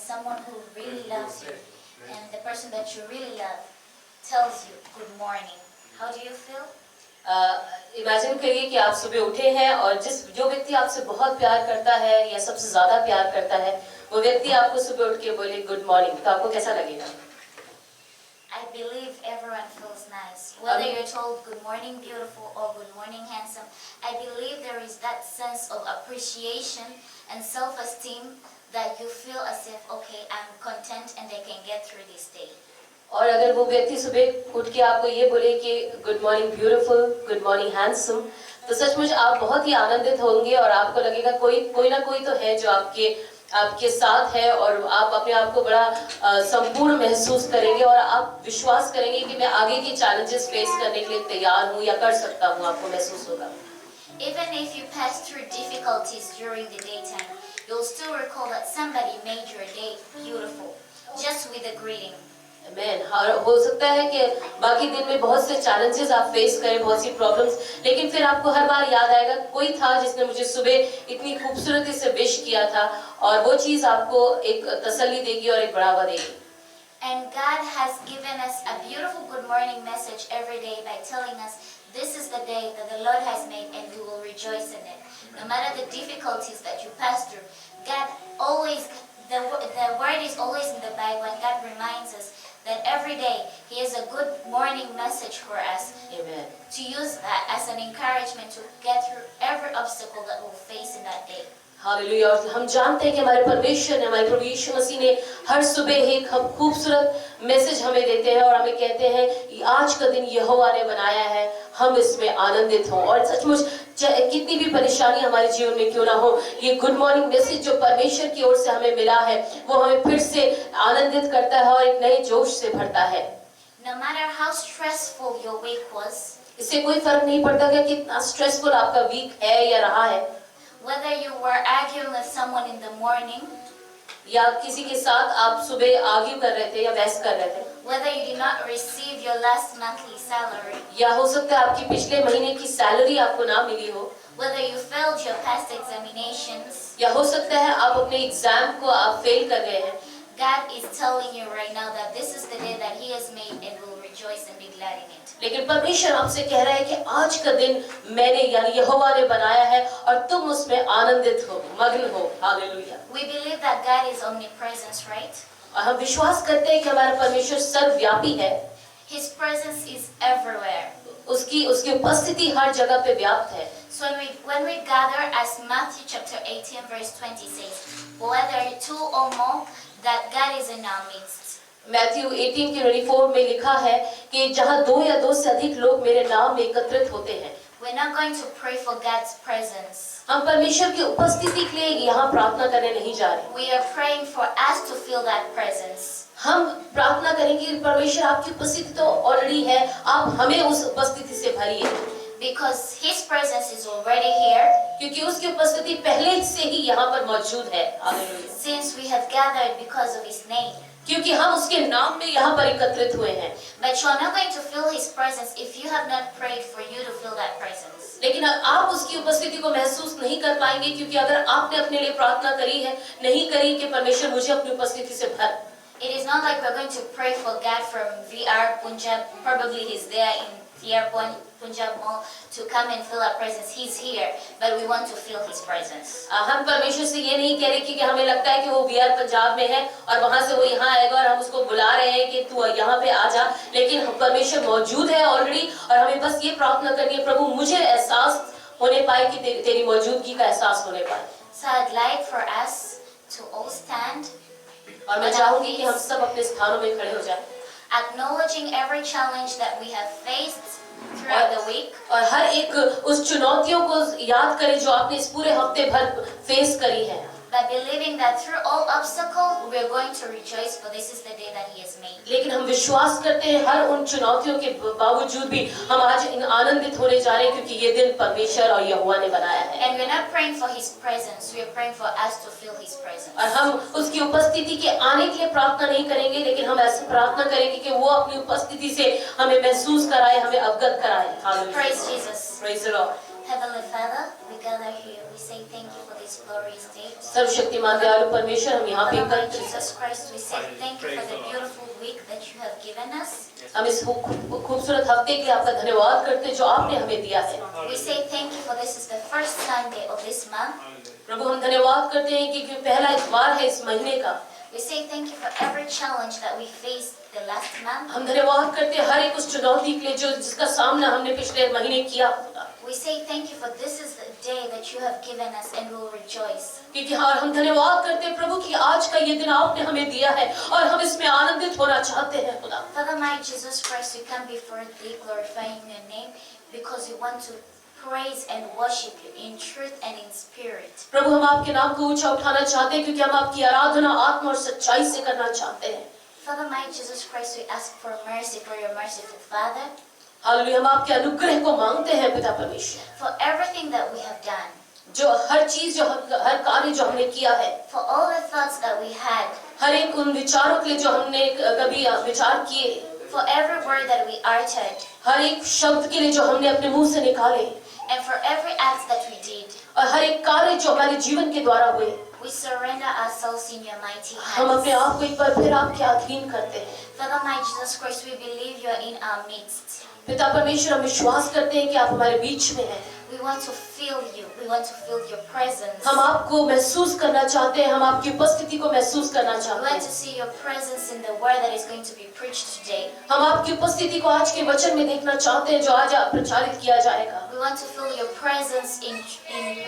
someone who really loves you and the person that you really love tells you good morning, how do you feel? Imagine करिए कि आप सुबह उठे हैं और जो व्यक्ति आपसे बहुत प्यार करता है या सबसे ज्यादा प्यार करता है वो व्यक्ति आपको सुबह उठ के बोले गुड मॉर्निंग, तो आपको कैसा लगेगा? I believe everyone feels nice. Whether you're told good morning beautiful or good morning handsome, I believe there is that sense of appreciation and self-esteem that you feel as if, okay, I'm content and I can get through this day. और अगर वो व्यक्ति सुबह उठ के आपको ये बोले कि good morning beautiful, good morning handsome, तो सचमुच आप बहुत ही आनंदित होंगे और आपको लगेगा कोई ना कोई तो है जो आपके साथ है और आप अपने आप को बड़ा संपूर्ण महसूस करेंगे और आप विश्वास करेंगे कि मैं आगे के चैलेंजेस फेस करने के लिए तैयार हूँ या कर सकता हूँ, आपको महसूस होगा। Even if you pass through difficulties during the daytime, you'll still recall that somebody made your day beautiful just with a greeting. हो सकता है कि बाकी दिन में बहुत से चैलेंजेस आप फेस करें, बहुत सी प्रॉब्लम्स, लेकिन फिर आपको हर बार याद आएगा कोई था जिसने मुझे सुबह इतनी खूबसूरती से विश किया था और वो चीज आपको एक तसल्ली देगी और एक बढ़ावा देगी। And God has given us a beautiful good morning message every day by telling us this is the day that the Lord has made and we will rejoice in it. No matter the difficulties that you pass through, God always, the word is always in the Bible and God reminds us that every day He has a good morning message for us. Amen. To use that as an encouragement to get through every obstacle that we'll face in that day. Hallelujah. और हम जानते हैं कि हमारे परमेश्वर ने, हमारे प्रभु यीशु मसीह ने हर सुबह एक खूबसूरत मैसेज हमें देते हैं और हमें कहते हैं कि आज का दिन यहोवा ने बनाया है, हम इसमें आनंदित हों। और सचमुच कितनी भी परेशानी हमारे जीवन में क्यों ना हो, ये गुड मॉर्निंग मैसेज जो परमेश्वर की ओर से हमें मिला है वो हमें फिर से आनंदित करता है और एक नए जोश से भरता है। No matter how stressful your week was, इससे कोई फर्क नहीं पड़ता कि कितना स्ट्रेसफुल आपका वीक है या रहा है, whether you were arguing with someone in the morning, या किसी के साथ आप सुबह आर्ग्यू कर रहे थे या बहस कर रहे थे, whether you did not receive your last monthly salary, या हो सकता है आपकी पिछले महीने की सैलरी आपको ना मिली हो, whether you failed your past examinations, या हो सकता है आप अपने एग्जाम को आप फेल कर गए हैं, God is telling you right now that this is the day that He has made and will rejoice and be glad in it. लेकिन परमेश्वर आपसे कह रहा है कि आज का दिन मैंने यानी यहोवा ने बनाया है और तुम उसमें आनंदित हो, मग्न हो। Hallelujah. We believe that God is omnipresent, right? और हम विश्वास करते हैं कि हमारा परमेश्वर सर्वव्यापी है। His presence is everywhere. उसकी उपस्थिति हर जगह पे व्याप्त है। So when we gather, as Matthew chapter 18 verse 20 says, whether two or more, that God is in our midst. Matthew 18:24 में लिखा है कि जहाँ दो या दो से अधिक लोग मेरे नाम में एकत्रित होते हैं। We're not going to pray for God's presence. हम परमेश्वर की उपस्थिति के लिए यहाँ प्रार्थना करने नहीं जा रहे। We are praying for us to feel that presence. हम प्रार्थना करेंगे कि परमेश्वर आपकी उपस्थिति तो ऑलरेडी है, आप हमें उस उपस्थिति से भरिए। Because His presence is already here. क्योंकि उसकी उपस्थिति पहले से ही यहाँ पर मौजूद है। Hallelujah. Since we have gathered because of His name. क्योंकि हम उसके नाम में यहाँ पर एकत्रित हुए हैं। But you are not going to feel His presence if you have not prayed for you to feel that presence. लेकिन आप उसकी उपस्थिति को महसूस नहीं कर पाएंगे क्योंकि अगर आपने अपने लिए प्रार्थना करी है, नहीं करी कि परमेश्वर मुझे अपनी उपस्थिति से भर। It is not like we're going to pray for God from VR Punjab. Probably He's there in VR Punjab Mall to come and feel our presence. He's here, but we want to feel His presence. हम परमेश्वर से ये नहीं कह रहे कि हमें लगता है कि वो VR पंजाब में है और वहाँ से वो यहाँ आएगा और हम उसको बुला रहे हैं कि तू यहाँ पे आ जा, लेकिन परमेश्वर मौजूद है ऑलरेडी और हमें बस ये प्रार्थना करनी है, प्रभु मुझे एहसास होने पाए कि तेरी मौजूदगी का एहसास होने पाए। So I'd like for us to all stand. और मैं चाहूंगी कि हम सब अपने स्थानों में खड़े हो जाएं। Acknowledging every challenge that we have faced throughout the week. और हर एक उस चुनौतियों को याद करें जो आपने इस पूरे हफ्ते भर फेस करी है। But believing that through all obstacles we are going to rejoice, for this is the day that He has made. लेकिन हम विश्वास करते हैं हर उन चुनौतियों के बावजूद भी हम आज आनंदित होने जा रहे हैं क्योंकि ये दिन परमेश्वर और यहोवा ने बनाया है। And we're not praying for His presence, we are praying for us to feel His presence. और हम उसकी उपस्थिति के आने के लिए प्रार्थना नहीं करेंगे, लेकिन हम ऐसे प्रार्थना करेंगे कि वो अपनी उपस्थिति से हमें महसूस कराए, हमें अवगत कराए। Praise Jesus. Praise the Lord. Heavenly Father, we gather here, we say thank you for this glorious day. सर्वशक्तिमान दयालु परमेश्वर, हम यहाँ पे Father, Lord एकत्रित हैं। Jesus Christ, we say thank you for the beautiful week that you have given us. हम इस खूबसूरत हफ्ते के लिए आपका धन्यवाद करते हैं जो आपने हमें दिया है। We say thank you for this is the first Sunday of this month. प्रभु हम धन्यवाद करते हैं कि पहला इतवार है इस महीने का। We say thank you for every challenge that we faced the last month. हम धन्यवाद करते हैं हर एक उस चुनौती के लिए जो जिसका सामना हमने पिछले महीने किया होगा। We say thank you for this is the day that you have given us and we will rejoice. क्योंकि हाँ हम धन्यवाद करते हैं प्रभु कि आज का ये दिन आपने हमें दिया है और हम इसमें आनंदित होना चाहते हैं खुदा। Father, my Jesus Christ, we come before thee glorifying your name because we want to praise and worship you in truth and in spirit. प्रभु हम आपके नाम को ऊंचा उठाना चाहते हैं क्योंकि हम आपकी आराधना आत्मा और सच्चाई से करना चाहते हैं। Father, my Jesus Christ, we ask for mercy, for your merciful Father, hallelujah, हम आपके अनुग्रह को मांगते हैं पिता परमेश्वर, for everything that we have done, जो हर चीज जो हर कार्य जो हमने किया है, for all the thoughts that we had, हर एक उन विचारों के लिए जो हमने कभी विचार किए, for every word that we uttered, हर एक शब्द के लिए जो हमने अपने मुंह से निकाले, and for every act that we did. और हर एक कार्य जो हमारे जीवन के द्वारा हुए, We surrender ourselves in your mighty हम अपने hands. आप को एक बार फिर आपके अधीन करते हैं। Father, my Jesus Christ, we believe you are in our midst. पिता परमेश्वर, हम विश्वास करते हैं कि आप हमारे बीच में हैं। We want to feel you. We want to feel your presence. हम आपको महसूस करना चाहते हैं, हम आपकी उपस्थिति को महसूस करना We चाहते want हैं। to see your presence in the word that is going to be preached today. हम आपकी उपस्थिति को आज के वचन में देखना चाहते हैं जो आज प्रचारित किया जाएगा। We want to feel your presence in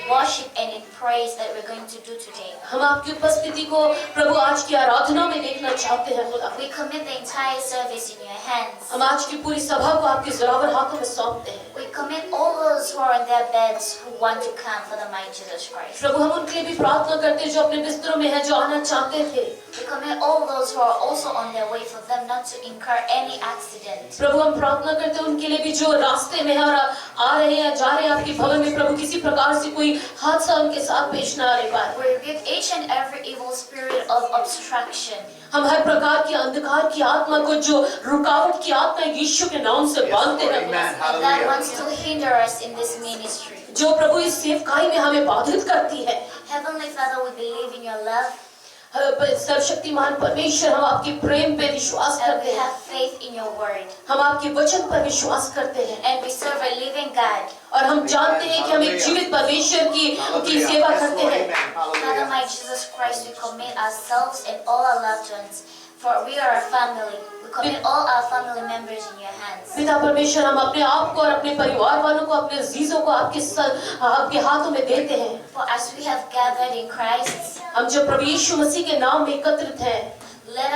worship and in praise that we're going to do today. हम आपकी उपस्थिति को प्रभु आज की आराधना में देखना चाहते हैं खुदा। We commit the entire service in your hands. हम आज की पूरी सभा को आपके ज़ोरावर हाथों में सौंपते हैं। We commit all those who are on their beds who want to come for the mighty Jesus Christ. प्रभु हम उनके लिए भी प्रार्थना करते हैं जो अपने बिस्तरों में हैं, जो आना चाहते थे। We commit all those who are also on their way for them not to incur any accident. प्रभु हम प्रार्थना करते हैं उनके लिए भी जो रास्ते में है और आ रहे हैं जा रहे हैं आपके भवन में, प्रभु किसी प्रकार से कोई हादसा उनके साथ पेश ना आने पाए। We rebuke each and every evil spirit of obstruction. हम हर प्रकार की अंधकार की आत्मा को, जो रुकावट की आत्मा यीशु के नाम से बांधते हैं, That wants to hinder us in this ministry. जो प्रभु इस सेवकाई में हमें बाधित करती है। Heavenly Father, we believe in your love सर्वशक्तिमान परमेश्वर, हम आपके प्रेम पे विश्वास and करते we हैं, have faith in your word. हम आपके वचन पर विश्वास करते हैं And we serve a living God. और हम जानते हैं कि हम एक जीवित परमेश्वर की सेवा करते हैं। Father, my Jesus Christ, we commit ourselves and all our loved ones, for we are a family. We commit all our family members in your hands. पिता परमेश्वर, हम अपने आप को और अपने परिवार वालों को, अपने अजीजों को आपके हाथों में देते हैं। For as we have gathered in Christ, हम जो प्रभु यीशु मसीह के नाम में एकत्रित हैं let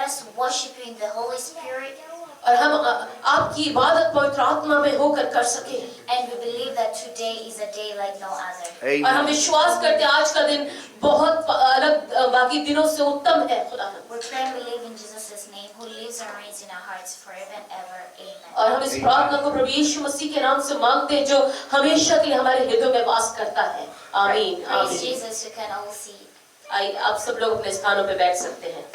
us worship you in the Holy Spirit. और हम आपकी इबादत पवित्र आत्मा में होकर कर सके। And we believe that today is a day like no other. और हम विश्वास करते हैं आज का दिन बहुत अलग बाकी दिनों से उत्तम है खुदा। We pray and believe in Jesus' name, who lives and reigns in our hearts forever and ever. Amen. और हम इस प्रार्थना को प्रभु यीशु मसीह के नाम से मांगते हैं जो हमेशा के लिए हमारे हृदयों में वास करता है। आमीन। Praise आमीन। Jesus, you can all see. आइए आप सब लोग अपने स्थानों पे बैठ सकते हैं।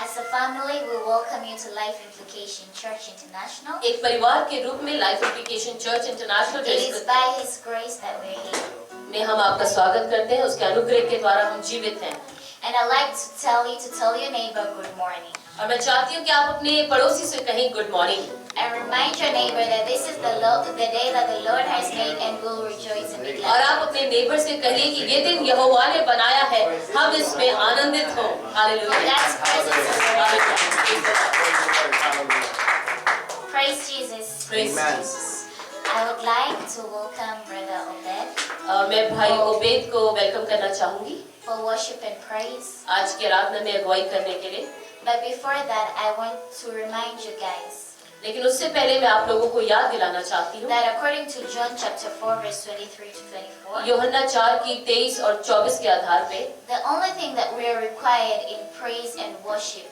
As a family, we welcome you to Life Implication Church International. एक परिवार के रूप में life application church international It is by His grace that we're here. में हम आपका स्वागत करते हैं, उसके अनुग्रह के द्वारा हम जीवित हैं। And I'd like to tell your neighbor good morning. और मैं चाहती हूँ कि आप अपने पड़ोसी से कहें good morning. And remind your neighbor that this is the day that the Lord has made and we'll rejoice and be और glad. आप अपने नेबर से कहिए कि ये दिन यहोवा ने बनाया है, हम इसमें आनंदित हों। Hallelujah. God's presence is already hallelujah. Praise Jesus. Praise Jesus। I would like to welcome Brother Obed और मैं भाई ओबेद को वेलकम करना चाहूंगी for worship and praise. आज के आराधना में अगुवाई करने के लिए। But before that, I want to remind you guys लेकिन उससे पहले मैं आप लोगों को याद दिलाना चाहती हूँ that according to John chapter 4 verse 23 to 24, यूहन्ना 4 की 23 और 24 के आधार पे the only thing that we are required in praise and worship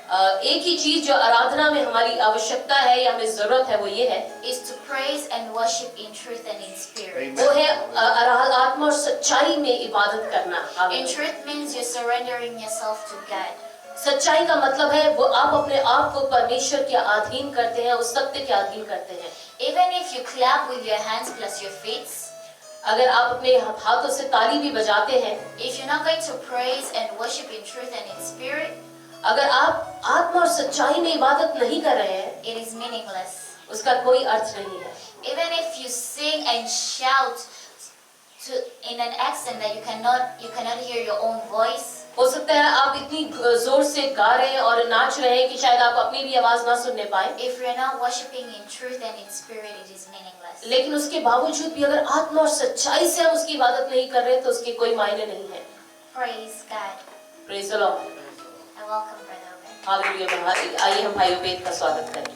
एक ही चीज जो आराधना में हमारी आवश्यकता है या हमें जरूरत है वो ये है, is to praise and worship in truth and in spirit. वो है आत्मा और सच्चाई में इबादत करना। In truth means you're surrendering yourself to God. सच्चाई का मतलब है वो आप अपने आप को परमेश्वर के अधीन करते हैं, उस सत्य के अधीन करते हैं। Even if you clap with your hands plus your feet, अगर आप अपने हाथों से ताली भी बजाते हैं, if you're not going to praise and worship in truth and in spirit, अगर आप आत्मा और सच्चाई में इबादत नहीं कर रहे हैं, it is meaningless. उसका कोई अर्थ नहीं है। Even if you sing and shout in an accent that you cannot hear your own voice, हो सकता है आप इतनी जोर से गा रहे हैं और नाच रहे हैं कि शायद आप अपनी भी आवाज ना सुनने पाए, if you're not worshiping in truth and in spirit, it is meaningless. लेकिन उसके बावजूद भी अगर आत्मा और सच्चाई से हम उसकी इबादत नहीं कर रहे तो उसके कोई मायने नहीं है। Praise God. Praise the Lord. I welcome Brother Obed. Hallelujah. आइए हम भाई ओबेद का स्वागत करें।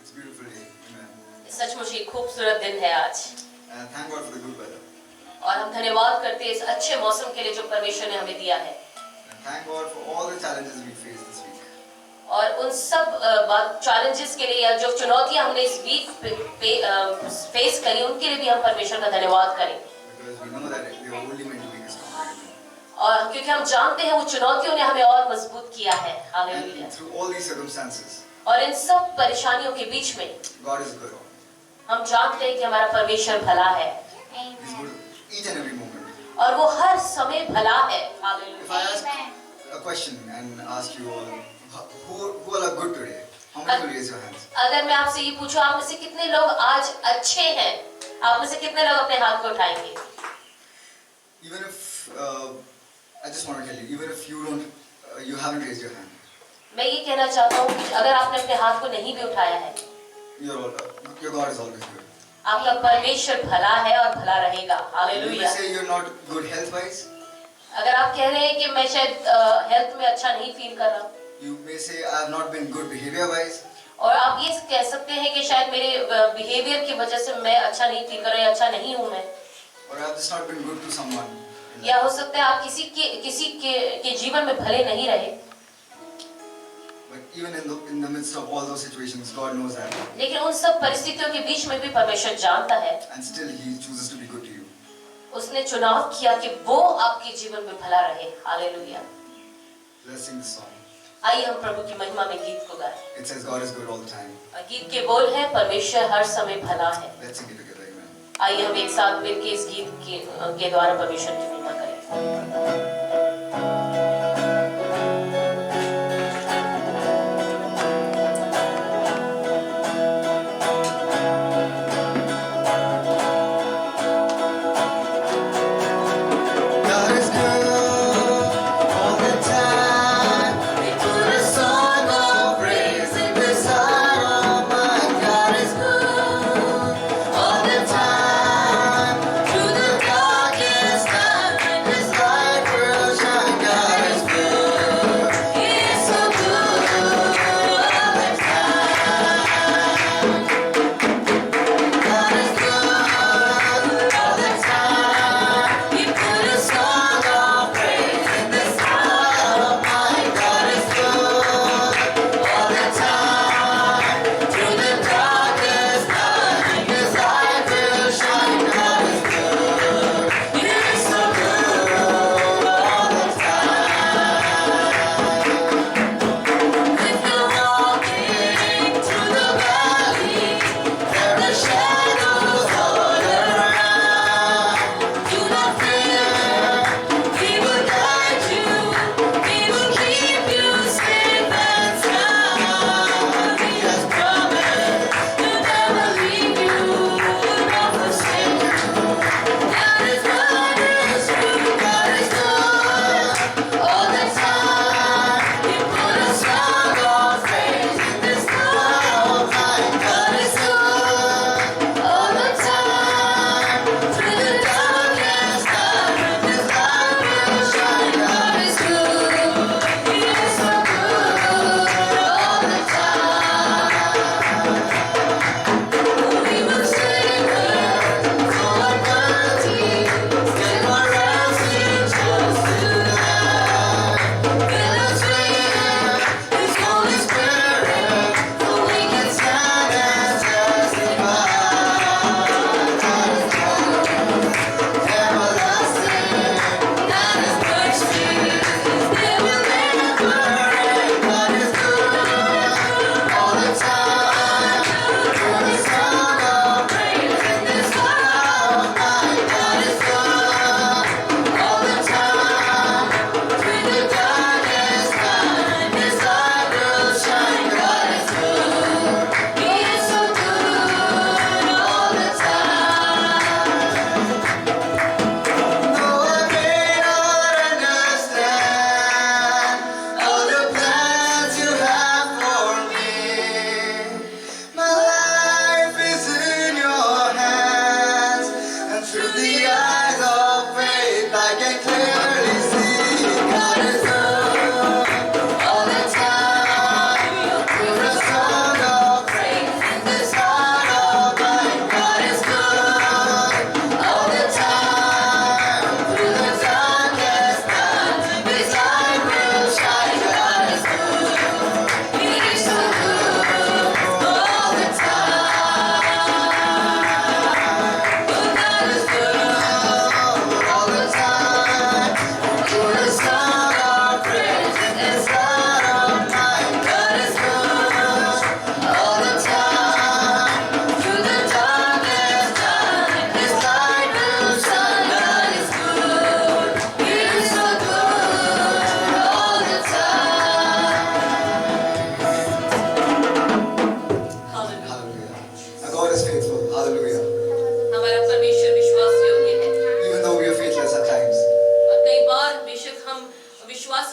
It's a beautiful day. Amen. सचमुच एक खूबसूरत दिन है आज, And thank God for the good weather. और हम धन्यवाद करते हैं इस अच्छे मौसम के लिए जो परमेश्वर ने हमें दिया है, And thank God for all the challenges we faced this week. और उन सब चैलेंजेस के लिए या जो चुनौतियां हमने इस वीक फेस करी उनके लिए भी हम परमेश्वर का धन्यवाद करें। Because we know that we are only meant to make us stronger. और क्योंकि हम जानते हैं वो चुनौतियों ने हमें और मजबूत किया है। Hallelujah. And through all these circumstances, और इन सब परेशानियों के बीच में God is good. हम जानते हैं कि हमारा परमेश्वर भला है, He's good each and every moment. और वो हर समय भला है। Hallelujah. If I ask a question and ask you all, who all are good today? How many will raise your hands? अगर मैं आपसे ये पूछूं आप में से कितने लोग आज अच्छे हैं, आप में से कितने लोग अपने हाथ को उठाएंगे? Even if I just want to tell you, even if you don't, you haven't raised your hand, मैं ये कहना चाहता हूँ कि अगर आपने अपने हाथ को नहीं भी उठाया है, your God is always good. आपका परमेश्वर भला है और भला रहेगा। You may hallelujah. say you're not good health-wise. अगर आप कह रहे हैं कि मैं शायद हेल्थ में अच्छा नहीं फील कर रहा हूँ, You may say I have not been good behavior-wise. और आप ये कह सकते हैं कि शायद मेरे बिहेवियर की वजह से मैं अच्छा नहीं फील कर रहा हूँ, अच्छा नहीं हूँ मैं, Or I have just not been good to someone. या हो सकता है आप किसी के जीवन में भले नहीं रहे, But even in the midst of all those situations, God knows that, लेकिन उन सब परिस्थितियों के बीच में भी परमेश्वर जानता है, and still He chooses to be good to you. उसने चुनाव किया कि वो आपके जीवन में भला रहे। Hallelujah. Let's sing this song. आइए हम प्रभु की महिमा में गीत को गाएं। It says God is good all the time. और गीत के बोल है परमेश्वर हर समय भला है। Let's sing it together, amen. आइए हम एक साथ मिलकर इस गीत के द्वारा परमेश्वर की महिमा करें। God is good all the time. We put a song of praise in this heart of mine. God is good all the time. Through the darkest time, His light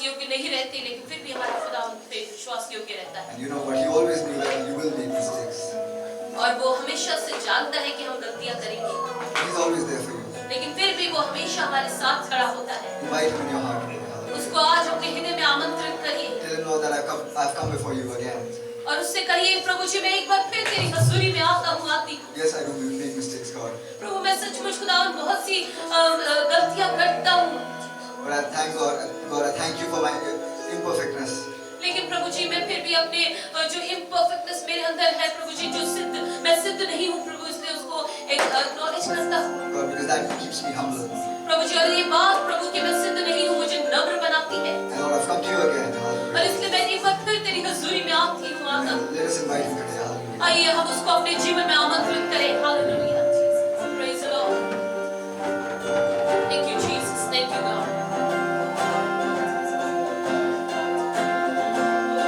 योग्य नहीं रहते, लेकिन फिर भी हमारा खुदा उन पे विश्वास योग्य रहता है। And you know what? He always knew that you will make mistakes. और वो हमेशा से जानता है कि हम गलतियां करेंगे, He's always there for you. लेकिन फिर भी वो हमेशा हमारे साथ खड़ा होता है। Invite him in your heart today. Hallelujah. उसको आज अपने हृदय में आमंत्रित करिए Tell him, Lord, that I've come before you again. और उससे कहिए, प्रभु जी मैं एक बार फिर तेरी हजूरी में आता हूँ, आती हूँ। Yes, I do make mistakes, God. प्रभु मैं सचमुच खुदावन बहुत सी गलतियां करता हूँ, But I thank God, I thank you for my imperfectness. लेकिन प्रभु जी मैं फिर भी अपने जो इम्परफेक्टनेस मेरे अंदर है प्रभु जी, जो मैं सिद्ध नहीं हूँ प्रभु, इसलिए उसको एक एक्नॉलेज करता हूँ God, because that keeps me humble. प्रभु जी। और ये बात प्रभु कि मैं सिद्ध नहीं हूँ मुझे नम्र बनाती है, And Lord, I've come to you again. और Hallelujah. इसलिए मैं एक बार फिर तेरी हजूरी में आती हूँ, आता हूँ। Let us invite him today. Hallelujah. आइए हम उसको अपने जीवन में आमंत्रित करें। Hallelujah, praise the Lord, thank you Jesus, thank you God,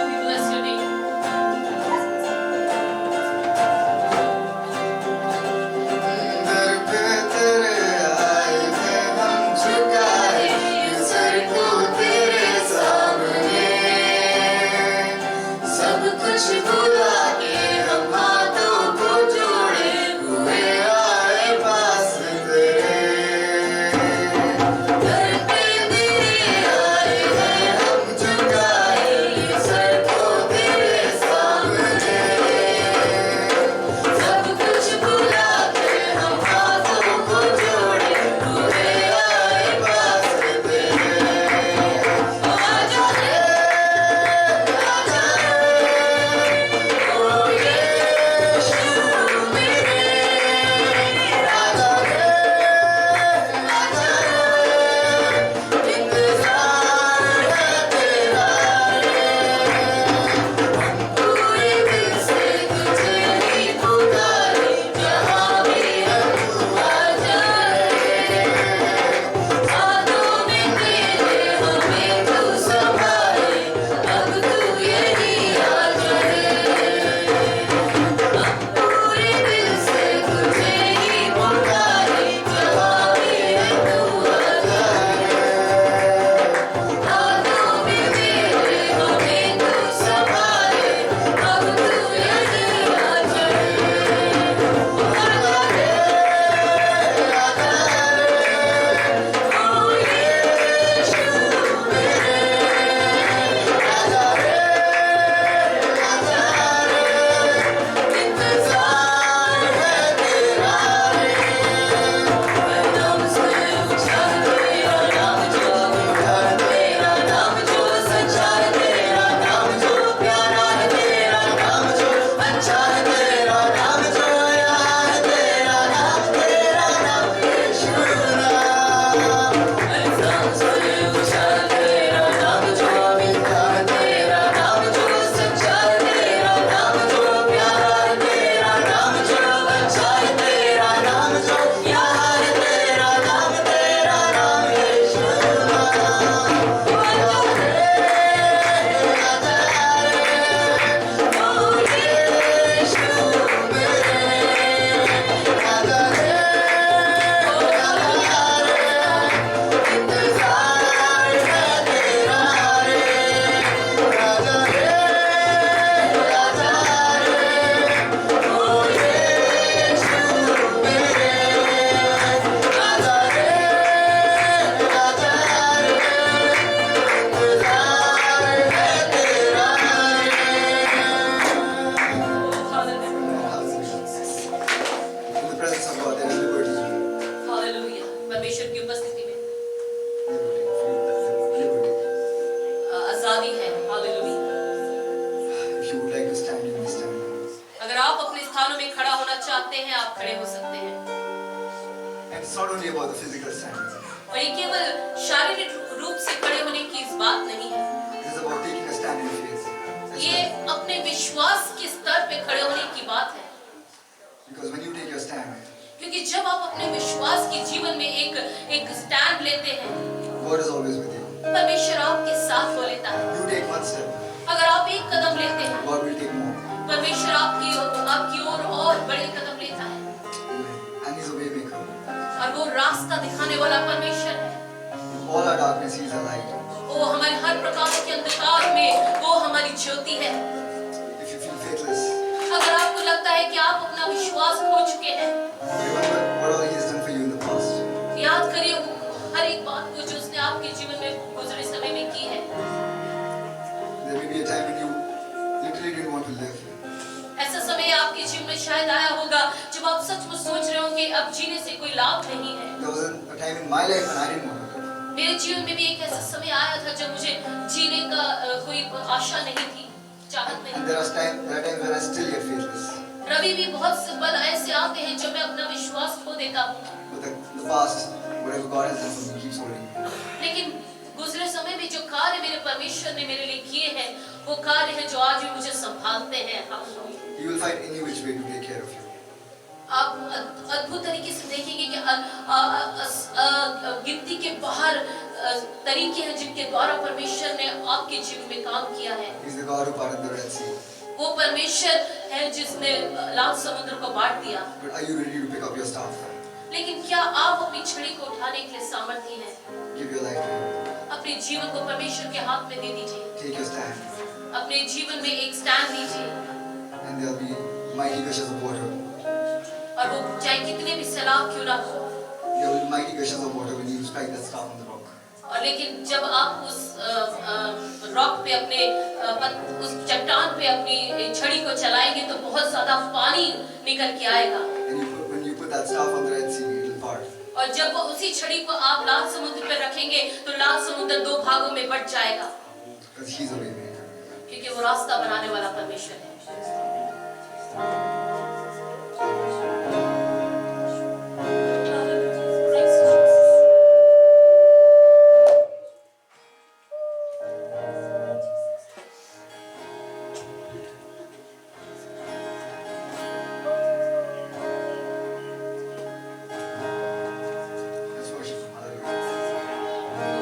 we bless your name. दर पे तेरे आए हैं हम झुकाए सर को तेरे सामने, सब कुछ भुला के हम हाथों को जोड़े हुए आए पास तेरे। दर पे तेरे आए हैं हम झुकाए सर को तेरे सामने, सब कुछ भुला के हम हाथों को जोड़े हुए आए पास तेरे। आजा रे, आजा रे, ओ यीशु मेरे, आजा रे, आजा रे, इंतजार है तेरा रे। पूरे दिल से तुझे ही पुकारे, जहाँ भी है तू आ जाए। हाथों में तेरे हमें तू संभाले, अब तू यहीं आ जाए। पूरे दिल से तुझे ही पुकारे, जहाँ भी है तू आ जाए। हाथों में तेरे हमें तू संभाले, अब तू यहीं आ जाए। आजा रे, आजा रे, ओ यीशु मेरे, आजा रे, आजा रे, इंतजार है तेरा रे। नाम से ऊंचा तेरा नाम जो मीठा है, तेरा नाम जो सच्चा है, तेरा नाम जो प्यारा है, तेरा नाम जो अच्छा है, तेरा नाम जो यहाँ है, तेरा नाम यीशु नाम। नाम से ऊंचा तेरा नाम जो मीठा है, तेरा नाम जो सच्चा है, तेरा नाम जो प्यारा है, तेरा नाम जो अच्छा है, तेरा नाम जो यहाँ है, तेरा नाम यीशु नाम। आजा रे, आजा रे, ओ यीशु मेरे, आजा रे, आजा रे, इंतजार है तेरा रे। आजा रे, आजा रे, ओ यीशु मेरे, आजा रे, आजा रे, इंतजार है तेरा In the presence of God, there is liberty. Hallelujah, परमेश्वर की उपस्थिति में Liberty. आजादी है। Hallelujah. If you would like to stand, you may stand. अगर आप अपने स्थानों में खड़ा होना चाहते हैं, आप खड़े हो सकते हैं। And it's not only about the physical stand. और ये केवल शारीरिक रूप से खड़े होने की इस बात नहीं है, It is about taking a stand in faith. That's ये right. अपने विश्वास के स्तर पे खड़े होने की बात है। Because when you take your stand, क्योंकि जब आप अपने विश्वास के जीवन में एक स्टैंड लेते हैं, God is always with you. परमेश्वर आपके साथ हो लेता है। You take one step, अगर आप एक कदम लेते हैं, God will take more. परमेश्वर आपकी ओर और बड़े कदम लेता है, Amen. And He's a way maker. और वो रास्ता दिखाने वाला परमेश्वर है। In all our darkness, He is a light. वो हमारे हर प्रकार के अंधकार में वो हमारी ज्योति है। If you feel faithless, अगर आपको लगता है कि आप अपना विश्वास खो चुके हैं, remember what all He has done for you in the past. याद करिए वो हर एक बात को जो उसने आपके जीवन में गुजरे समय में की है। There may be a time when you literally didn't want to live. ऐसा समय आपके जीवन में शायद आया होगा जब आप सचमुच सोच रहे होंगे अब जीने से कोई लाभ नहीं है। There was a time in my life when I didn't want to live. मेरे जीवन में भी एक ऐसा समय आया था जब मुझे जीने का कोई आशा नहीं थी, चाहत नहीं। And there are times when I still get faithless. Ravi भी बहुत से पल ऐसे आते हैं जब मैं अपना विश्वास खो देता हूँ। But the past, whatever God has done for me, keeps holding me. लेकिन गुजरे समय में जो कार्य मेरे परमेश्वर ने मेरे लिए किए हैं, वो कार्य हैं जो आज भी मुझे संभालते हैं। He will find any which way to take care of you. आप अद्भुत तरीके से देखेंगे कि गिनती के बाहर तरीके हैं जिनके द्वारा परमेश्वर ने आपके जीवन में काम किया है। He's the God who parted the Red Sea. वो परमेश्वर है जिसने लाल समुद्र को बांट दिया। But are you ready to pick up your staff? लेकिन क्या आप अपनी छड़ी को उठाने के लिए सामर्थ्य हैं? Give your life to Him. अपने जीवन को परमेश्वर के हाथ में दे दीजिए। Take your stand. अपने जीवन में एक स्टैंड लीजिए। And there'll be mighty gushes of water. और वो चाहे कितने भी सैलाब क्यों ना हो। There will be mighty gushes of water when you strike that staff on the rock. और लेकिन जब आप उस रॉक पे अपने उस चट्टान पे अपनी छड़ी को चलाएंगे तो बहुत ज्यादा पानी निकल के आएगा। And when you put that staff on the Red Sea, it will part. और जब वो उसी छड़ी को आप लाल समुद्र पे रखेंगे तो लाल समुद्र दो भागों में बट जाएगा। Because He's a way maker. क्योंकि वो रास्ता बनाने वाला परमेश्वर है। Let's worship Him. Hallelujah.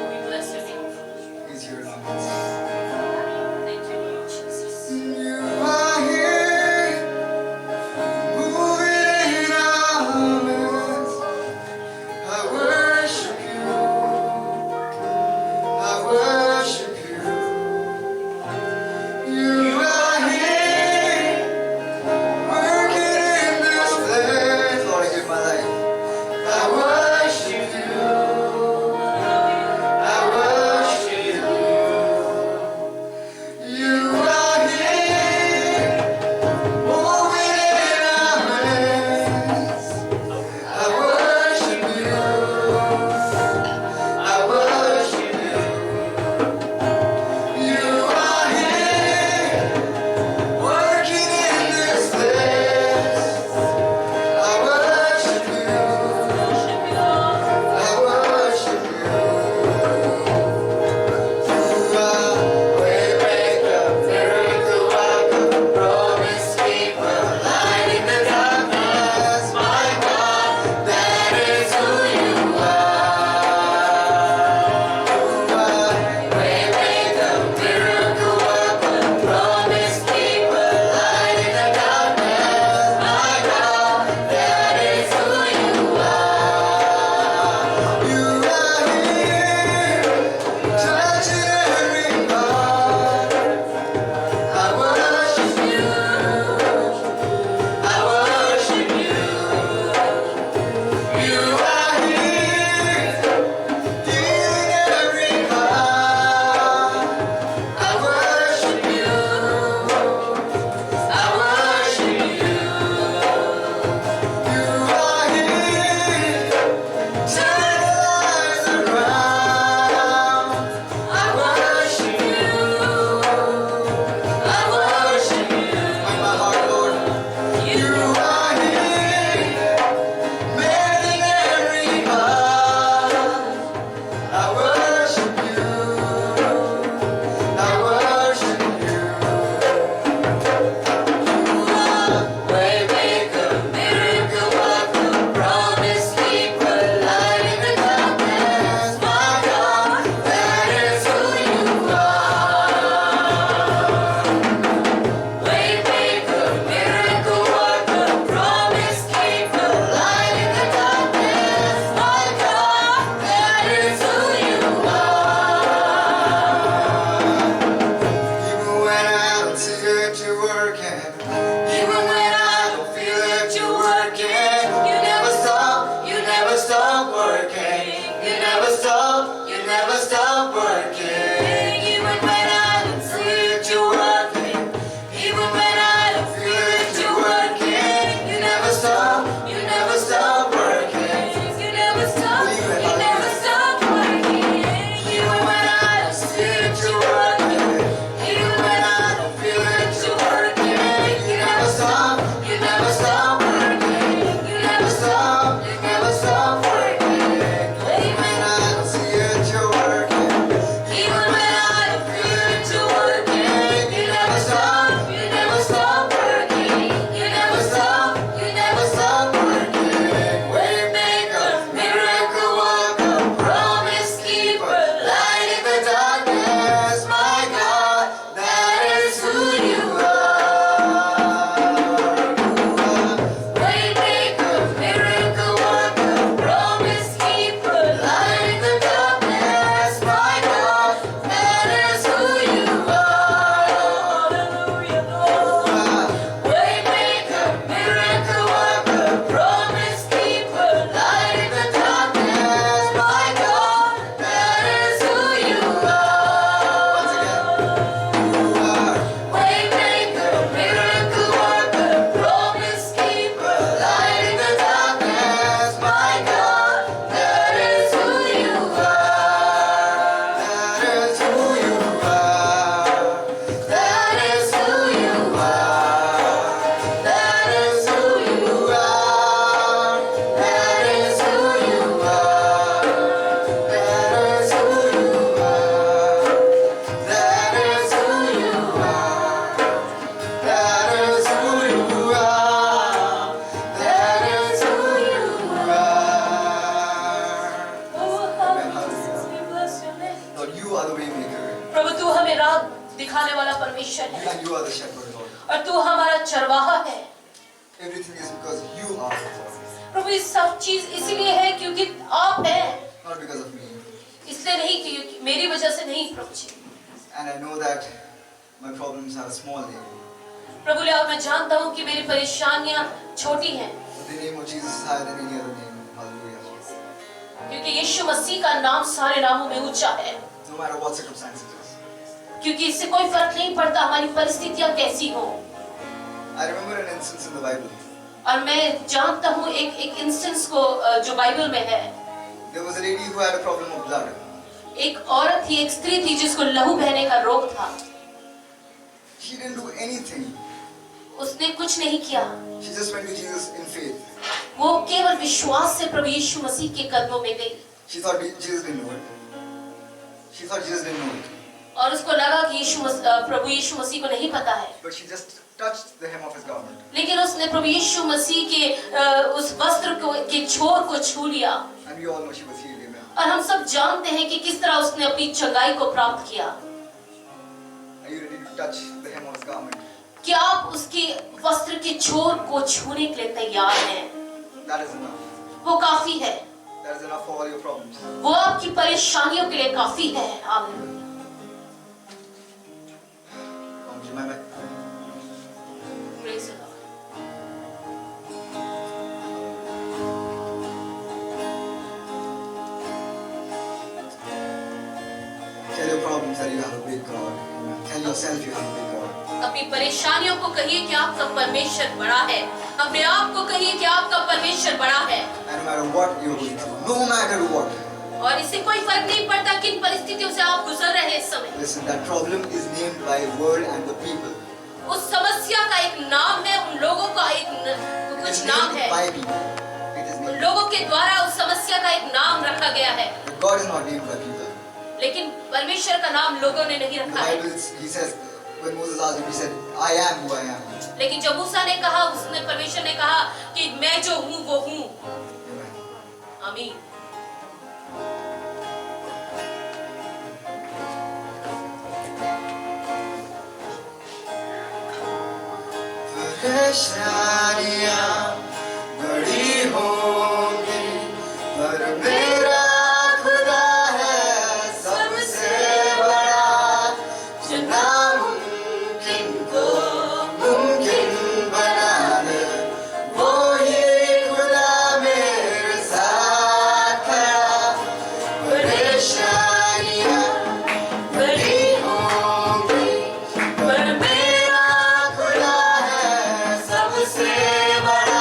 We bless your name. He's here in our midst. Thank you, Lord Jesus. You are here. way maker. प्रभु तू हमें राह दिखाने वाला परमेश्वर है And you are the shepherd, Lord. और तू हमारा चरवाहा है। Everything is because you are the Lord. प्रभु ये सब चीज इसीलिए है क्योंकि आप हैं, Not because of me. इसलिए नहीं कि मेरी वजह से नहीं प्रभु जी। And I know that my problems are small. प्रभु ले और मैं जानता हूँ कि मेरी परेशानियां छोटी हैं But the name of Jesus is higher than any other name. Hallelujah. क्योंकि यीशु मसीह का नाम सारे नामों में ऊंचा है। No matter what circumstances it is. क्योंकि इससे कोई फर्क नहीं पड़ता हमारी परिस्थितियां कैसी हो। I remember an instance in the Bible. और मैं जानता हूँ एक इंस्टेंस को जो बाइबल में है। There was a lady who had a problem of blood. एक औरत थी, एक स्त्री थी जिसको लहू बहने का रोग था। She didn't do anything. उसने कुछ नहीं किया, She just went to Jesus in faith. वो केवल विश्वास से प्रभु यीशु मसीह के कदमों में गई। She thought Jesus didn't know it. She thought Jesus didn't know it. और उसको लगा कि प्रभु यीशु मसीह को नहीं पता है। But she just touched the hem of his garment. लेकिन उसने प्रभु यीशु मसीह के उस वस्त्र के छोर को छू लिया। And we all know she was healed. Amen. और हम सब जानते हैं कि किस तरह उसने अपनी चंगाई को प्राप्त किया। Are you ready to touch the hem of his garment? क्या आप उसके वस्त्र के छोर को छूने के लिए तैयार हैं? That is enough. वो काफी है, That is enough for all your problems. वो आपकी परेशानियों के लिए काफी है। आमीन। Come to my back. Praise the Lord. Tell your problems that you have a big God. Amen. Tell yourself you have a big God. अपनी परेशानियों को कहिए कि आपका परमेश्वर बड़ा है। अपने आप को कहिए कि आपका परमेश्वर बड़ा है। And no matter what you're going through, no matter what, और इससे कोई फर्क नहीं पड़ता किन परिस्थितियों से आप गुजर रहे हैं इस समय। listen, that problem is named by word and the people. उस समस्या का एक नाम है, उन लोगों का एक It is कुछ नाम named है। by people. It is उन named. लोगों के द्वारा उस समस्या का एक नाम रखा गया है, But God is not named by people. लेकिन परमेश्वर का नाम लोगों ने नहीं In the रखा है। Bible, he says, when Moses asked him, he said, I am who I am. लेकिन जब मूसा ने कहा, उसने परमेश्वर ने कहा कि मैं जो हूँ वो हूँ। Amen. आमीन। परेशानियां बड़ी होंगी पर मेरा खुदा है सबसे बड़ा, जो नामुमकिन को मुमकिन बना दे, वो ही खुदा मेरे साथ खड़ा। परेशानियां बड़ी होंगी पर मेरा खुदा है सबसे बड़ा,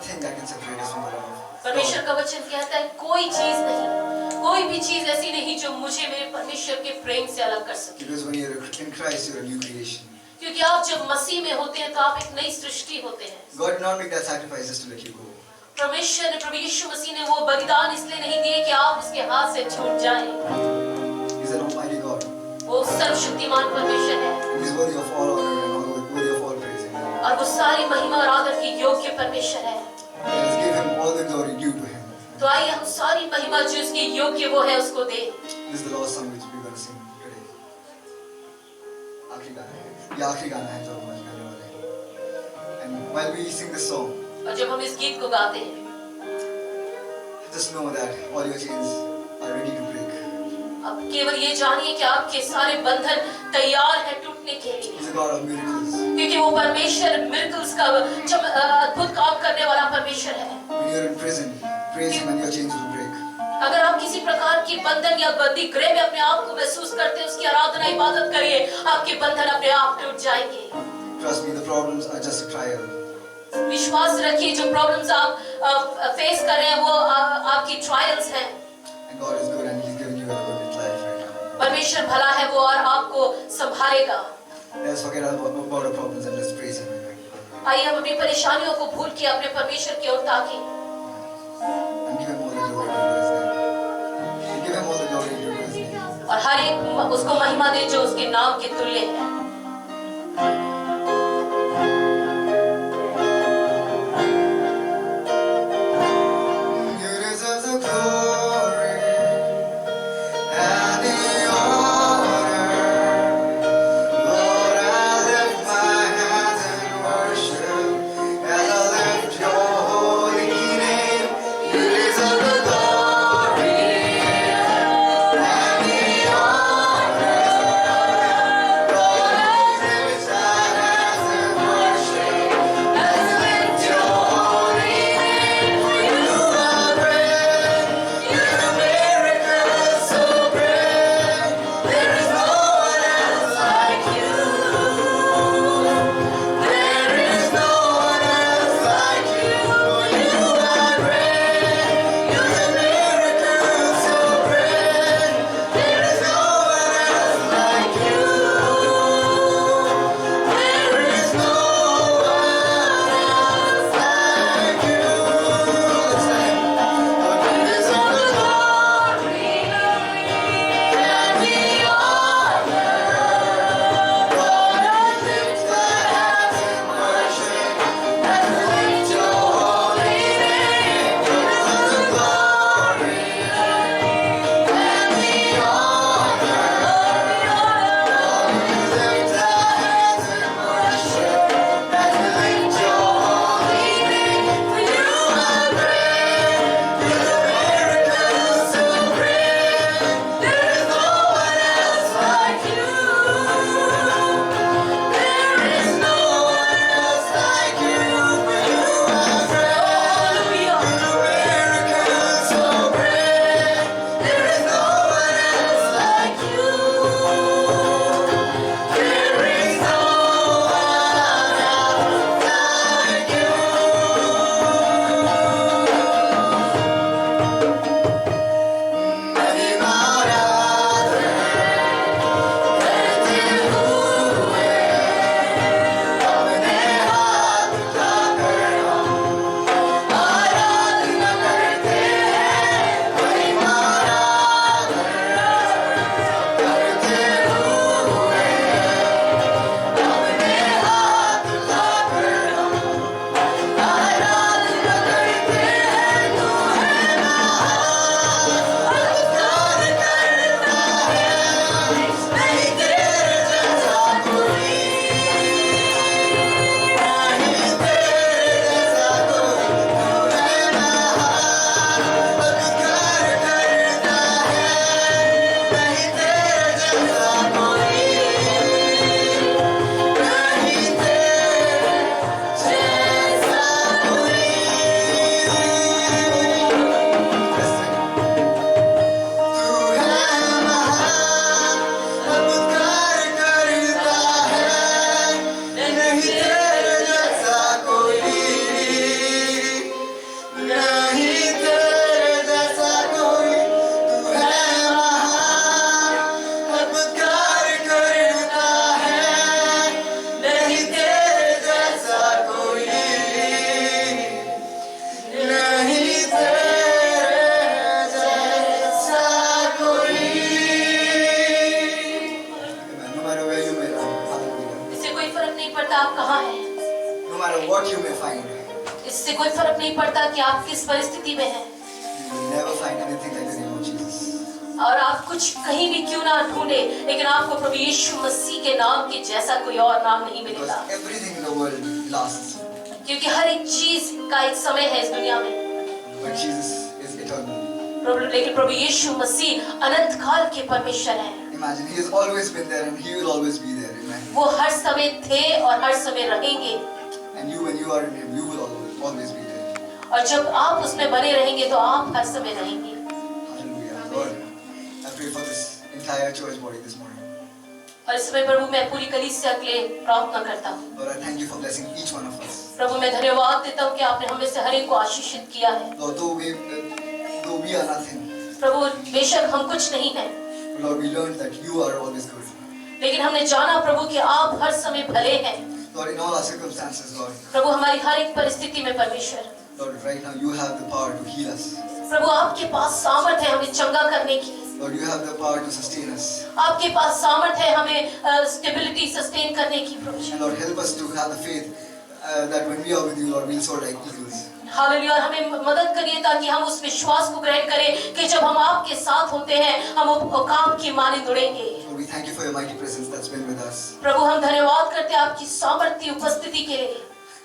nothing that can separate us from the love of परमेश्वर God. का वचन कहता है कोई चीज नहीं, कोई भी चीज ऐसी नहीं जो मुझे मेरे परमेश्वर के प्रेम से अलग कर सके। Because when you're in Christ, you're a new creation. क्योंकि आप जब मसीह में होते हैं तो आप एक नई सृष्टि होते हैं। God did not make that sacrifice just to let you go. परमेश्वर ने, प्रभु यीशु मसीह ने वो बलिदान इसलिए नहीं दिए कि आप उसके हाथ से छूट जाएं। He's an almighty God. वो सर्वशक्तिमान परमेश्वर है And He's worthy of all honor and worthy of all praise. Amen. और वो सारी महिमा और आदर के योग्य परमेश्वर है। Let's give Him all the glory due to Him. तो आइए हम सारी महिमा जो उसके योग्य वो है उसको दें। This is the last song which we're going to sing today. आखिरी गाना है। ये आखिरी गाना है जो हम आज गाने वाले हैं। And while we sing this song, और जब हम इस गीत को गाते हैं just know that all your chains are ready to break. अब केवल ये जानिए कि आपके सारे बंधन तैयार है टूटने के लिए, He's a God of miracles. क्योंकि वो परमेश्वर मिरेकल्स का अद्भुत काम करने वाला परमेश्वर है। When you're in prison, praise Him and your chains will break. अगर आप किसी प्रकार की बंधन या बंदी गृह में अपने आप को महसूस करते हैं, उसकी आराधना इबादत करिए, आपके बंधन अपने आप टूट जाएंगे। Trust me, the problems are just a trial. विश्वास रखिए, जो प्रॉब्लम्स आप फेस कर रहे हैं वो आपकी ट्रायल्स हैं। And God is good and He's giving you a good life right now. परमेश्वर भला है वो और आपको संभालेगा। Let's forget about our problems and let's praise Him. आइए हम अपनी परेशानियों को भूल के अपने परमेश्वर की ओर ताकें And give Him all the glory due to His name. And give Him all the glory due to His name. और हर एक उसको महिमा दे जो उसके नाम के तुल्य है। You deserve the glory and the honor. Lord, I lift my hands in worship as I lift your holy name. You deserve the glory and the honor. Lord, what you may find, इससे कोई फर्क नहीं पड़ता कि आप किस परिस्थिति में हैं you will never find anything like the name of Jesus. और आप कुछ कहीं भी क्यों ना ढूंढे, लेकिन आपको प्रभु यीशु मसीह के नाम के जैसा कोई और नाम नहीं Because मिलेगा, everything in the world lasts, क्योंकि हर एक चीज का एक समय है इस दुनिया में। but Jesus is eternal. लेकिन प्रभु यीशु मसीह अनंत काल के परमेश्वर हैं। Imagine, He has always been there and He will always be there. Amen. वो हर समय थे और हर समय रहेंगे, And you, when you are in Him, you will always be there. और जब आप उसमें बने रहेंगे तो आप हर समय रहेंगे। Hallelujah. Lord, I pray for this entire church body this morning. और इस समय प्रभु मैं पूरी कलीसिया के लिए प्रार्थना करता हूँ। Lord, I thank you for blessing each one of us. प्रभु मैं धन्यवाद देता हूँ कि आपने हमें से हर एक को आशीषित किया है। Lord, though we are nothing, प्रभु बेशक हम कुछ नहीं हैं, Lord, we learned that you are always good. लेकिन हमने जाना प्रभु कि आप हर समय भले हैं। Lord, in all our circumstances, Lord, प्रभु हमारी हर एक परिस्थिति में परमेश्वर, Lord, right now you have the power to heal us. प्रभु आपके पास सामर्थ है हमें चंगा करने की। Lord, you have the power to sustain us. आपके पास सामर्थ है हमें स्टेबिलिटी सस्टेन करने की प्रभु। And Lord, help us to have the faith that when we are with you, Lord, we'll soar like eagles. Hallelujah, हमें मदद करिए ताकि हम उस विश्वास को ग्रहण करें कि जब हम आपके साथ होते हैं हम औकाब की माने उड़ेंगे। Lord, we thank you for your mighty presence that's been with us. प्रभु हम धन्यवाद करते हैं आपकी सामर्थ्य उपस्थिति के लिए।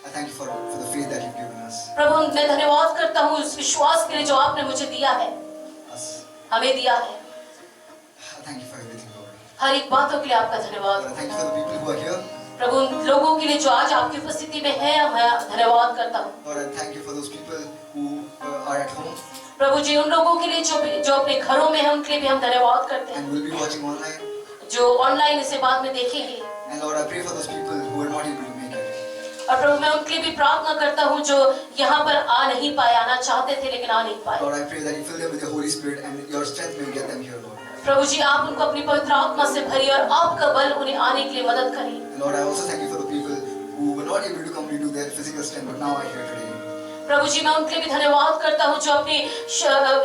I thank you for the faith that you've given us. प्रभु मैं धन्यवाद करता हूँ उस विश्वास के लिए जो आपने मुझे दिया है, Us. हमें दिया है। I thank you for everything, Lord. हर एक बातों के लिए आपका Lord, धन्यवाद। I thank you for the people who are here. प्रभु उन लोगों के लिए जो आज आपकी उपस्थिति में है मैं धन्यवाद करता हूँ। Lord, I thank you for those people who are at home प्रभु जी उन लोगों के लिए जो अपने घरों में हैं उनके लिए भी हम धन्यवाद करते हैं, and will be watching online. जो ऑनलाइन इसे बाद में देखेंगे। And Lord, I pray for those people who are not able to make it. और प्रभु मैं उनके लिए भी प्रार्थना करता हूँ जो यहाँ पर आ नहीं पाए, आना चाहते थे लेकिन आ नहीं पाए। Lord, I pray that you fill them with your Holy Spirit and your strength may get them here, Lord. प्रभु जी आप उनको अपनी पवित्र आत्मा से भरिए और आपका बल उन्हें आने के लिए मदद करिए। And Lord, I also thank you for the people who were not able to come due to their physical strength, but now are here today. प्रभु जी मैं उनके लिए भी धन्यवाद करता हूँ जो अपनी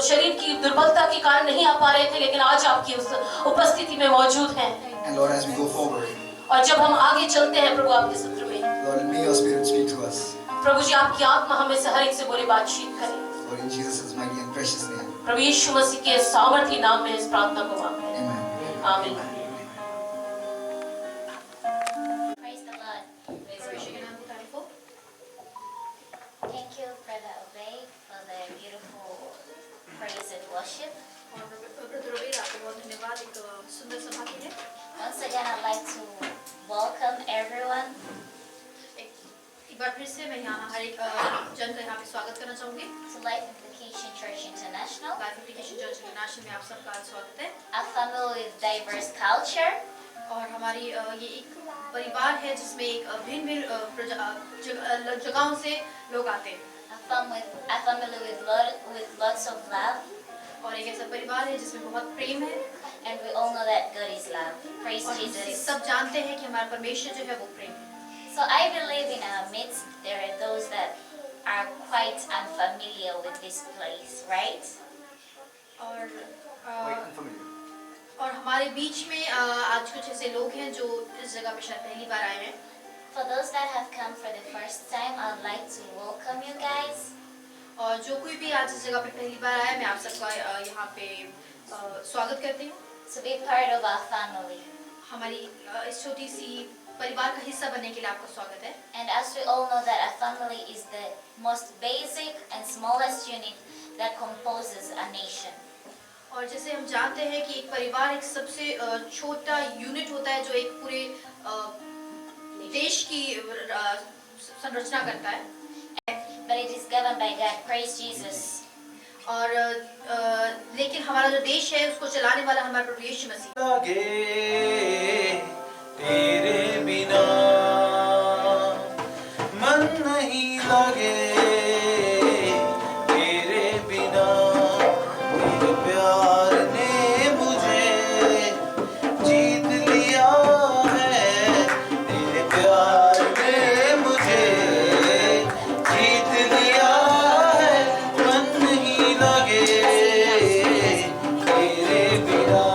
शरीर की दुर्बलता के कारण नहीं आ पा रहे थे लेकिन आज आपकी उस उपस्थिति में मौजूद हैं। And Lord, as we go forward, और जब हम आगे चलते हैं प्रभु आपके सत्र में, Lord, may your Spirit speak to us. प्रभु जी आपकी आत्मा हमें से हर एक से बोले बातचीत करे। Lord, in Jesus' mighty and precious name. प्रभु यीशु मसीह के सामर्थ्य नाम में इस प्रार्थना को मांगते हैं, Amen. आमीन। Praise the Lord. Thank you, Brother Obey, for the beautiful praise and worship. Once again, I'd like to welcome everyone एक बार फिर से मैं यहाँ हर एक जन का यहाँ पे स्वागत करना चाहूँगी। to Life Implication Church International, life application church international में आप सबका स्वागत है। a family with diverse culture, और हमारी ये एक परिवार है जिसमें एक भिन्न भिन्न जगहों से लोग आते हैं, a family with lots of love, और एक ऐसा परिवार है जिसमें बहुत प्रेम है। and we all know that God is love. Praise और हम Jesus. सब जानते हैं कि हमारा परमेश्वर जो है वो प्रेम है। So I believe in our midst there are those that are quite unfamiliar with this place, right? और हमारे बीच में आज कुछ ऐसे लोग हैं जो इस जगह पे शायद पहली बार आए हैं। For those that have come for the first time, I'd like to welcome you guys. और जो कोई भी आज इस जगह पे पहली बार आया, मैं आप सबका यहाँ पे स्वागत करती हूँ। To be part of our family. हमारी इस छोटी सी परिवार का हिस्सा बनने के लिए आपका स्वागत है। And as we all know that a family is the most basic and smallest unit that composes a nation. और जैसे हम जानते हैं कि एक परिवार एक सबसे छोटा यूनिट होता है जो एक पूरे देश की संरचना करता है। But it is governed by God. Praise Jesus. और लेकिन हमारा जो देश है उसको चलाने वाला हमारा प्रभु यीशु मसीह। लगे तेरे बिना मन नहीं लगे तेरे बिना तेरे प्यार ने मुझे जीत लिया है तेरे प्यार ने मुझे जीत लिया है मन नहीं लगे तेरे बिना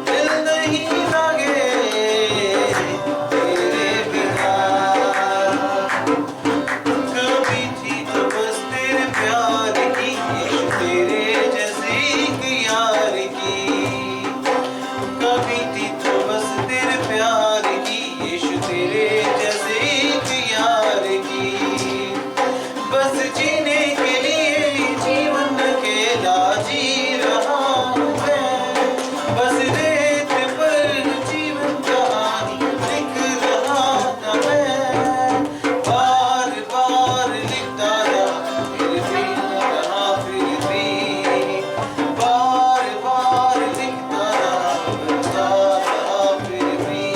दिल नहीं लगे बस जीने के लिए जीवन अकेला जी रहा हूँ मैं, बस रेत पर जीवन कहानी लिख रहा था मैं, बार बार लिखता रहा फिर भी रहा, फिर भी बार बार लिखता रहा फिर भी,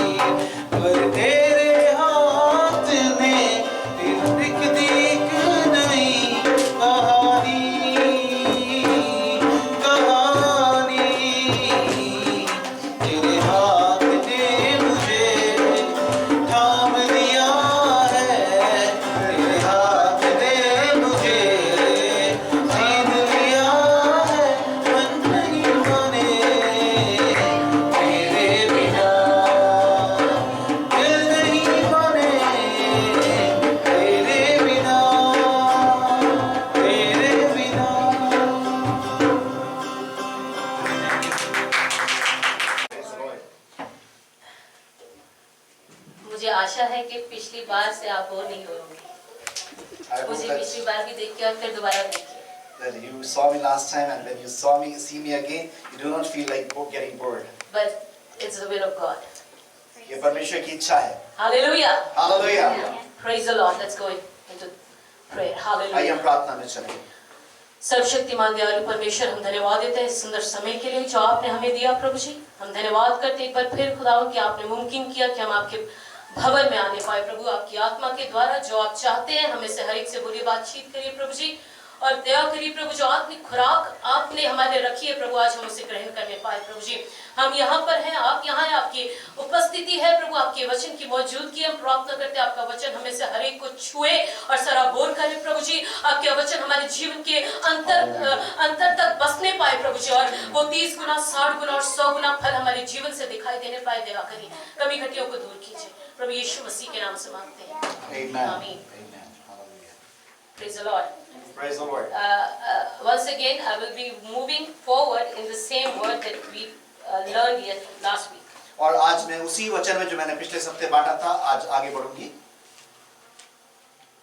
पर तेरे हाथ ने फिर लिख दी एक नई कहानी, कहानी। तेरे हाथ ने मुझे थाम लिया है, तेरे हाथ ने मुझे जीत लिया है, मन नहीं माने तेरे बिना, दिल नहीं माने तेरे बिना, तेरे बिना। मुझे आशा है कि पिछली बार से आप बोर नहीं होंगे। I hope मुझे that, पिछली बार भी देखिए और फिर दोबारा देखिए। that you saw me last time, and when you see me again, you do not feel like getting bored. But it's the will of God. ये परमेश्वर की इच्छा है। Hallelujah. Hallelujah. Praise the Lord. Let's go into prayer. आइए Hallelujah. हम प्रार्थना में चलें। सर्वशक्तिमान दयालु परमेश्वर, हम धन्यवाद देते हैं इस सुंदर समय के लिए जो आपने हमें दिया प्रभु जी। हम धन्यवाद करते हैं एक बार फिर खुदावंद कि आपने मुमकिन किया कि हम आपके भवन में आने पाए प्रभु, आपकी आत्मा के द्वारा जो आप चाहते हैं हमें से हर एक से बुरी बातचीत करिए प्रभु जी, और दया करिए प्रभु, जो आत्मिक खुराक आपने हमारे रखी है प्रभु, आज हम उसे ग्रहण करने पाए प्रभु जी। हम यहाँ पर हैं, आप यहाँ हैं, आपकी उपस्थिति है प्रभु, आपके वचन की मौजूदगी हम प्रार्थना करते हैं। आपका वचन हमें से हर एक को छुए और सराबोर करे प्रभु जी। आपके वचन हमारे जीवन के अंतर तक बसने पाए प्रभु जी, और वो 30 गुना 60 गुना और 100 गुना फल हमारे जीवन से दिखाई देने पाए। दया करिए, कमी घटियों को दूर कीजिए प्रभु, यीशु मसीह के नाम से मांगते हैं, Amen. आमीन। Amen. Hallelujah. Praise the Lord. Praise the Lord. Once again, I will be moving forward in the same word that we learned last week. और आज मैं उसी वचन में जो मैंने पिछले हफ्ते बांटा था, आज आगे बढ़ूंगी।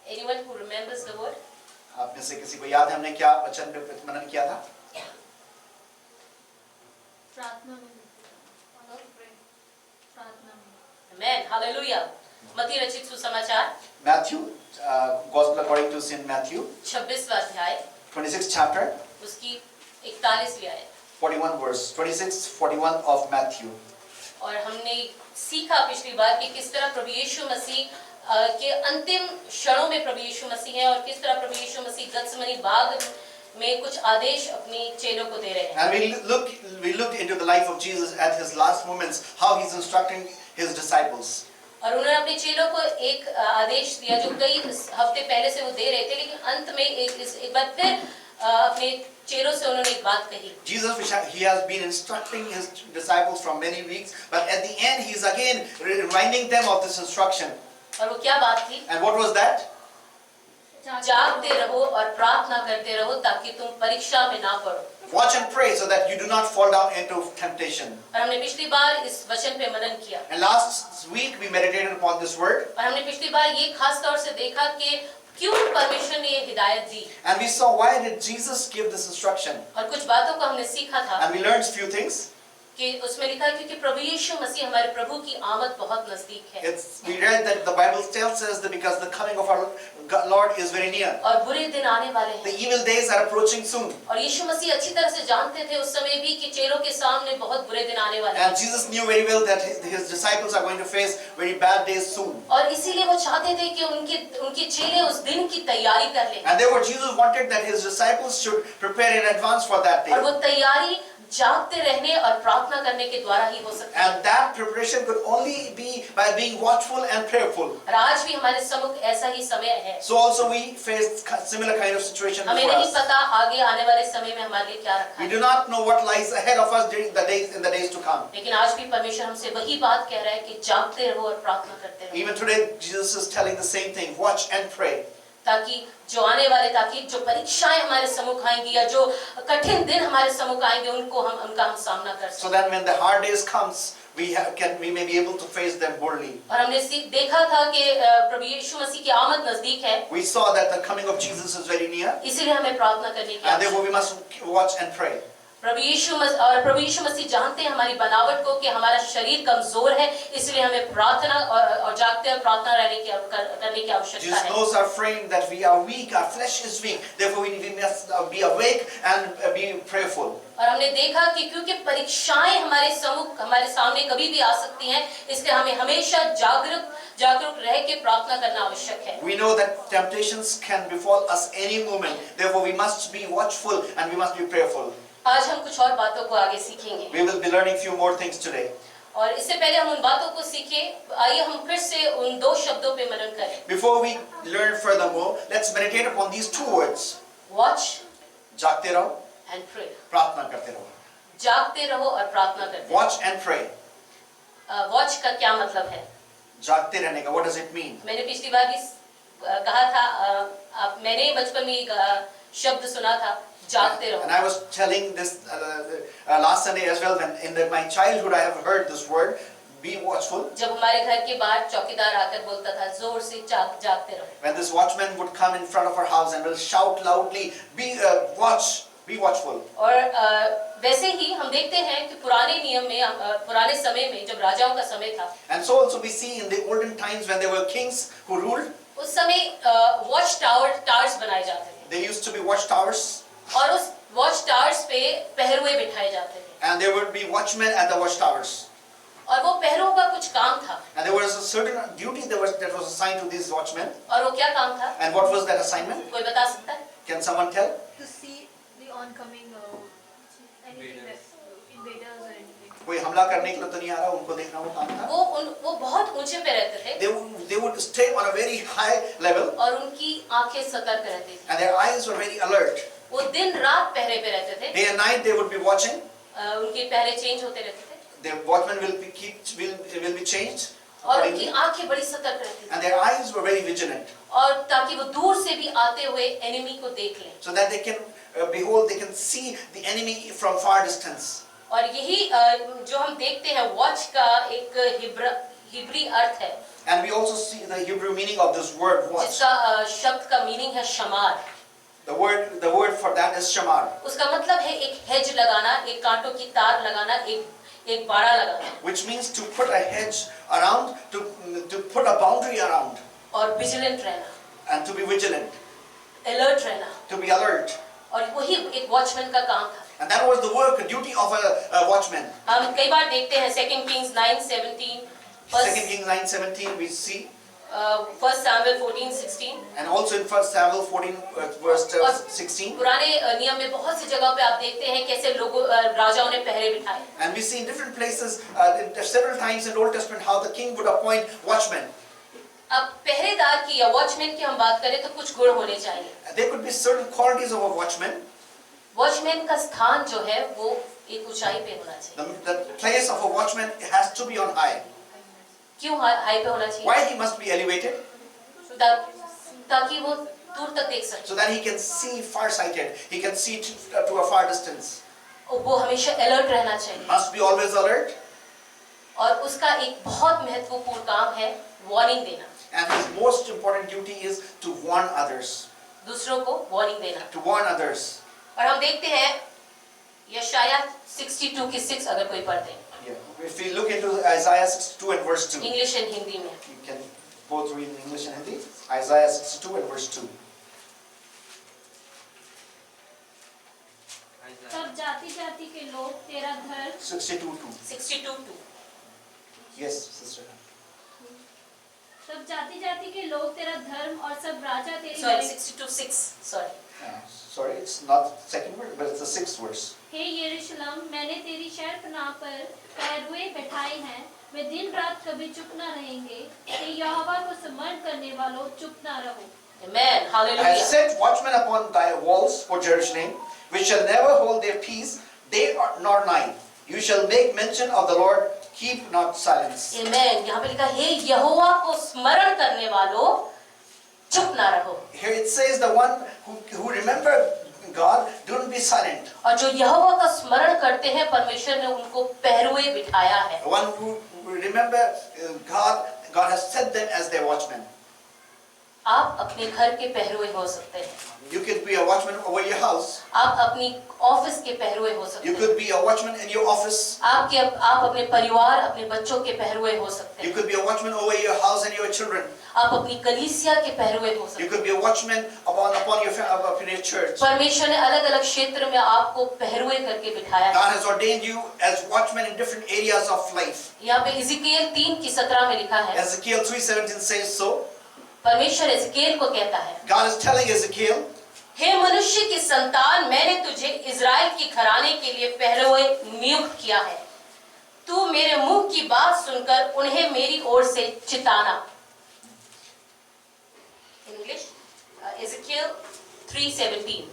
Anyone who remembers the word? आप में से किसी को याद है हमने क्या वचन पे मनन किया था? प्रार्थना में Amen. Hallelujah. मत्ती रचित सुसमाचार Matthew, Gospel according to Saint Matthew, 26वां अध्याय 26th chapter, उसकी 41वीं आयत। 41 verse, 26:41 of Matthew. और हमने सीखा पिछली बार कि किस तरह प्रभु यीशु मसीह के अंतिम क्षणों में प्रभु यीशु मसीह है, और किस तरह प्रभु यीशु मसीह गत्समनी बाग में कुछ आदेश अपने चेलों को दे रहे हैं। And we looked into the life of Jesus at his last moments, how he's instructing his disciples. और उन्होंने अपने चेलों को एक आदेश दिया जो कई हफ्ते पहले से वो दे रहे थे, लेकिन अंत में एक बार फिर अपने चेलों से उन्होंने एक बात कही। Jesus, he has been instructing his disciples from many weeks, but at the end he is again reminding them of this instruction. और वो क्या बात थी? And what was that? जागते रहो और प्रार्थना करते रहो ताकि तुम परीक्षा में ना पड़ो। Watch and pray so that you do not fall down into temptation. और हमने पिछली बार इस वचन पे मनन किया। And last week we meditated upon this word. और हमने पिछली बार ये खास तौर से देखा कि क्यों परमेश्वर ने ये हिदायत दी। And we saw why did Jesus give this instruction. और कुछ बातों को हमने सीखा था। And we learned few things. कि उसमें लिखा है क्योंकि प्रभु यीशु मसीह हमारे प्रभु की आमद बहुत नजदीक है। We read that the Bible tells us that because the coming of our Lord is very near. और बुरे दिन आने वाले हैं। The evil days are approaching soon. और यीशु मसीह अच्छी तरह से जानते थे उस समय भी कि चेलों के सामने बहुत बुरे दिन आने वाले हैं। And Jesus knew very well that his disciples are going to face very bad days soon. और इसीलिए वो चाहते थे कि उनके चेले उस दिन की तैयारी कर लें। And therefore Jesus wanted that his disciples should prepare in advance for that और day. वो तैयारी जागते रहने और प्रार्थना करने के द्वारा ही हो सकती है। And that preparation could only be by being watchful and prayerful. और आज भी हमारे सम्मुख ऐसा ही समय है। So also we face similar kind of situation हमें before नहीं us. पता आगे आने वाले समय में हमारे लिए क्या रखा We है। do not know what lies ahead of us during the days to come. लेकिन आज भी परमेश्वर हमसे वही बात कह रहा है कि जागते रहो और प्रार्थना करते रहो। Even today Jesus is telling the same thing, watch and pray. ताकि जो आने वाले ताकि जो परीक्षाएं हमारे सम्मुख आएंगी या जो कठिन दिन हमारे सम्मुख आएंगे उनका हम सामना कर So सकें। that when the hard days comes, we may be able to face them boldly. और हमने देखा था कि प्रभु यीशु मसीह की आमद नजदीक है, We saw that the coming of Jesus is very near, इसीलिए हमें प्रार्थना करने की and therefore आवश्यकता we must watch and pray. प्रभु यीशु मसीह जानते हैं हमारी बनावट को कि हमारा शरीर कमजोर है, इसलिए हमें प्रार्थना और जागते हुए प्रार्थना करने की आवश्यकता Jesus है। knows our frame, that we are weak, our flesh is weak. Therefore we must be awake and be prayerful. और हमने देखा कि क्योंकि परीक्षाएं हमारे सामने कभी भी आ सकती हैं, इसलिए हमें हमेशा जागरूक रह के प्रार्थना करना आवश्यक है। We know that temptations can befall us any moment. Therefore we must be watchful and we must be prayerful. आज हम कुछ और बातों को आगे सीखेंगे, We will be learning few more things today. और इससे पहले हम उन बातों को सीखें, आइए हम फिर से उन दो शब्दों पे मनन करें। Before we learn furthermore, let's meditate upon these two words. Watch जागते रहो, एंड प्रे। प्रार्थना करते रहो. जागते रहो और प्रार्थना करते रहो। Watch and pray. वॉच का क्या मतलब है? जागते रहने का, what does it mean? मैंने पिछली बार भी कहा था, मैंने बचपन में एक शब्द सुना था, जागते And रहो। I was telling this last Sunday as well, when in my childhood I have heard this word, be watchful. जब हमारे घर के बाहर चौकीदार आकर बोलता था, जोर से जागते रहो। When this watchman would come in front of our house and will shout loudly, be watchful. और वैसे ही हम देखते हैं कि पुराने नियम में, पुराने समय में जब राजाओं का समय था, And so also we see in the olden times when there were kings who ruled, उस समय वॉच टावर्स बनाए जाते थे, there used to be watchtowers, और उस वॉच टावर्स पे पहरुए बिठाए जाते थे, and there would be watchmen at the watchtowers. और वो पहरुओं का कुछ काम था। And there was a certain duty that was assigned to these watchmen. और वो क्या काम था? And what was that assignment? कोई बता सकता है? Can someone tell? To see the oncoming anything that invaders or anything. कोई हमला करने के लिए तो नहीं आ रहा, उनको देखना वो काम था. वो बहुत ऊंचे पे रहते थे, They would stay on a very high level, और उनकी आंखें सतर्क रहती थी। and their eyes were very alert. वो दिन रात पहरे पे रहते थे, Day and night they would be watching. उनके पहरे चेंज होते रहते थे, Their watchmen will be changed और उनकी accordingly, आंखें बड़ी सतर्क रहती थी, and their eyes were very vigilant, और ताकि वो दूर से भी आते हुए एनिमी को देख लें। so that they can behold, they can see the enemy from far distance. और यही जो हम देखते हैं वॉच का एक हिब्री अर्थ है, And we also see the Hebrew meaning of this word watch. जिसका शब्द का मीनिंग है शमार। The word for that is shamar, उसका मतलब है एक हेज लगाना, एक कांटों की तार लगाना, एक बाड़ा लगाना, which means to put a hedge around, to put a boundary around, और विजिलेंट रहना, and to be vigilant, alert रहना, to be alert. और वही एक वॉचमैन का काम था। And that was the work, duty of a watchman. हम कई बार देखते हैं 2 Kings 9:17, 2 Kings 9:17 we see, 1 Samuel 14:16, and also in 1 Samuel 14 verse 16. पुराने नियम में बहुत सी जगह पे आप देखते हैं कैसे राजाओं ने पहरे बिठाए। And we see in different places, several times in Old Testament, how the king would appoint watchmen. अब पहरेदार की या वॉचमैन की हम बात करें तो कुछ गुण होने चाहिए। There could be certain qualities of a watchman. Watchman का स्थान जो है वो एक ऊंचाई पे होना चाहिए। The place of a watchman has to be on high. क्यों हाई पे होना चाहिए? Why he must be elevated? ताकि वो दूर तक देख सके, So that he can see far-sighted. He can see to a far distance. वो हमेशा अलर्ट रहना चाहिए। Must be always alert. और उसका एक बहुत महत्वपूर्ण काम है वार्निंग देना, And his most important duty is to warn others. दूसरों को वार्निंग देना। To warn others. और हम देखते हैं यशाया 62 की 6 अगर कोई पढ़ दे, Yeah. If we look into Isaiah 62 and verse 2. English and Hindi में। You can both read in English and Hindi. Isaiah 62 and verse 2. सब जाति जाति के लोग तेरा धर्म 62:2. 62:2। Yes, sister. सब जाति जाति के लोग तेरा धर्म और सब राजा तेरी सॉरी बड़ाई- 62:6 sorry. Sorry, it's not the second verse, but it's the 6th verse. हे यरूशलेम, मैंने तेरी शहरपनाह पर पैरुए बैठाए हैं, वे दिन रात कभी चुप न रहेंगे। हे यहोवा को स्मरण करने वालों, चुप न रहो। आमेन, I have hallelujah. set watchmen upon thy walls, O Jerusalem, which shall never hold their peace, day nor night. You shall make mention of the Lord, keep not silence. आमेन। यहाँ पे लिखा हे यहोवा को स्मरण करने वालों, चुप ना रहो। Here it says the one who remember God, don't be silent. और जो यहोवा का स्मरण करते हैं परमेश्वर ने उनको पहरुए बिठाया है। One who remember God has set them as their watchmen. आप अपने घर के पहरुए हो सकते हैं, You could be a watchman over your house. आप अपनी ऑफिस के पहरुए हो सकते You हैं, could be a watchman in your office. आप अपने परिवार अपने बच्चों के पहरुए हो सकते You हैं, could be a watchman over your house and your children. आप अपनी कलीसिया के पहरुए हो सकते You हैं। could be a watchman upon your church. परमेश्वर ने अलग अलग क्षेत्र में आपको पहरुए करके बिठाया है। God has ordained you as watchmen in different areas of life. यहाँ पे इज़िकिएल 3:17 में लिखा है, Ezekiel 3:17 says so. परमेश्वर इज़िकिएल को कहता है, God is telling Ezekiel, हे मनुष्य की संतान, मैंने तुझे इज़राइल की घराने के लिए पहरुए नियुक्त किया है। तू मेरे मुंह की बात सुनकर उन्हें मेरी ओर से चिताना। English, Ezekiel 3:17।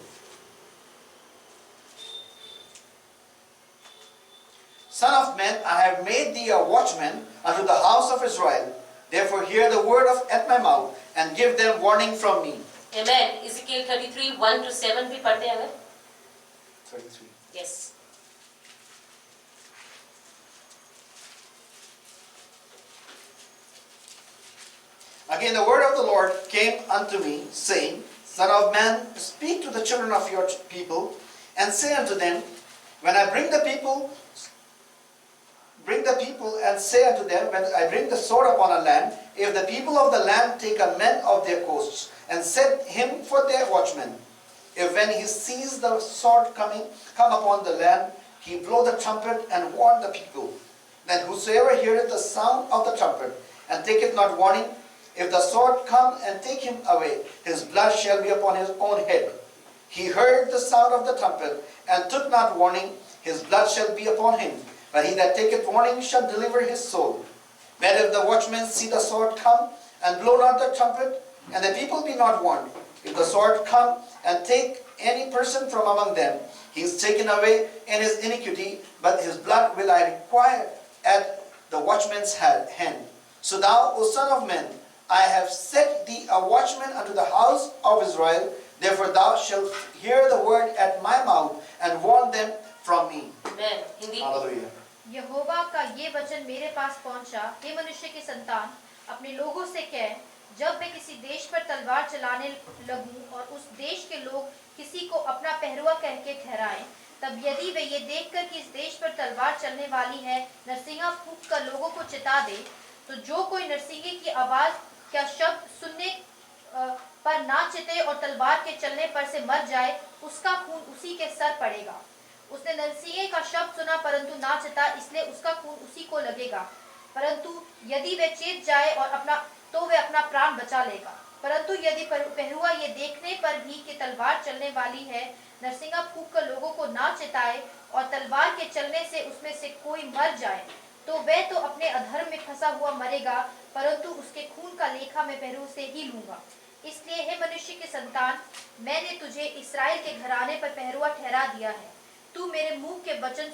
Son of man, I have made thee a watchman unto the house of Israel. Therefore hear the word at my mouth and give them warning from me. Amen। Ezekiel 33:1-7 भी पढ़ते हैं अगर। 33. Yes। Again the word of the Lord came unto me, saying, Son of man, speak to the children of your people, and say unto them, when I bring the people and say unto them, when I bring the sword upon a land, if the people of the land take a man of their coasts, and set him for their watchman, if when he sees the sword come upon the land, he blow the trumpet and warn the people, then whosoever heareth the sound of the trumpet, and taketh not warning, if the sword come and take him away, his blood shall be upon his own head. He heard the sound of the trumpet, and took not warning, his blood shall be upon him. But he that taketh warning shall deliver his soul. But if the watchmen see the sword come, and blow not the trumpet, and the people be not warned, if the sword come and take any person from among them, he is taken away in his iniquity, but his blood will I require at the watchman's hand. So thou, O son of man, I have set thee a watchman unto the house of Israel. Therefore thou shalt hear the word at my mouth, and warn them from me. Amen। Hindi. Hallelujah. यहोवा का ये वचन मेरे पास पहुंचा, हे मनुष्य के संतान, अपने लोगों से कह, जब मैं किसी देश पर तलवार चलाने लगूं और उस देश के लोग किसी को अपना पहरुआ कह के ठहराएं, तब यदि वे ये देखकर कि इस देश पर तलवार चलने वाली है, नरसिंगा फूंक कर लोगों को चिता दे, तो जो कोई नरसिंगे की आवाज क्या शब्द सुनने पर ना चिते और तलवार के चलने पर से मर जाए, उसका खून उसी के सर पड़ेगा। उसने नरसिंगे का शब्द सुना परंतु ना चिता, इसलिए उसका खून उसी को लगेगा। परंतु यदि वे चेत जाए और वे अपना प्राण बचा लेगा। परंतु यदि पहरुआ ये देखने पर भी कि तलवार चलने वाली है, नरसिंगा फूंक कर लोगों को ना चिताए और तलवार के चलने से उसमें से कोई मर जाए, तो वह तो अपने अधर्म में फंसा हुआ मरेगा, परंतु उसके खून का लेखा मैं पहरु से ही लूंगा। इसलिए हे मनुष्य के संतान, मैंने तुझे इस्राएल के घराने पर पहरुआ ठहरा दिया है। तू मेरे मुंह के वचन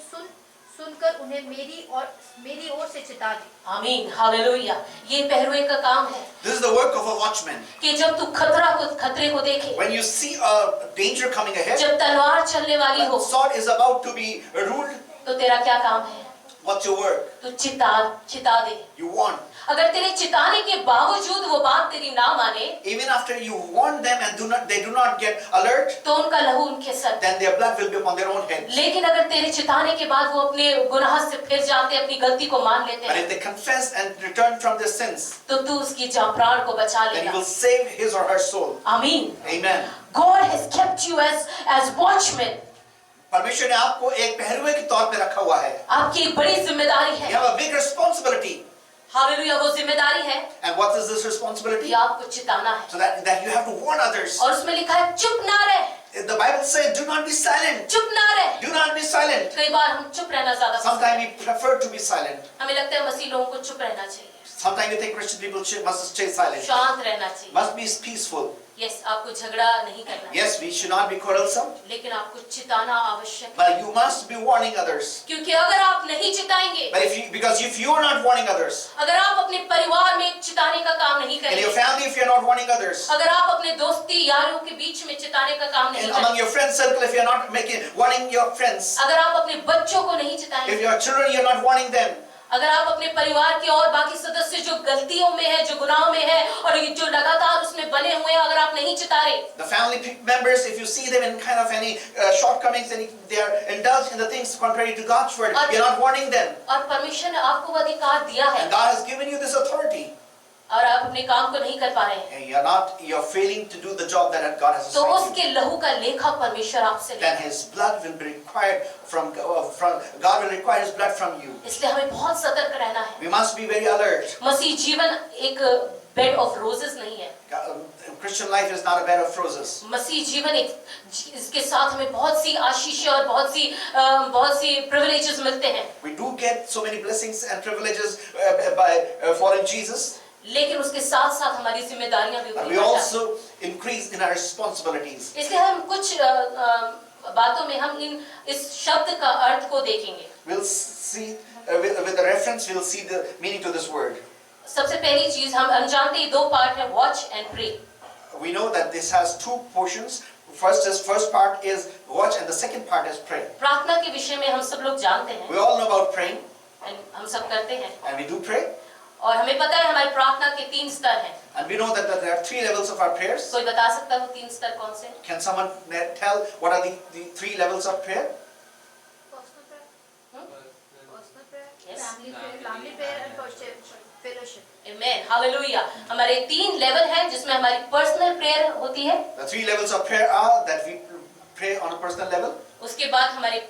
सुनकर उन्हें मेरी ओर से चिता दे। आमीन। हालेलुया। ये पहरुए का काम है This is the work of a watchman. कि जब तू खतरे को देखे, When you see a danger coming ahead, जब तलवार चलने वाली when हो, the sword is about to be ruled, तो तेरा क्या काम है? what's your work? तू चिता दे। You warn. अगर तेरे चिताने के बावजूद वो बात तेरी ना माने, Even after you warn them and they do not get alert, तो उनका लहू उनके sir. then their blood will be upon their own heads. लेकिन अगर तेरे चिताने के बाद वो अपने गुनाह से फिर जाते, अपनी गलती को मान लेते But हैं, if they confess and return from their sins, तो तू उसकी प्राण को बचा then He लेगा। will save his or her soul. आमीन। Amen. God has kept you as watchmen। परमेश्वर ने आपको एक पहरुए के तौर पे रखा हुआ है. आपकी एक बड़ी जिम्मेदारी You है। have a big responsibility. Hallelujah. वो जिम्मेदारी है And what is this कि responsibility? आपको चिताना है। So that you have to warn others. और उसमें लिखा है चुप ना रहे, The Bible says, do not be silent. चुप ना रहे। Do not be silent. कई बार हम चुप रहना ज्यादा पसंद Sometimes करते we prefer to be silent. हैं। हमें लगता है मसीह लोगों को चुप रहना चाहिए, Sometimes you think Christian people must stay silent. शांत रहना चाहिए। Must be peaceful. यस, आपको झगड़ा नहीं करना है, Yes, we should not be quarrelsome, लेकिन आपको चिताना आवश्यक है। but you must be warning others. क्योंकि अगर आप नहीं चिताएंगे, But because if you are not warning others, अगर आप अपने परिवार में चिताने का काम नहीं in your करेंगे, family, if you are not warning others, अगर आप अपने दोस्ती यारों के बीच में चिताने का काम नहीं and करेंगे, among your friend circle, if you are not warning your friends, अगर आप अपने बच्चों को नहीं if चिताएंगे, your children, you are not warning them, अगर आप अपने परिवार के और बाकी सदस्य जो गलतियों में है, जो गुनाहों में है और जो लगातार उसमें बने हुए हैं, अगर आप नहीं चिता रहे, the family members, if you see them in kind of any shortcomings and they are indulged in the things contrary to God's word, you are not warning them. और परमेश्वर ने आपको वो अधिकार दिया है And God has given you this authority, और आप अपने काम को नहीं कर पा रहे हैं, and you are failing to do the job that God has तो assigned you. उसके लहू का लेखा परमेश्वर आपसे Then लेगा। His blood will be required from God will require His blood from you. इसलिए हमें बहुत सतर्क रहना है। We must be very alert. मसीह जीवन एक बेड ऑफ रोजेस नहीं है। Christian life is not a bed of roses. मसीह जीवन इसके साथ हमें बहुत सी आशीषें और बहुत सी प्रिविलेजेस मिलते हैं, We do get so many blessings and privileges by following Jesus. लेकिन उसके साथ साथ हमारी जिम्मेदारियां भी And बढ़ती we जाती हैं। also increase in our responsibilities. इसलिए हम कुछ बातों में हम इस शब्द का अर्थ को देखेंगे। We'll see with the reference, we'll see the meaning to this word. सबसे पहली चीज हम जानते हैं, दो पार्ट है, watch and pray. We know that this has two portions. First part is watch, and the second part is pray. प्रार्थना के विषय में हम सब लोग जानते हैं, We all know about praying, हम सब करते हैं, and we do pray. और हमें पता है हमारी प्रार्थना के 3 स्तर हैं। And we know that there are 3 levels of our prayers. कोई बता सकता है वो 3 स्तर कौन से हैं? Can someone tell what are the 3 levels of prayer? Personal prayer, Hmm? personal prayer, Yes. family prayer and fellowship. Amen, hallelujah. हमारे 3 लेवल हैं जिसमें हमारी पर्सनल प्रेयर होती है, The 3 levels of prayer are that we pray on a personal level, उसके बाद हमारे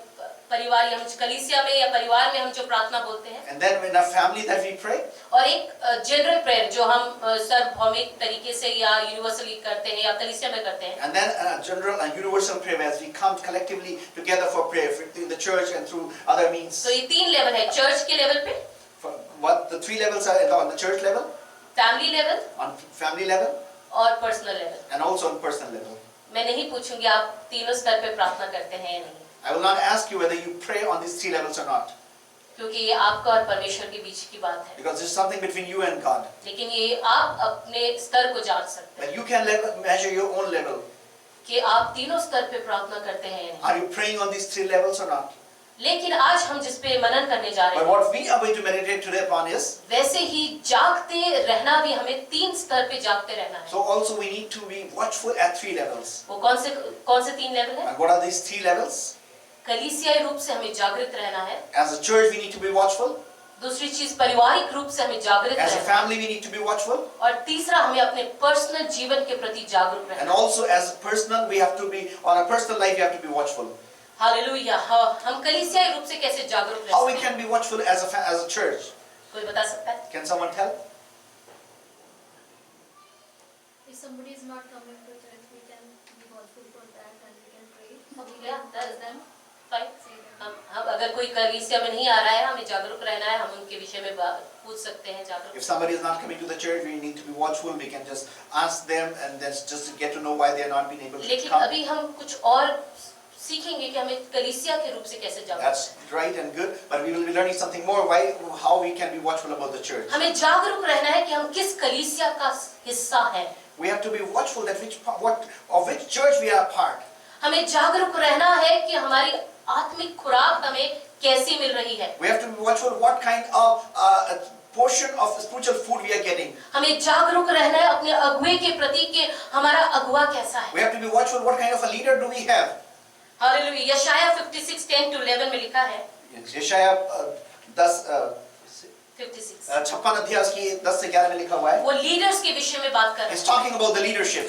परिवार या हम कलीसिया में या परिवार में हम जो प्रार्थना बोलते हैं, and then in our family that we pray, और एक जनरल प्रेयर जो हम सार्वभौमिक तरीके से या यूनिवर्सली करते हैं या कलीसिया में करते हैं, and then a general and universal prayer as we come collectively together for prayer in the church and through other means. तो ये 3 लेवल है, चर्च के लेवल पे, What the 3 levels are on the church level, family level on family level, और personal level. and also on personal level. मैं नहीं पूछूंगी आप तीनों स्तर पे प्रार्थना करते हैं या नहीं, I will not ask you whether you pray on these 3 levels or not, क्योंकि ये आपका और परमेश्वर के बीच की बात है, because it's something between you and God. लेकिन ये आप अपने स्तर को जान सकते हैं But you can measure your own level. कि आप तीनों स्तर पे प्रार्थना करते हैं या नहीं। Are you praying on these 3 levels or not? लेकिन आज हम जिस पे मनन करने जा रहे But हैं, what we are going to meditate today upon is, वैसे ही जागते रहना भी हमें 3 स्तर पे जागते रहना है। so also we need to be watchful at 3 levels. वो कौन से 3 लेवल है? And what are these 3 levels? कलीसियाई रूप से हमें जागृत रहना है, As a church we need to be watchful. दूसरी चीज पारिवारिक रूप से हमें जागृत As a रहना है, family we need to be watchful. और तीसरा हमें अपने पर्सनल जीवन के प्रति जागरूक And रहना है। also as a personal, we have to be, on a personal life we have to be watchful. Hallelujah. हम कलीसियाई रूप से कैसे जागरूक रह How we सकते can हैं? be watchful as a church? कोई बता सकता है? Can someone tell? If somebody is not coming to church, we can be watchful for that and we can pray. We Yeah, can tell them, Fine. say them. हम अगर कोई कलीसिया में नहीं आ रहा है, हमें जागरूक रहना है, हम उनके विषय में पूछ सकते हैं जागरूक। If somebody is not coming to the church, we need to be watchful. We can just ask them and then just get to know why they are not being able to लेकिन come. अभी हम कुछ और सीखेंगे कि हमें कलीसिया के रूप से कैसे जागरूक। That's right and good, but we will be learning something more. How we can be watchful about the church. हमें जागरूक रहना है कि हम किस कलीसिया का हिस्सा हैं। We have to be watchful that of which church we are a part. हमें जागरूक रहना है कि हमारी आत्मिक खुराक हमें कैसी मिल रही है। We have to be watchful what kind of portion of spiritual food we are getting. हमें जागरूक रहना है अपने अगुवे के प्रति कि हमारा अगुवा कैसा है। We have to be watchful what kind of a leader do we have. Hallelujah. यशाया 56:10-11 में लिखा है, यशाया 56। 56 अध्याय की 10 से 11 में लिखा हुआ है. वो लीडर्स के विषय में बात कर रहे He's हैं, talking about the leadership.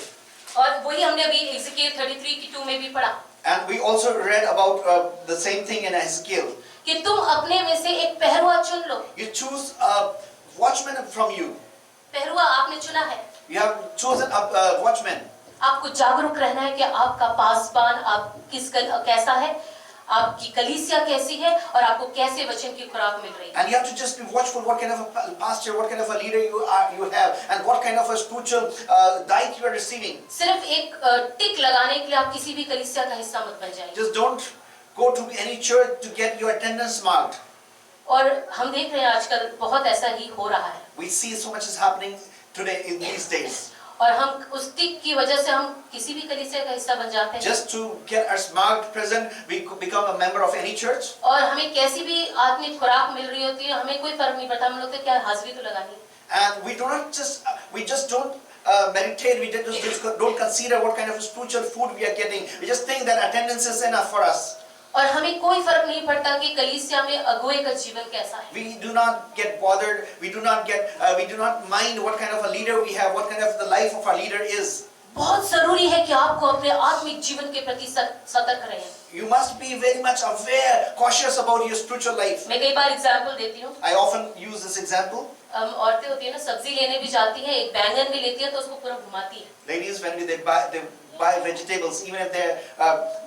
और वही हमने अभी एजेकिएल 33:2 में भी पढ़ा And we also read about the same thing in Ezekiel. कि तुम अपने में से एक पहरुआ चुन लो। You choose a watchman from you. पहरुआ आपने चुना है। You have chosen a watchman. आपको जागरूक रहना है कि आपका पासबान आप कैसा है, आपकी कलीसिया कैसी है और आपको कैसे वचन की खुराक मिल रही है। And you have to just be watchful what kind of a pastor, what kind of a leader you have, and what kind of a spiritual diet you are receiving. सिर्फ एक टिक लगाने के लिए आप किसी भी कलीसिया का हिस्सा मत बन जाइए। Just don't go to any church to get your attendance marked. और हम देख रहे हैं आजकल बहुत ऐसा ही हो रहा है। We see so much is happening today in these days. और हम उस टिक की वजह से हम किसी भी कलीसिया का हिस्सा बन जाते हैं। Just to get us marked present, we could become a member of any church. और हमें कैसी भी आत्मिक खुराक मिल रही होती है, हमें कोई फर्क नहीं पड़ता, हम लोग तो क्या हाजिरी तो लगानी है। And we just don't meditate. We just don't consider what kind of spiritual food we are getting. We just think that attendance is enough for us. और हमें कोई फर्क नहीं पड़ता कि कलीसिया में अगुवे का जीवन कैसा है। We do not get bothered. We do not mind what kind of a leader we have, what kind of the life of our leader is. बहुत जरूरी है कि आपको अपने आत्मिक जीवन के प्रति सतर्क रहें। You must be very much aware, cautious about your spiritual life. मैं कई बार एग्जाम्पल देती हूँ। I often use this example. औरतें होती है ना, सब्जी लेने भी जाती है, एक बैंगन भी लेती है तो उसको पूरा घुमाती है। Ladies, when they buy vegetables, even if they're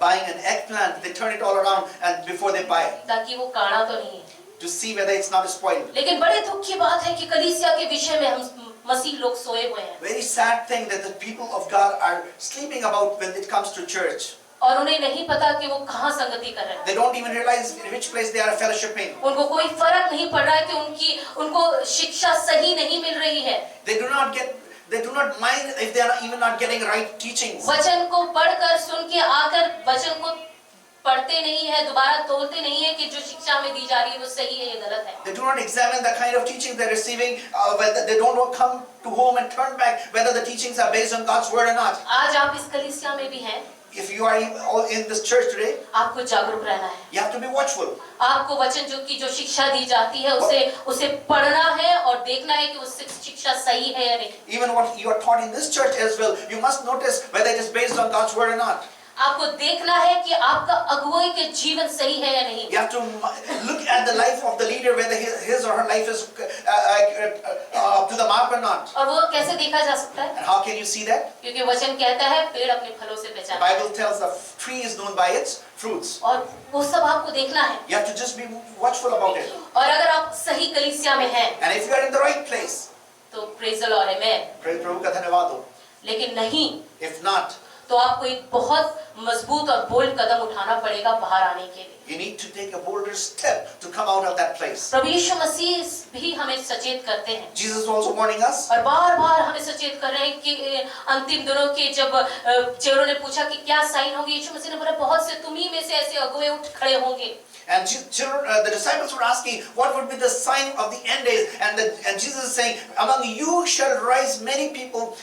buying an eggplant, they turn it all around and before they buy it, ताकि वो काढ़ा तो नहीं है। to see whether it's not spoiled. लेकिन बड़े दुख की बात है कि कलीसिया के विषय में हम मसीह लोग सोए हुए हैं। Very sad thing that the people of God are sleeping about when it comes to church. और उन्हें नहीं पता कि वो कहाँ संगति कर रहे हैं। They don't even realize in which place they are fellowshipping. उनको कोई फर्क नहीं पड़ रहा है कि उनको शिक्षा सही नहीं मिल रही है। They do not mind if they are even not getting right teachings. वचन को पढ़कर सुन के आकर वचन को पढ़ते नहीं है, दोबारा तोलते नहीं है कि जो शिक्षा में दी जा रही है वो सही है या गलत है। They do not examine the kind of teaching they're receiving, whether they don't come to home and turn back whether the teachings are based on God's word or not. आज आप इस कलीसिया में भी हैं, If you are all in this church today, आपको जागरूक रहना है। you have to be watchful. आपको वचन जो शिक्षा दी जाती है उसे पढ़ना है और देखना है कि उससे शिक्षा सही है या नहीं। Even what you are taught in this church as well, you must notice whether it is based on God's word or not. आपको देखना है कि आपका अगुवाई के जीवन सही है या नहीं। You have to look at the life of the leader, whether his or her life is up to the mark or not. और वो कैसे देखा जा सकता है? And how can you see that? क्योंकि वचन कहता है पेड़ अपने फलों से The पहचानता है। Bible tells the tree is known by its fruits. और वो सब आपको देखना है। You have to just be watchful about it. और अगर आप सही कलीसिया में हैं, And if you are in the right place, तो प्रेज़ द लॉर्ड, आमेन। प्रभु का धन्यवाद हो. लेकिन नहीं If not, तो आपको एक बहुत मजबूत और बोल्ड कदम उठाना पड़ेगा बाहर आने के लिए। you need to take a bolder step to come out of that place. प्रभु यीशु मसीह भी हमें सचेत करते हैं Jesus is also warning us. और बार-बार हमें सचेत कर रहे हैं कि अंतिम दिनों के जब चेलों ने पूछा कि क्या साइन होंगे, यीशु मसीह ने बोला बहुत से तुम ही में से ऐसे अगुवे उठ खड़े होंगे। And the disciples were asking, what would be the sign of the end days? And Jesus is saying, among you shall rise many people.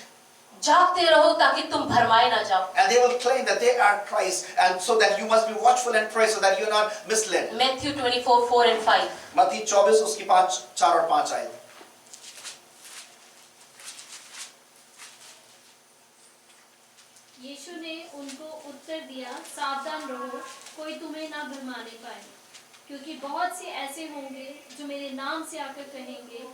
जागते रहो ताकि तुम भरमाए ना जाओ। And they will claim that they are Christ, and so that you must be watchful and pray so that you are not misled. Matthew 24:4 and 5। मत्ती 24 उसकी 4 और 5 आयत। यीशु ने उनको उत्तर दिया, सावधान रहो, कोई तुम्हें ना भरमाने पाए, क्योंकि बहुत से ऐसे होंगे जो मेरे नाम से आकर कहेंगे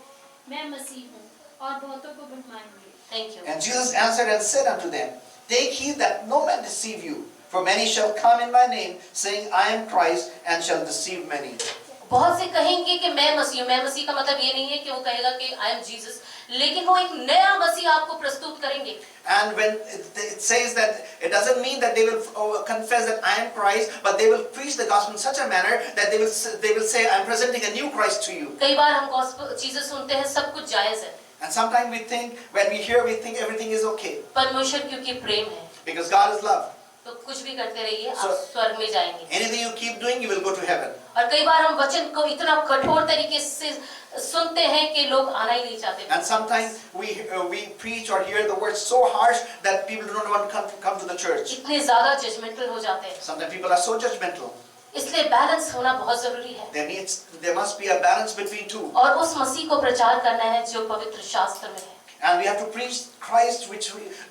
मैं मसीह हूँ, और बहुतों को भरमाएंगे। Thank you। And Jesus answered and said unto them, take heed that no man deceive you, for many shall come in my name, saying, I am Christ, and shall deceive many. बहुत से कहेंगे कि मैं मसीह हूँ। मैं मसीह का मतलब ये नहीं है कि वो कहेगा कि I am Jesus, लेकिन वो एक नया मसीह आपको प्रस्तुत करेंगे। And when it says that, it doesn't mean that they will confess that I am Christ, but they will preach the gospel in such a manner that they will say, I am presenting a new Christ to you. कई बार हम gospel चीजें सुनते हैं, सब कुछ जायज है। And sometimes we think, when we hear, we think everything is okay. परमेश्वर क्योंकि प्रेम है, Because God is love. तो कुछ भी करते रहिए, आप So- स्वर्ग में जाएंगे। Anything you keep doing, you will go to heaven. और कई बार हम वचन को इतना कठोर तरीके से सुनते हैं कि लोग आना ही नहीं चाहते। And sometimes we preach or hear the words so harsh that people do not want to come to the church. इतने ज्यादा जजमेंटल हो जाते हैं। Sometimes people are so judgmental. इसलिए बैलेंस होना बहुत जरूरी है। There must be a balance between two. और उस मसीह को प्रचार करना है जो पवित्र शास्त्र में है। And we have to preach Christ,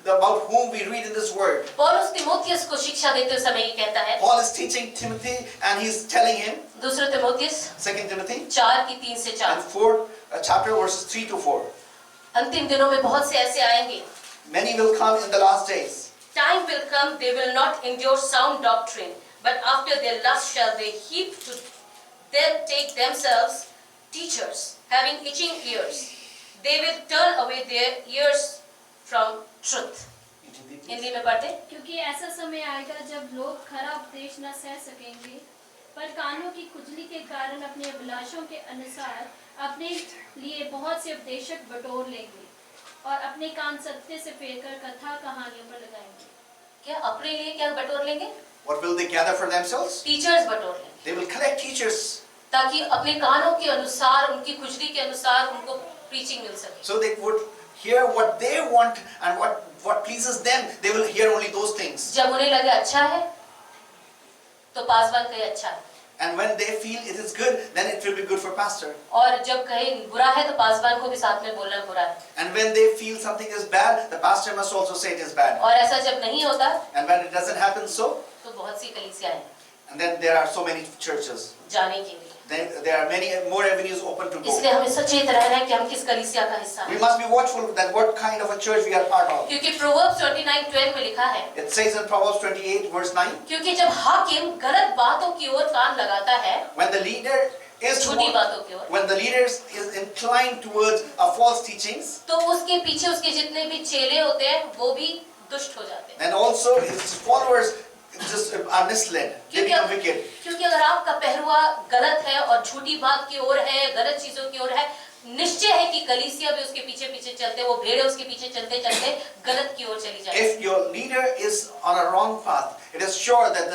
about whom we read in this word. पौलुस तिमोथियस को शिक्षा देते समय ये कहता है, Paul is teaching Timothy, and he's telling him, दूसरे तिमोथियस 2 Timothy 4:3 से 4, and 4 chapter verses 3 to 4. अंतिम दिनों में बहुत से ऐसे आएंगे। Many will come in the last days. Time will come, they will not endure sound doctrine, but after their lust shall they heap to them take themselves teachers, having itching ears. They will turn away their ears from truth. Hindi में पढ़ते। क्योंकि ऐसा समय आएगा जब लोग खरा उपदेश न सह सकेंगे, पर कानों की खुजली के कारण अपने अभिलाषों के अनुसार अपने लिए बहुत से उपदेशक बटोर लेंगे और अपने कान सत्य से फेरकर कथा कहानियों पर लगाएंगे। क्या अपने लिए क्या बटोर लेंगे? What will they gather for themselves? Teachers बटोर लेंगे, They will collect teachers. ताकि अपने कानों के अनुसार, उनकी खुजली के अनुसार उनको प्रीचिंग मिल सके। So they would hear what they want and what pleases them. They will hear only those things. जब उन्हें लगे अच्छा है, तो पासवान कहे अच्छा है, And when they feel it is good, then it will be good for pastor. और जब कहे बुरा है, तो पासवान को भी साथ में बोलना बुरा है। And when they feel something is bad, the pastor must also say it is bad. और ऐसा जब नहीं होता, And when it doesn't happen so, तो बहुत सी कलीसियाँ हैं and then there are so many churches. जाने के लिए। There are many more avenues open to go. इसलिए हमें सचेत रहना है कि हम किस कलीसिया का हिस्सा We हैं। must be watchful that what kind of a church we are part of. क्योंकि Proverbs 29:12 में लिखा है, It says in Proverbs 28 verse 9, क्योंकि जब हाकिम गलत बातों की ओर कान लगाता है, when the leader is झूठी बातों की ओर, when the leader is inclined towards false teachings, तो उसके पीछे उसके जितने भी चेले होते हैं, वो भी दुष्ट हो जाते हैं। then also his followers just are misled. They become wicked. क्योंकि अगर आपका पहरुआ गलत है और झूठी बात की ओर है, गलत चीजों की ओर है, निश्चय है कि कलीसिया भी उसके पीछे पीछे चलते, वो भेड़े उसके पीछे चलते चलते गलत की ओर चली जाएगी। If your leader is on a wrong path, it is sure that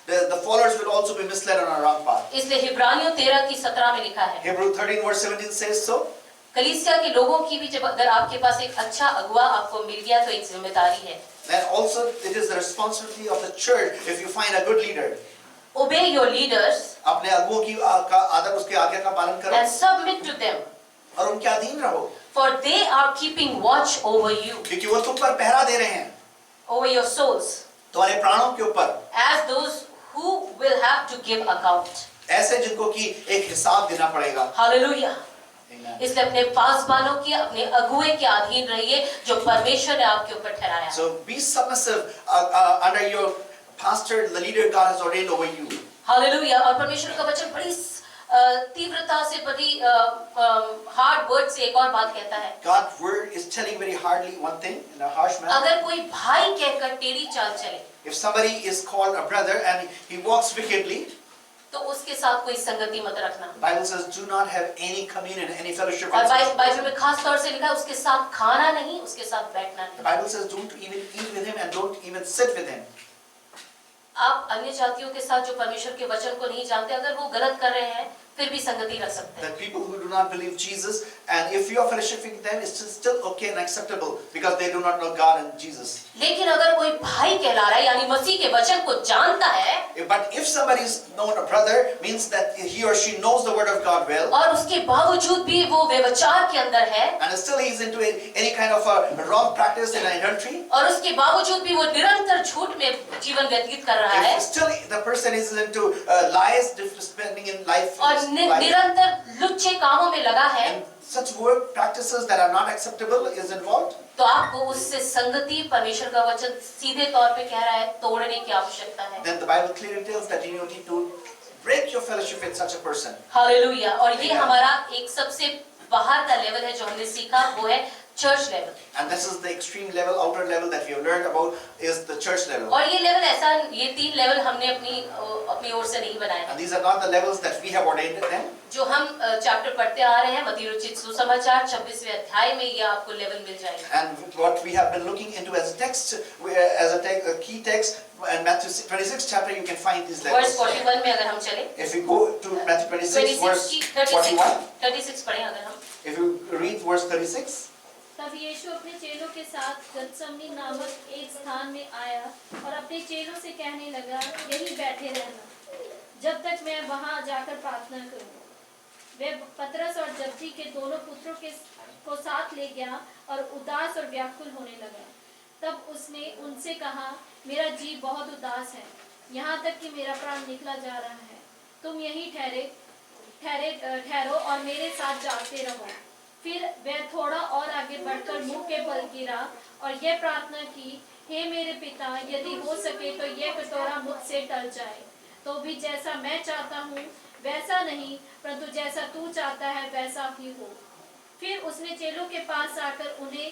the followers will also be misled on a wrong path. इसलिए हिब्रानियों 13:17 में लिखा है, Hebrew 13 verse 17 says so. कलीसिया के लोगों की भी जब अगर आपके पास एक अच्छा अगुवा आपको मिल गया, तो एक जिम्मेदारी है, Then also it is the responsibility of the church if you find a good leader. obey your leaders अपने अगुओं की का आदर उसके आज्ञा का पालन करो and submit to them, और उनके अधीन रहो, for they are keeping watch over you, क्योंकि वो तुम पर पहरा दे रहे हैं, over your souls, तुम्हारे प्राणों के ऊपर, as those who will have to give account. ऐसे जिनको कि एक हिसाब देना पड़ेगा. हालेलुया। Amen. इसलिए अपने पासवानों के, अपने अगुए के अधीन रहिए जो परमेश्वर ने आपके ऊपर ठहराया। So be submissive under your pastor, the leader God has ordained over you. Hallelujah. और परमेश्वर का वचन बड़ी तीव्रता से, बड़ी हार्ड वर्ड से एक और बात कहता है, God's word is telling very hardly one thing in a harsh manner. अगर कोई भाई कहकर टेढ़ी चाल चले, If somebody is called a brother and he walks wickedly, तो उसके साथ कोई संगति मत रखना। Bible says do not have any communion, any fellowship. और with him. बाइबल में खास तौर से लिखा है, उसके साथ खाना नहीं, उसके साथ बैठना The नहीं। Bible says don't even eat with him and don't even sit with him. आप अन्य जातियों के साथ जो परमेश्वर के वचन को नहीं जानते, अगर वो गलत कर रहे हैं, फिर भी संगति रख सकते हैं। The people who do not believe Jesus, and if you are fellowshipping with them, it's still okay and acceptable because they do not know God and Jesus. लेकिन अगर कोई भाई कहला रहा है, यानी मसीह के वचन को जानता है, But if somebody is known a brother, means that he or she knows the word of God well, और उसके बावजूद भी वो व्यभिचार के अंदर है, and still he is into any kind of a wrong practice in adultery, और उसके बावजूद भी वो निरंतर झूठ में जीवन व्यतीत कर रहा है, if still the person is into lies, spending in life, और निरंतर लुच्चे कामों में लगा है, and such work practices that are not acceptable is involved, तो आपको उससे संगति, परमेश्वर का वचन सीधे तौर पे कह रहा है, तोड़ने की आवश्यकता है। then the Bible clearly tells that you need to break your fellowship with such a person. Hallelujah. और ये Amen. हमारा एक सबसे बाहर का लेवल है जो हमने सीखा, वो है church level. And this is the extreme level, outer level that we have learned about is the church level. और ये लेवल ऐसा, ये 3 लेवल हमने अपनी ओर से नहीं बनाए, And these are not the levels that we have ordained them. जो हम चैप्टर पढ़ते आ रहे हैं, मत्ती रचित सुसमाचार 26वें अध्याय में ये आपको लेवल मिल जाएगा। And what we have been looking into as a text, as a key text, in Matthew 26 chapter, you can find these verse levels. 41 में अगर हम चले, If we go to Matthew 26 verse 41, 36 पढ़ें अगर हम, if you read verse 36, तब यीशु अपने चेलों के साथ गतसमनी नामक एक स्थान में आया और अपने चेलों से कहने लगा, यहीं बैठे रहना जब तक मैं वहां जाकर प्रार्थना करूं। वे पतरस और जब्दी के दोनों पुत्रों को साथ ले गया और उदास और व्याकुल होने लगा। तब उसने उनसे कहा, मेरा जी बहुत उदास है, यहाँ तक कि मेरा प्राण निकला जा रहा है। तुम यहीं ठहरो और मेरे साथ जागते रहो। फिर वह थोड़ा और आगे बढ़कर मुंह के बल गिरा और यह प्रार्थना की, हे मेरे पिता, यदि हो सके तो यह कटोरा मुझसे टल जाए, तो भी जैसा मैं चाहता हूँ वैसा नहीं, परंतु जैसा तू चाहता है वैसा ही हो। फिर उसने चेलों के पास आकर उन्हें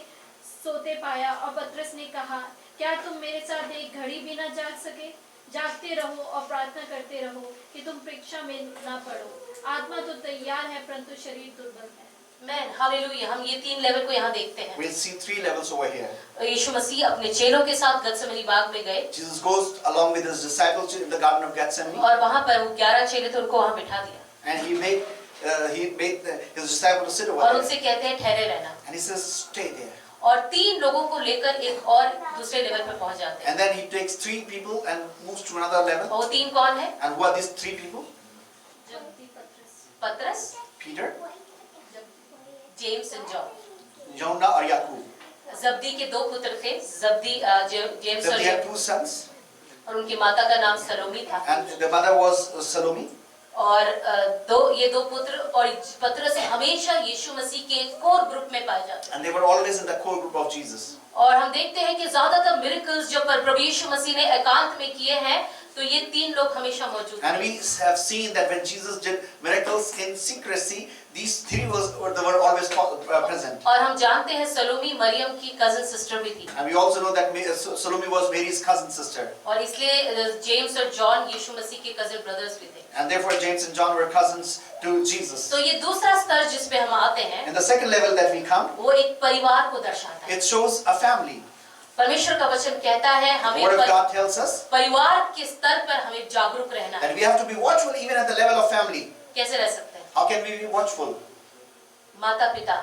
सोते पाया और पतरस ने कहा, क्या तुम मेरे साथ एक घड़ी भी न जाग सके? जागते रहो और प्रार्थना करते रहो कि तुम परीक्षा में न पड़ो। आत्मा तो तैयार है परंतु शरीर दुर्बल है। Man hallelujah. हम ये 3 लेवल को यहाँ देखते हैं। We'll see 3 levels over here. यीशु मसीह अपने चेलों के साथ गतसेमनी बाग में गए Jesus goes along with his disciples in the Garden of Gethsemane, और वहाँ पर वो 11 चेले थे, उनको वहाँ बिठा दिया and he made his disciples to sit over और there. उनसे कहते हैं ठहरे रहना। And he says, stay there. और 3 लोगों को लेकर एक और दूसरे लेवल पर पहुंच जाते हैं। And then he takes 3 people and moves to another level. और वो 3 कौन है? And who are these 3 people? पतरस, Peter, James and John. Jonah or Yakub. जब्दी के 2 पुत्र थे, जेम्स Then और they had याकूब, 2 sons, और उनकी माता का नाम सलोमी था। and the mother was Salome. और ये दो पुत्र और पतरस हमेशा यीशु मसीह के कोर ग्रुप में पाए जाते हैं। And they were always in the core group of Jesus. और हम देखते हैं कि ज्यादातर मिरेकल्स जो प्रभु यीशु मसीह ने एकांत में किए हैं, तो ये 3 लोग हमेशा मौजूद हैं। And we have seen that when Jesus did miracles in secrecy, these 3 were always present. और हम जानते हैं सलोमी मरियम की कजिन सिस्टर भी थी। And we also know that Salome was Mary's cousin sister. और इसलिए जेम्स और जॉन यीशु मसीह के कजिन ब्रदर्स भी थे। And therefore James and John were cousins to Jesus. तो ये दूसरा स्तर जिस पे हम आते हैं, And the second level that we come, वो एक परिवार को दर्शाता है। it shows a family. परमेश्वर का वचन कहता है The हमें word of God tells us परिवार के स्तर पर हमें जागरूक रहना है। that we have to be watchful even at the level of family. कैसे रह सकते हैं? How can we be watchful? माता पिता,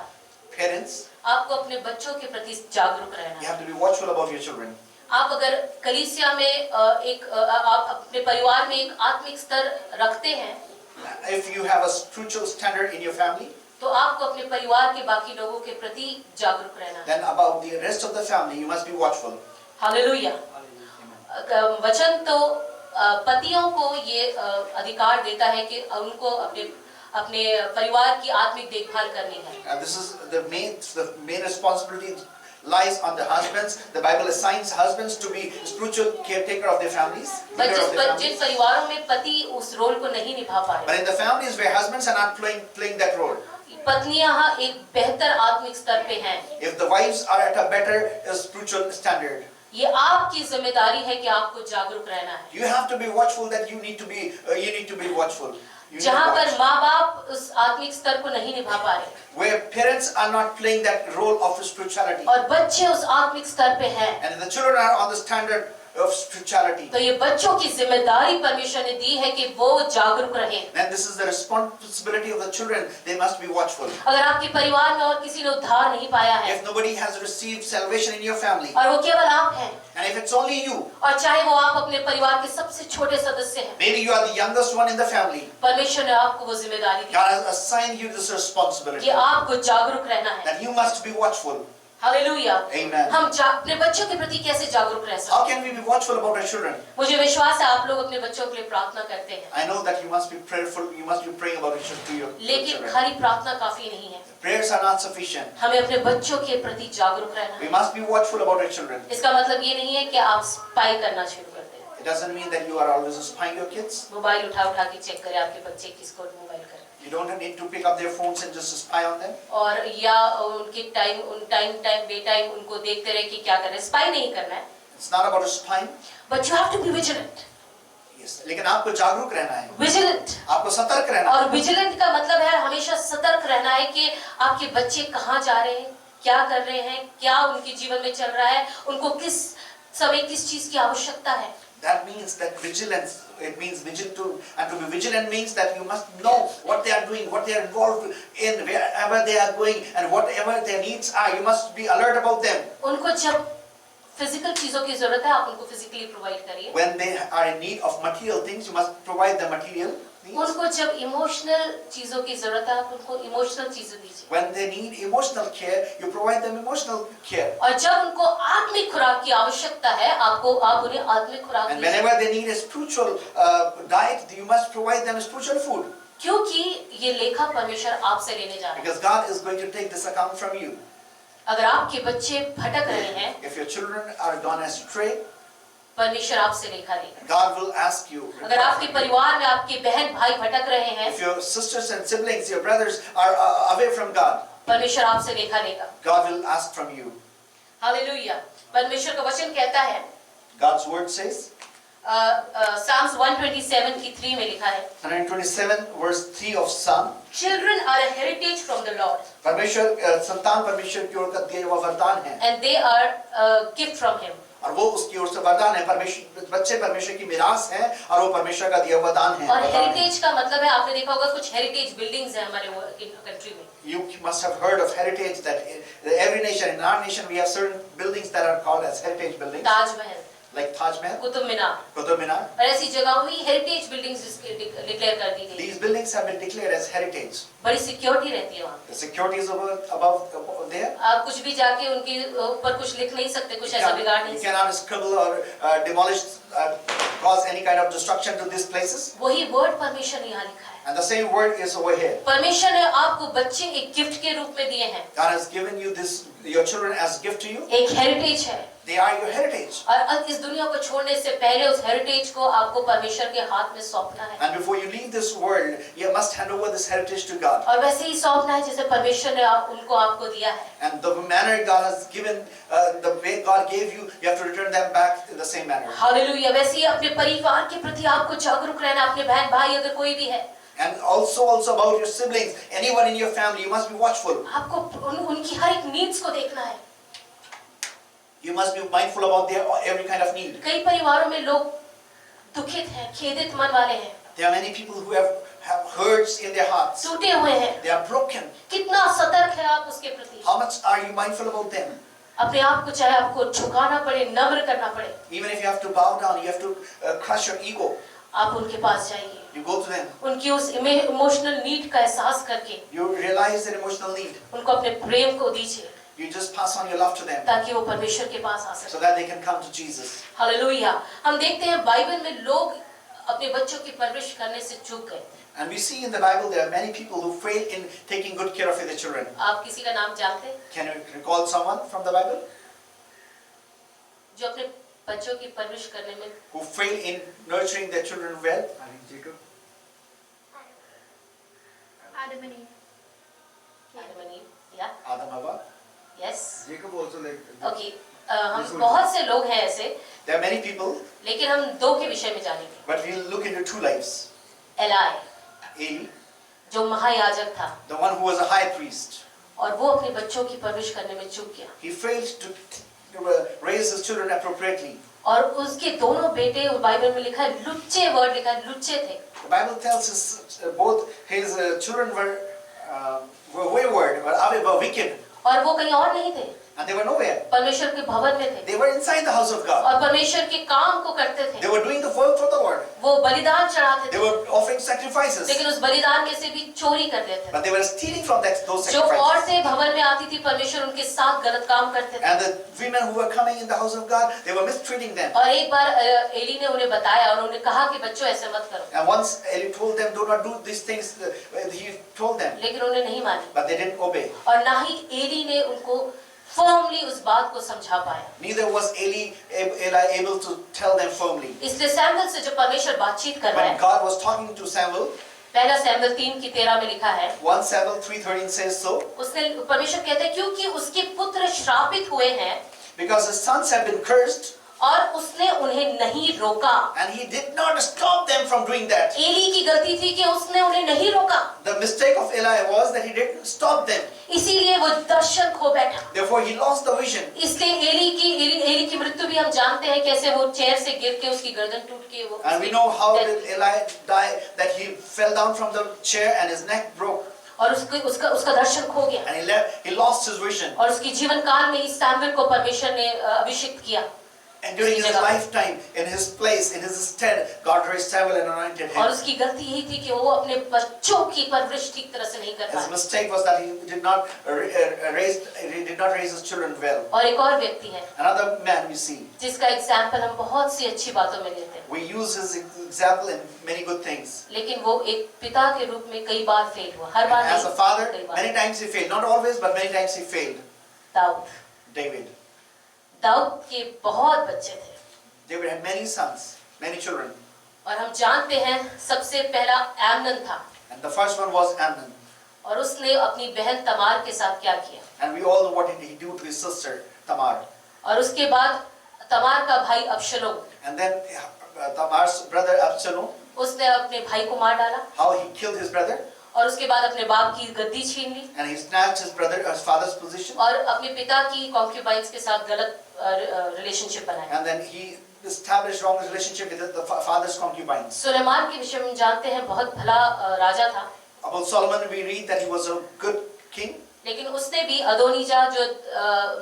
Parents, आपको अपने बच्चों के प्रति जागरूक रहना you है। have to be watchful about your children. आप अगर कलीसिया में आप अपने परिवार में एक आत्मिक स्तर रखते हैं, If you have a spiritual standard in your family, तो आपको अपने परिवार के बाकी लोगों के प्रति जागरूक रहना है। then about the rest of the family you must be watchful. Hallelujah. वचन तो पतियों को ये अधिकार देता है कि उनको अपने परिवार की आत्मिक देखभाल करनी है। And this is the main responsibility lies on the husbands. The Bible assigns husbands to be spiritual caretaker of their families. पर leader of their Jin families. परिवारों में पति उस रोल को नहीं निभा पा But रहे, in the families where husbands are not playing that role, पत्नियां एक बेहतर आत्मिक स्तर पे हैं, if the wives are at a better spiritual standard, ये आपकी जिम्मेदारी है कि आपको जागरूक रहना है। you have to be watchful. That you need to be watchful. You need to जहाँ पर watch. माँ बाप उस आत्मिक स्तर को नहीं निभा पा रहे Where parents are not playing that role of spirituality, और बच्चे उस आत्मिक स्तर पे हैं, and the children are on the standard of spirituality, तो ये बच्चों की जिम्मेदारी परमेश्वर ने दी है कि वो जागरूक रहें। then this is the responsibility of the children. They must be watchful. अगर आपके परिवार में और किसी ने उद्धार नहीं पाया है If nobody has received salvation in your family, और वो केवल आप हैं, and if it's only you, और चाहे वो आप अपने परिवार के सबसे छोटे सदस्य हैं, maybe you are the youngest one in the family, परमेश्वर ने आपको वो जिम्मेदारी दी God has assigned you this responsibility, कि आपको जागरूक रहना है। that you must be watchful. Hallelujah. Amen. हम अपने बच्चों के प्रति कैसे जागरूक रह सकते How हैं? can we be watchful about our children? मुझे विश्वास है आप लोग अपने बच्चों के लिए प्रार्थना करते हैं, I know that you must be prayerful. You must be praying about your लेकिन children. खाली प्रार्थना काफी नहीं है। Prayers are not sufficient. हमें अपने बच्चों के प्रति जागरूक रहना We है। must be watchful about our children. इसका मतलब ये नहीं है कि आप स्पाई करना शुरू कर दें, It doesn't mean that you are always spying your kids. Mobile उठा के चेक करें आपके बच्चे किसको मोबाइल कर, You don't need to pick up their phones and just spy on them. और या उनके टाइम बे टाइम उनको देखते रहे कि क्या कर रहे हैं। स्पाई नहीं करना है, It's not about spying. But you have to be vigilant. Yes. लेकिन आपको जागरूक रहना है. विजिलेंट, आपको सतर्क रहना है. और विजिलेंट का मतलब है हमेशा सतर्क रहना है कि आपके बच्चे कहाँ जा रहे हैं, क्या कर रहे हैं, क्या उनके जीवन में चल रहा है, उनको किस समय किस चीज की आवश्यकता है। That means that vigilance. It means and to be vigilant means that you must know what they are doing, what they are involved in, wherever they are going, and whatever their needs are. You must be alert about them. उनको जब physical चीजों की जरूरत है, आप उनको physically provide करिए। When they are in need of material things, you must provide the material needs. उनको जब इमोशनल चीजों की जरूरत है, आप उनको इमोशनल चीजें दीजिए। When they need emotional care, you provide them emotional care. और जब उनको आत्मिक खुराक की आवश्यकता है, आप उन्हें आत्मिक खुराक And दीजिए। whenever they need a spiritual diet, you must provide them spiritual food. क्योंकि ये लेखा परमेश्वर आपसे लेने जा रहा है। Because God is going to take this account from you. अगर आपके बच्चे भटक रहे हैं, If your children are gone astray, परमेश्वर आपसे लेखा लेगा। God will ask you. अगर आपके परिवार में आपके बहन भाई भटक रहे हैं, If your sisters and siblings, your brothers are away from God, परमेश्वर आपसे लेखा लेगा। God will ask from you. Hallelujah. परमेश्वर का वचन कहता है, God's word says, Psalms 127 की 3 में लिखा है, 127 verse 3 of Psalm, Children are a heritage from the Lord, परमेश्वर संतान परमेश्वर की ओर का दिया हुआ वरदान है, and they are a gift from Him. और वो उसकी ओर से वरदान है। परमेश्वर बच्चे परमेश्वर की मिरास है और वो परमेश्वर का दिया हुआ दान है। और वरदान है। हेरिटेज का मतलब है, आपने देखा होगा कुछ हेरिटेज बिल्डिंग्स हैं हमारे कंट्री में। You must have heard of heritage, that every nation, in our nation, we have certain buildings that are called as heritage buildings, Taj Mahal, like Taj Mahal, Qutub Minar, Qutub Minar. और ऐसी जगहों में हेरिटेज बिल्डिंग्स डिक्लेयर कर दी गई। These buildings have been declared as heritage. बड़ी security रहती है वहाँ। The security is above there. आप कुछ भी जाके उनके ऊपर कुछ लिख नहीं सकते, कुछ ऐसा बिगाड़ नहीं You सकते। cannot scribble or demolish, cause any kind of destruction to these places. वही वर्ड परमेश्वर ने यहाँ लिखा है। And the same word is over here. परमेश्वर ने आपको बच्चे एक गिफ्ट के रूप में दिए हैं, God has given you your children as gift to you. एक हेरिटेज है। They are your heritage. और इस दुनिया को छोड़ने से पहले उस हेरिटेज को आपको परमेश्वर के हाथ में सौंपना है, And before you leave this world, you must hand over this heritage to God. और वैसे ही सौंपना है जैसे परमेश्वर ने उनको आपको दिया है। And the manner God has given, the way God gave you, you have to return them back in the same manner. Hallelujah. वैसे ही अपने परिवार के प्रति आपको जागरूक रहना, अपने बहन भाई अगर कोई भी है, And also about your siblings, anyone in your family, you must be watchful. आपको उनकी हर एक नीड्स को देखना है। You must be mindful about their every kind of need. कई परिवारों में लोग दुखित हैं, खेदित मन वाले हैं, There are many people who have hurts in their hearts. टूटे हुए हैं। They are broken. कितना सतर्क है आप उसके प्रति। How much are you mindful about them? अपने आप को चाहे आपको झुकाना पड़े, नम्र करना पड़े, Even if you have to bow down, you have to crush your ego. आप उनके पास जाइए। You go to them. उनकी उस इमोशनल नीड का एहसास करके You realize their emotional need. उनको अपने प्रेम को दीजिए, You just pass on your love to them ताकि वो परमेश्वर के पास आ so सके। that they can come to Jesus. Hallelujah. हम देखते हैं बाइबल में लोग अपने बच्चों की परवरिश करने से चूक गए। And we see in the Bible there are many people who fail in taking good care of their children. आप किसी का नाम जानते हैं Can you recall someone from the Bible जो अपने बच्चों की परवरिश करने में who fail in nurturing their children well? Jacob. Adam and Eve. या Adam, Hawa. Yes Jacob also like. Okay. हम बहुत से लोग हैं ऐसे, There are many people, लेकिन हम दो के विषय में जानेंगे। but we'll look into two lives. Ally, Eli, जो महायाजक था, the one who was a high priest, और वो अपने बच्चों की परवरिश करने में चूक गया, he failed to raise his children appropriately. और उसके दोनों बेटे, बाइबल में लिखा है लुच्चे, वर्ड लिखा है लुच्चे थे। The Bible tells us both his children were wayward, were wicked, और वो कहीं और नहीं थे, and they were nowhere. परमेश्वर के भवन में थे, They were inside the house of God. और परमेश्वर के काम को करते They थे। were doing the work for the Lord. वो बलिदान चढ़ाते They थे, were offering sacrifices, लेकिन उस बलिदान में से भी चोरी कर लेते थे। but they were stealing from those जो sacrifices. औरतें भवन में आती थी, परमेश्वर उनके साथ गलत काम करते थे। And the women who were coming in the house of God, they were mistreating them. और एक बार एली ने उन्हें बताया और उन्हें कहा कि बच्चों ऐसे मत करो, And once Eli told them, do not do these things, he told them, लेकिन उन्हें नहीं मानी, but they didn't obey. और ना ही एली ने उनको फर्मली उस बात को समझा पाया। Neither was Eli able to tell them firmly. इसलिए सैमुअल से जो परमेश्वर बातचीत कर रहा When है, God was talking to Samuel, पहला सैमुअल 3 की 13 में लिखा है, 1 Samuel 3:13 says so, उसने परमेश्वर कहते हैं क्योंकि उसके पुत्र श्रापित हुए हैं because his sons have been cursed, और उसने उन्हें नहीं रोका। and he did not stop them from doing that. Eli की गलती थी कि उसने उन्हें नहीं रोका, The mistake of Eli was that he didn't stop them. इसीलिए वो दर्शन खो बैठा। Therefore, he lost the vision. इसलिए एली की मृत्यु भी हम जानते हैं कैसे वो चेयर से गिर के उसकी गर्दन टूट के वो And we know how death- did Eli die, that he fell down from the chair and his neck broke. और उसका दर्शन खो गया, And he lost his vision. और उसकी जीवन काल में इस सैमुअल को परमेश्वर ने अभिषिक्त किया। And during his lifetime, in his place, in his stead, God raised Samuel and anointed और him. उसकी गलती यही थी कि वो अपने बच्चों की परवरिश ठीक तरह से नहीं कर His पाया। mistake was that he did not raise his children well. और एक और व्यक्ति है Another man we see, जिसका एग्जाम्पल हम बहुत सी अच्छी बातों में लेते हैं, we use his example in many good things. लेकिन वो एक पिता के रूप में कई बार फेल हुआ, हर बार As a नहीं, father, कई बार। many times he failed. Not always, but many times he failed. Dawood David. Dawood के बहुत बच्चे थे, David had many sons, many children. और हम जानते हैं सबसे पहला आमनन था, And the first one was Amnon. और उसने अपनी बहन तमार के साथ क्या किया, And we all know what did he do to his sister Tamar. और उसके बाद तमार का भाई Absalom, And then Tamar's brother Absalom, उसने अपने भाई को मार डाला, how he killed his brother, और उसके बाद अपने बाप की गद्दी छीन ली, and he snatched his father's position, और अपने पिता की कॉन्क्यूबाइंस के साथ गलत रिलेशनशिप बनाया। and then he established wrong relationship with the father's concubines. Suleman के विषय में जानते हैं बहुत भला राजा था, About Solomon, we read that he was a good king, लेकिन उसने भी अदोनीजा जो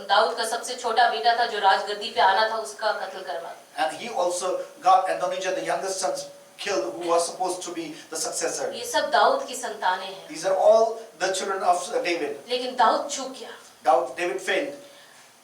दाऊद का सबसे छोटा बेटा था जो राजगद्दी पे आना था उसका कत्ल करवा। and he also got Adonijah, the youngest son, killed, who was supposed to be the successor. ये सब दाऊद की संतानें हैं, These are all the children of David. लेकिन दाऊद चूक गया। David failed.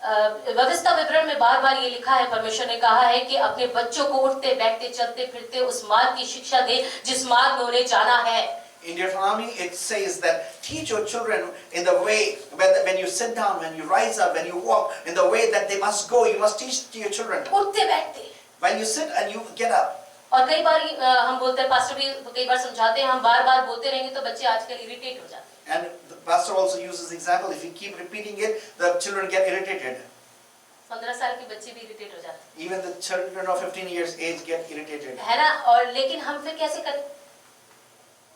व्यवस्था विवरण में बार बार ये लिखा है, परमेश्वर ने कहा है कि अपने बच्चों को उठते बैठते चलते फिरते उस मार्ग की शिक्षा दे जिस मार्ग में उन्हें जाना है। In Deuteronomy, it says that teach your children in the way, when you sit down, when you rise up, when you walk, in the way that they must go. You must teach to your children. उठते बैठते, When you sit and you get up. और कई बार हम बोलते हैं, pastor भी कई बार समझाते हैं, हम बार बार बोलते रहेंगे तो बच्चे आजकल इरिटेट हो जाते हैं। And the pastor also uses example. If you keep repeating it, the children get irritated. 15 साल के बच्चे भी इरिटेट हो जाते हैं, Even the children of 15 years age get irritated. है ना? और लेकिन हम फिर कैसे करें?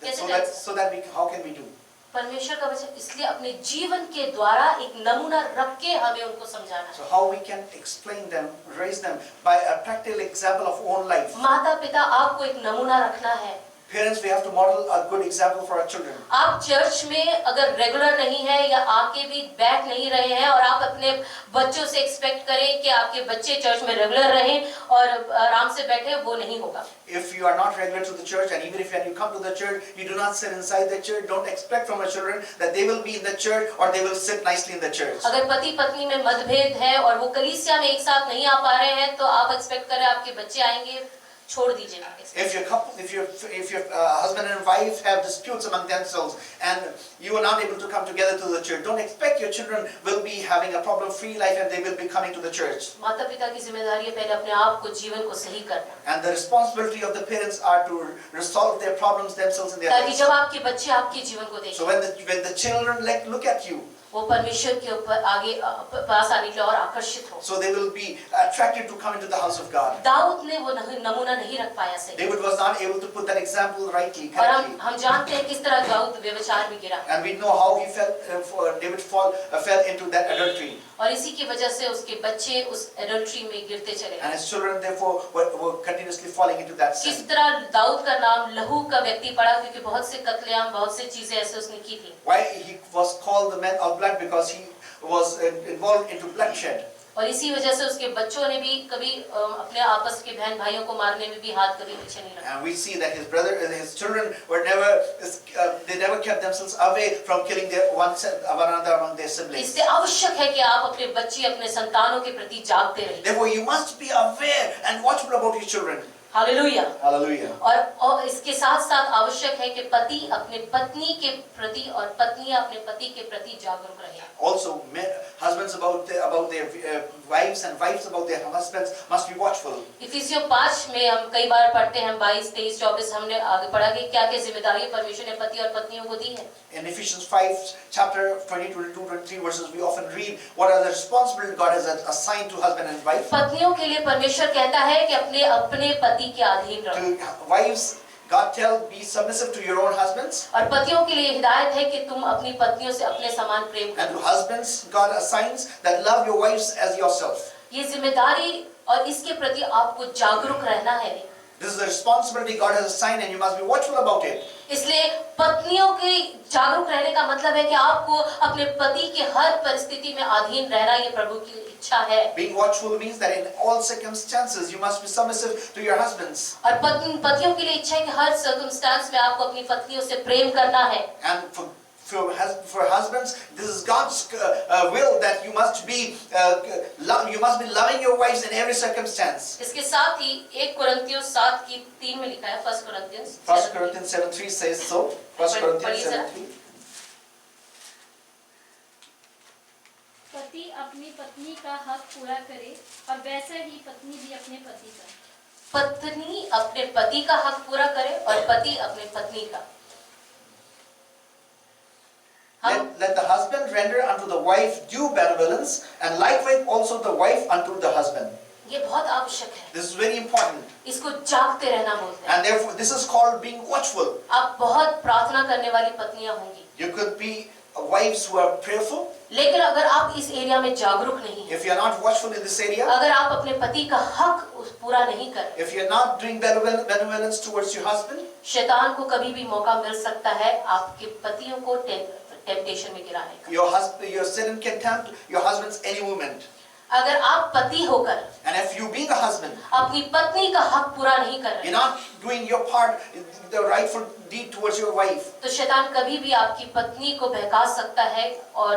So that we, how can we do? परमेश्वर का वचन इसलिए अपने जीवन के द्वारा एक नमूना रख के हमें उनको समझाना So है। how we can explain them, raise them by a practical example of own life. माता पिता आपको एक नमूना रखना है। Parents, we have to model a good example for our children. आप चर्च में अगर रेगुलर नहीं है या आके भी बैठ नहीं रहे हैं और आप अपने बच्चों से एक्सपेक्ट करें कि आपके बच्चे चर्च में रेगुलर रहें और आराम से बैठे, वो नहीं होगा। If you are not regular to the church, and even if when you come to the church, you do not sit inside the church, don't expect from your children that they will be in the church or they will sit nicely in the church. अगर पति पत्नी में मतभेद है और वो कलीसिया में एक साथ नहीं आ पा रहे हैं, तो आप एक्सपेक्ट करें आपके बच्चे आएंगे, छोड़ दीजिए। If your couple, if your husband and wife have disputes among themselves and you are not able to come together to the church, don't expect your children will be having a problem-free life and they will be coming to the church. माता पिता की जिम्मेदारी है पहले अपने आप को जीवन को सही करना, And the responsibility of the parents are to resolve their problems themselves in their ताकि lives. जब आपके बच्चे आपके जीवन को देखें, So when the children look at you, वो परमेश्वर के ऊपर आगे पास आने के लिए और आकर्षित हो। so they will be attracted to come into the house of God. Dawood ने वो नमूना नहीं रख पाया सही, David was not able to put that example rightly, और correctly. हम जानते हैं किस तरह दाऊद व्यभिचार में गिरा, And we know how he David fell into that adultery. और इसी की वजह से उसके बच्चे उस एडल्ट्री में गिरते चले And गए। his children therefore were continuously falling into that sin. किस तरह दाऊद का नाम लहू का व्यक्ति पड़ा, क्योंकि बहुत से कत्लेआम, बहुत से चीजें ऐसे उसने की थी, Why he was called the man of blood? Because he was involved into bloodshed. और इसी वजह से उसके बच्चों ने भी कभी अपने आपस के बहन भाइयों को मारने में भी हाथ कभी पीछे नहीं रखा। And we see that his children were they never kept themselves away from killing one another among their siblings. इससे आवश्यक है कि आप अपने बच्चे, अपने संतानों के प्रति जागते रहिए। Therefore, you must be aware and watchful about your children. Hallelujah. Hallelujah. और इसके साथ साथ आवश्यक है कि पति अपने पत्नी के प्रति और पत्नियां अपने पति के प्रति जागरूक रहें। Also, husbands about their wives and wives about their husbands must be watchful. इफिसियों 5 में हम कई बार पढ़ते हैं, 22, 23, 24 हमने आगे पढ़ा कि क्या क्या जिम्मेदारी परमेश्वर ने पति और पत्नियों को दी है। In Ephesians 5, chapter 20, 22, 23 verses, we often read what are the responsibilities God has assigned to husband and wife. पत्नियों के लिए परमेश्वर कहता है कि अपने पति के अधीन रहो, To wives, God tells, be submissive to your own husbands. और पतियों के लिए हिदायत है कि तुम अपनी पत्नियों से अपने समान प्रेम And करो। to husbands, God assigns that love your wives as yourself. ये जिम्मेदारी और इसके प्रति आपको जागरूक रहना है। This is the responsibility God has assigned and you must be watchful about it. इसलिए पत्नियों के जागरूक रहने का मतलब है कि आपको अपने पति के हर परिस्थिति में अधीन रहना, ये प्रभु की इच्छा है। Being watchful means that in all circumstances you must be submissive to your husbands. और पतियों के लिए इच्छा है कि हर सर्कमस्टेंस में आपको अपनी पत्नियों से प्रेम करना है। And for husbands, this is God's will that you must be loving your wives in every circumstance. इसके साथ ही 1 कोरिन्थियों 7:3 में लिखा है, 1 कोरिन्थियंस 1 Corinthians 7:3 says so. 1 Corinthians 7:3. पति अपनी पत्नी का हक पूरा करे और वैसा ही पत्नी भी अपने पति का। पत्नी अपने पति का हक पूरा करे और पति अपने पत्नी का। Let the husband render unto the wife due benevolence, and likewise also the wife unto the husband. ये बहुत आवश्यक है, This is very important, इसको जागते रहना बोलते हैं। and therefore this is called being watchful. आप बहुत प्रार्थना करने वाली पत्नियां होंगी, You could be wives who are prayerful. लेकिन अगर आप इस एरिया में जागरूक नहीं हैं, If you are not watchful in this area, अगर आप अपने पति का हक पूरा नहीं कर रहे, if you are not doing benevolence towards your husband, शैतान को कभी भी मौका मिल सकता है आपके पतियों को टेम्पटेशन में गिराने का। your sin can tempt your husband's any moment. अगर आप पति होकर And if you being a husband, अपनी पत्नी का हक पूरा नहीं कर you're रहे, not doing your part, the rightful deed towards your wife, तो शैतान कभी भी आपकी पत्नी को बहका सकता है और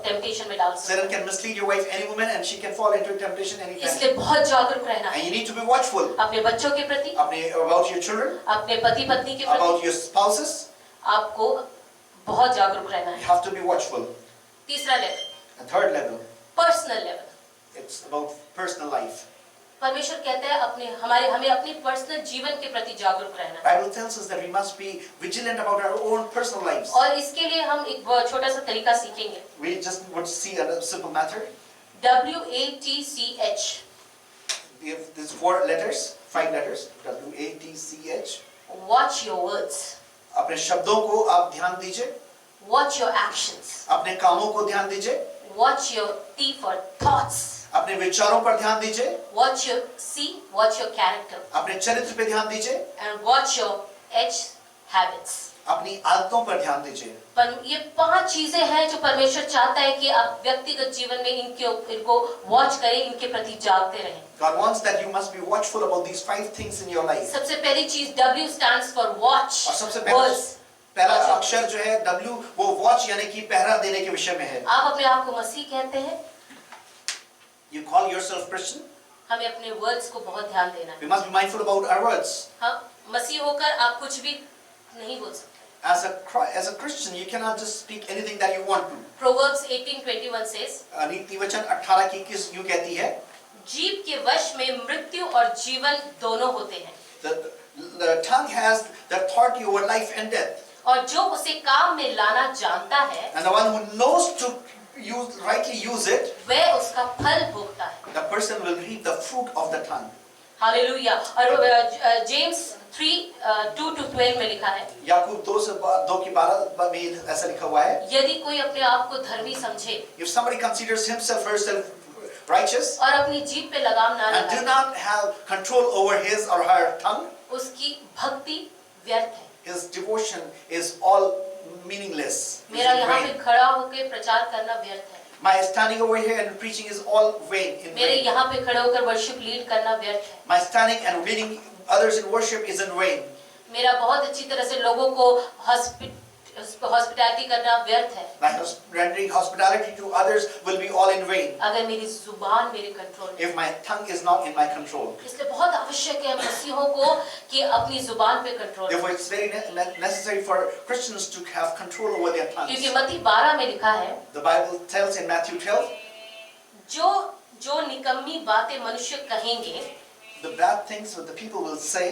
टेम्पटेशन में डाल सकता है। Satan can mislead your wife any moment and she can fall into temptation anytime. इसलिए बहुत जागरूक रहना है And you need to be watchful अपने बच्चों के प्रति, about your children, अपने पति पत्नी के प्रति। about your spouses. आपको बहुत जागरूक रहना You है। have to be watchful. तीसरा level, The third level, personal level. it's about personal life. परमेश्वर कहता है हमें अपनी पर्सनल जीवन के प्रति जागरूक रहना है। Bible tells us that we must be vigilant about our own personal lives. और इसके लिए हम एक बहुत छोटा सा तरीका सीखेंगे। We just would see a simple method. WATCH, If there's 4 letters, 5 letters, WATCH. watch your words, अपने शब्दों को आप ध्यान दीजिए, watch your actions, अपने कामों को ध्यान दीजिए, watch your T for thoughts, अपने विचारों पर ध्यान दीजिए, watch your watch your character, अपने चरित्र पे ध्यान दीजिए, and watch your H, habits। अपनी आदतों पर ध्यान दीजिए। पर ये 5 चीजें हैं जो परमेश्वर चाहता है कि आप व्यक्तिगत जीवन में इनको वॉच करें, इनके प्रति जागते रहें। God wants that you must be watchful about these 5 things in your life. सबसे पहली चीज W stands for watch, और सबसे words। पहला अक्षर जो है W, वो वॉच यानी कि पहरा देने के विषय में है। आप अपने आप को मसीह कहते हैं, You call yourself Christian. हमें अपने वर्ड्स को बहुत ध्यान देना है। We must be mindful about our words. हम मसीह होकर आप कुछ भी नहीं बोल सकते। As a Christian, you cannot just speak anything that you want to. Proverbs 18:21 says, नीति वचन 18:21 यूं कहती है, जीभ के वश में मृत्यु और जीवन दोनों होते हैं, the tongue has the authority over life and death. और जो उसे काम में लाना जानता है And the one who knows to rightly use it, वह उसका फल भोगता है। the person will reap the fruit of the tongue. Hallelujah. और जेम्स 3:2-12 में लिखा है, याकूब 2:12 में ऐसा लिखा हुआ है, यदि कोई अपने आप को धर्मी समझे if somebody considers himself or herself righteous और अपनी जीभ पे लगाम ना and do लगाए, not have control over his or her tongue, उसकी भक्ति व्यर्थ है। his devotion is all meaningless. मेरा यहाँ पे खड़ा होकर प्रचार करना व्यर्थ है। My standing over here and preaching is all vain. In मेरे vain. यहाँ पे खड़े होकर वर्शिप लीड करना व्यर्थ है। My standing and leading others in worship is in vain. मेरा बहुत अच्छी तरह से लोगों को हॉस्पिटैलिटी करना व्यर्थ है, My rendering hospitality to others will be all in vain अगर मेरी जुबान मेरे कंट्रोल में। if my tongue is not in my control. इसलिए बहुत आवश्यक है मसीहों को कि अपनी जुबान पे control, Therefore, it's very necessary for Christians to have control over their tongues. क्योंकि मत्ती 12 में लिखा है, The Bible tells in Matthew 12, जो निकम्मी बातें मनुष्य कहेंगे, the bad things that the people will say,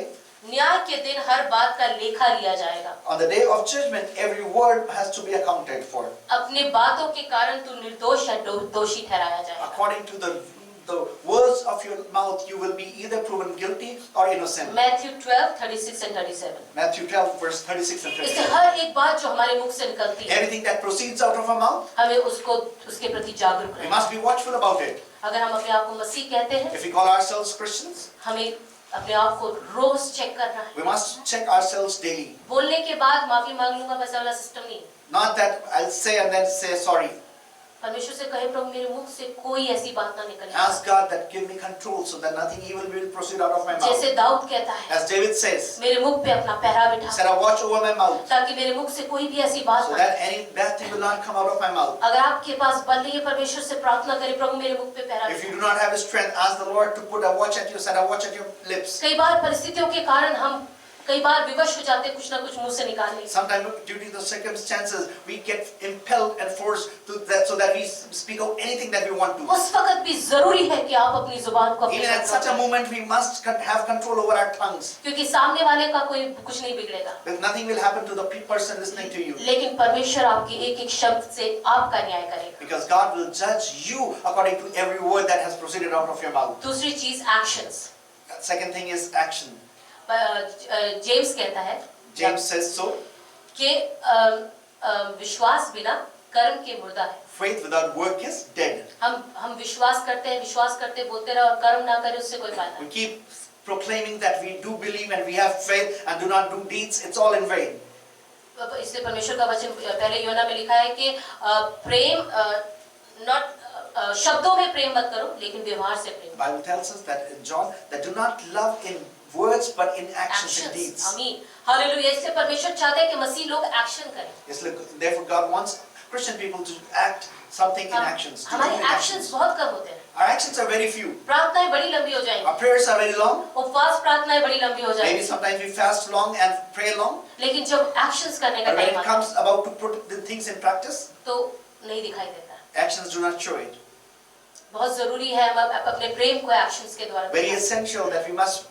न्याय के दिन हर बात का लेखा लिया जाएगा। on the day of judgment, every word has to be accounted for. अपने बातों के कारण तू निर्दोष या दोषी ठहराया जाएगा। According to the words of your mouth, you will be either proven guilty or innocent. Matthew 12:36 and 37। Matthew 12, verse 36 and इससे 37. हर एक बात जो हमारे मुख से निकलती है, Anything that proceeds out of our mouth, हमें उसके प्रति जागरूक we रहना। must be watchful about it. अगर हम अपने आप को मसीह कहते हैं, If we call ourselves Christians, हमें अपने आप को रोज चेक करना है। we must check ourselves daily. बोलने के बाद माफी मांग लूंगा वैसा वाला सिस्टम नहीं। Not that I'll say and then say sorry. परमेश्वर से कहे, प्रभु मेरे मुख से कोई ऐसी बात ना निकले, Ask God that give me control so that nothing evil will proceed out of my mouth. जैसे दाऊद कहता है, As David says, मेरे मुख पे अपना पहरा बिठा, said, I watch over my mouth ताकि मेरे मुख से कोई भी ऐसी बात so ना। that any bad thing will not come out of my mouth. अगर आपके पास बल नहीं है, परमेश्वर से प्रार्थना करें, प्रभु मेरे मुख पे पहरा If you बिठा। do not have strength, ask the Lord to put a watch at you, set a watch at your lips. कई बार परिस्थितियों के कारण हम कई बार विवश हो जाते कुछ ना कुछ मुंह से निकालने। Sometimes due to the circumstances, we get impelled and forced to that, so that we speak out anything that we want to. उस वक्त भी जरूरी है कि आप अपनी जुबान को अपने Even at such a control करें, moment, we must have control over our tongues. क्योंकि सामने वाले का कोई कुछ नहीं बिगड़ेगा, Because nothing will happen to the person listening to you. लेकिन परमेश्वर आपकी एक एक शब्द से आपका न्याय करेगा। Because God will judge you according to every word that has proceeded out of your mouth. दूसरी चीज actions. Second thing is action. James कहता है James says so. कि विश्वास बिना कर्म के मुर्दा है। Faith without work is dead. हम विश्वास करते बोलते रहे और कर्म ना करें उससे कोई फायदा We नहीं। keep proclaiming that we do believe and we have faith and do not do deeds. It's all in vain. इसलिए परमेश्वर का वचन पहले योना में लिखा है कि प्रेम नॉट शब्दों में प्रेम मत करो लेकिन व्यवहार से प्रेम। Bible tells us that in John that do not love in words but in actions and deeds. आमीन, हालेलुया। इसलिए परमेश्वर चाहता है कि मसीह लोग एक्शन करें। Yes, look, therefore God wants Christian people to act something in actions. to do हमारे in actions बहुत कम होते हैं। Our actions are very few. प्रार्थनाएं बड़ी लंबी हो जाएंगी, Our prayers are very long. उपवास प्रार्थनाएं बड़ी लंबी हो Maybe जाएंगी, sometimes we fast long and pray long. लेकिन जब एक्शंस करने का But when टाइम it आता है comes about to put the things in practice, तो नहीं दिखाई देता। actions do not show it. बहुत जरूरी है हम अपने प्रेम को एक्शंस के द्वारा Very दिखाएं। essential that we must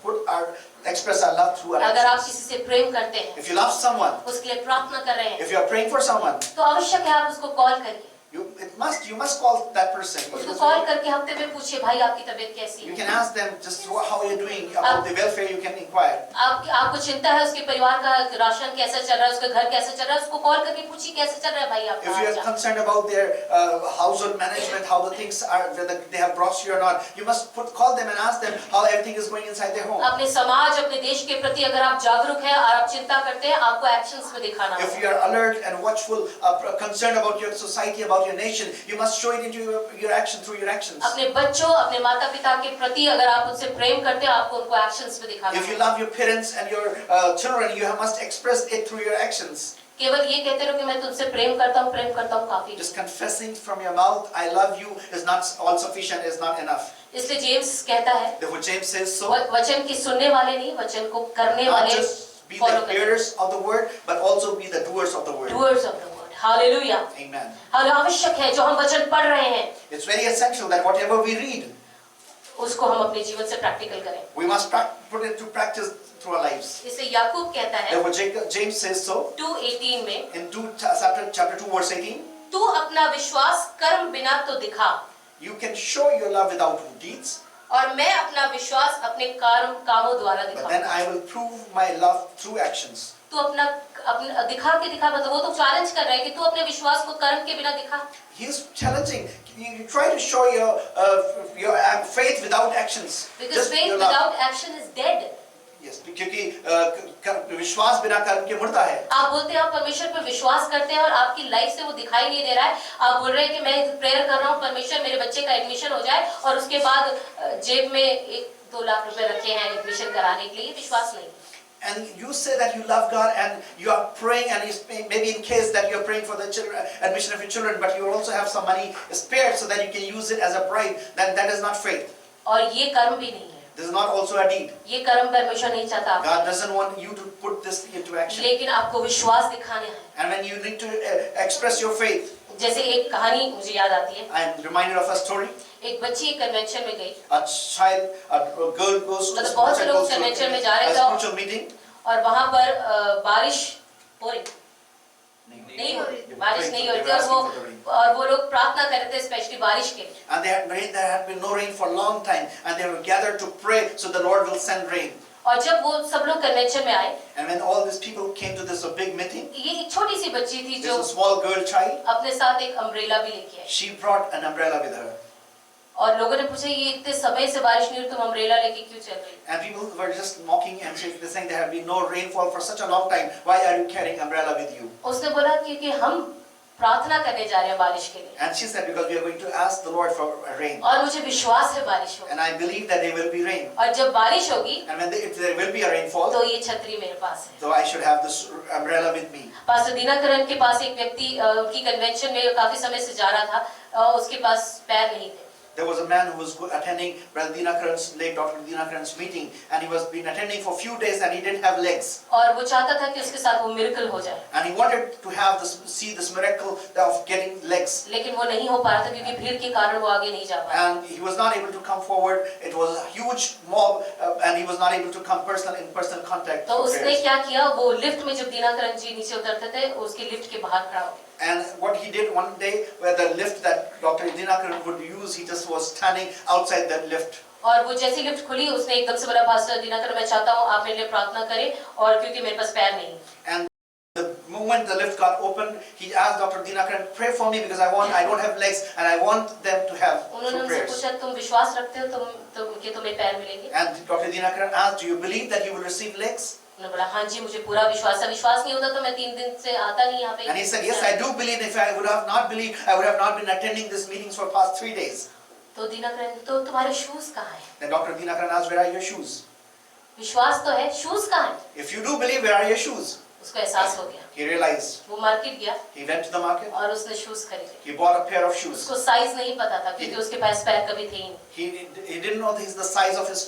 express our love through our अगर आप actions. किसी से प्रेम करते हैं, If you love someone, उसके लिए प्रार्थना कर रहे हैं, if you are praying for someone, तो आवश्यक है आप उसको कॉल करिए, you must call that person. उसको कॉल करके हफ्ते में पूछिए भाई आपकी तबीयत कैसी You है। can ask them just how are you doing, about the welfare you can inquire. आपको चिंता है उसके परिवार का राशन कैसा चल रहा है, उसका घर कैसा चल रहा है, उसको कॉल करके पूछिए कैसे चल रहा है भाई If you are आपका। concerned about their household management, how the things are, whether they have grocery or not, you must call them and ask them how everything is going inside their home. अपने समाज अपने देश के प्रति अगर आप जागरूक हैं और आप चिंता करते हैं, आपको एक्शंस में दिखाना If होगा। you are alert and watchful, concerned about your society, about your nation, you must show it into your action through your actions. अपने बच्चों अपने माता पिता के प्रति अगर आप उनसे प्रेम करते हैं, आपको उनको एक्शंस में दिखाना If you होगा। love your parents and your children, you must express it through your actions. केवल ये कहते रहो कि मैं तुमसे प्रेम करता हूँ काफी। Just confessing from your mouth, I love you, is not all sufficient, is not enough. इसलिए जेम्स कहता है Therefore James says so. वचन की सुनने वाले नहीं, वचन को करने Not वाले just be फॉलो the करें। hearers of the word, but also be the doers of the word. Doers of the word, hallelujah. Amen. आवश्यक है जो हम वचन पढ़ रहे हैं It's very essential that whatever we read, उसको हम अपने जीवन से प्रैक्टिकल करें। we must put it to practice through our lives. इसलिए याकूब कहता है Therefore James says so 2:18 में, in chapter 2 verse 18. तू अपना विश्वास कर्म बिना तो दिखा, You can show your love without deeds, और मैं अपना विश्वास अपने कामों द्वारा but then दिखाऊंगा। I will prove my love through actions. तू अपना दिखा मतलब वो तो चैलेंज कर रहा है कि तू अपने विश्वास को कर्म के बिना दिखा। He is challenging. You try to show your faith without actions. Because Just faith your love. without action is dead. Yes, क्योंकि विश्वास बिना कर्म के मुर्दा है. आप बोलते हैं आप परमेश्वर पर विश्वास करते हैं और आपकी लाइफ से वो दिखाई नहीं दे रहा है। आप बोल रहे हैं कि मैं प्रेयर कर रहा हूँ परमेश्वर मेरे बच्चे का एडमिशन हो जाए, और उसके बाद जेब में 1-2 लाख रुपए रखे हैं एडमिशन कराने के लिए, विश्वास नहीं। And you say that you love God and you are praying, and maybe in case that you are praying for the children, admission of your children, but you also have some money spared so that you can use it as a bribe, then that is not faith. और ये कर्म भी नहीं है, This is not also a deed. ये कर्म परमेश्वर नहीं चाहता, God doesn't want you to put this into action. लेकिन आपको विश्वास दिखाना है। And when you need to express your faith, जैसे एक कहानी मुझे याद आती है, I am reminded of a story. एक बच्ची एक कन्वेंशन में गई, A girl goes to मतलब बहुत से लोग कन्वेंशन में जा रहे a थे spiritual meeting. और वहां पर बारिश हो रही नहीं हो रही, बारिश नहीं हो रही थी, और वो लोग प्रार्थना कर रहे थे स्पेशली बारिश के लिए। And there had been no rain for a long time, and they were gathered to pray so the Lord will send rain. और जब वो सब लोग कन्वेंशन में आए, And when all these people came to this big meeting, ये एक छोटी सी बच्ची थी जो there's a small girl child. अपने साथ एक अम्ब्रेला भी लेके आई, She brought an umbrella with her. और लोगों ने पूछा ये इतने समय से बारिश नहीं हुई, तुम अम्ब्रेला लेके क्यों चल रही? And people were just mocking and saying there had been no rainfall for such a long time. Why are you carrying umbrella with you? उसने बोला क्योंकि हम प्रार्थना करने जा रहे हैं बारिश के लिए, And she said because we are going to ask the Lord for rain. और मुझे विश्वास है बारिश होगी, And I believe that there will be rain. और जब बारिश होगी And when if there will be a rainfall, तो ये छतरी मेरे पास है। so I should have this umbrella with me. Pastor Dinakaran के पास एक व्यक्ति उनकी कन्वेंशन में काफी समय से जा रहा था, उसके पास पैर नहीं थे, There was a man who was attending Brother Dinakaran's, late Dr. Dinakaran's meeting, and he was been attending for a few days and he didn't have legs. और वो चाहता था कि उसके साथ वो मिरेकल हो जाए, And he wanted to have this, see this miracle of getting legs. लेकिन वो नहीं हो पा रहा था क्योंकि भीड़ के कारण वो आगे नहीं जा पाया। And he was not able to come forward. It was a huge mob, and he was not able to come in personal contact. तो for उसने prayers. क्या किया, वो लिफ्ट में जब दीनाकरण जी नीचे उतरते थे उसकी लिफ्ट के बाहर खड़ा हो गया। And what he did one day, where the lift that Dr. Dinakaran would use, he just was standing outside the lift. और वो जैसी लिफ्ट खुली उसने एकदम से बोला, पास्टर दीनाकरण मैं चाहता हूँ आप मेरे लिए प्रार्थना करें, और क्योंकि मेरे पास पैर नहीं। And the moment the lift got opened, he asked Dr. Dinakaran, pray for me because I don't have legs and I want them to have उन्होंने some उनसे prayers. पूछा तुम विश्वास रखते हो कि तुम्हें पैर मिलेंगे? And Dr. Dinakaran asked, do you believe that you will receive legs? उन्होंने बोला हाँ जी मुझे पूरा विश्वास है, विश्वास नहीं होता तो मैं 3 दिन से आता नहीं यहाँ पे। And he said, yes, I do believe. If I would have not believed, I would have not been attending these meetings for past 3 days. तो दीनाकरण, तो तुम्हारे शूज कहाँ हैं? Then Dr. Dinakaran asked, where are your shoes? विश्वास तो है, shoes कहाँ हैं? If you do believe, where are your shoes? उसको एहसास हो गया, He realized. वो मार्केट गया He went to the market. और उसने शूज खरीदे। He bought a pair of shoes. उसको साइज नहीं पता था क्योंकि उसके पास पैर कभी थे ही नहीं। He didn't know the size of his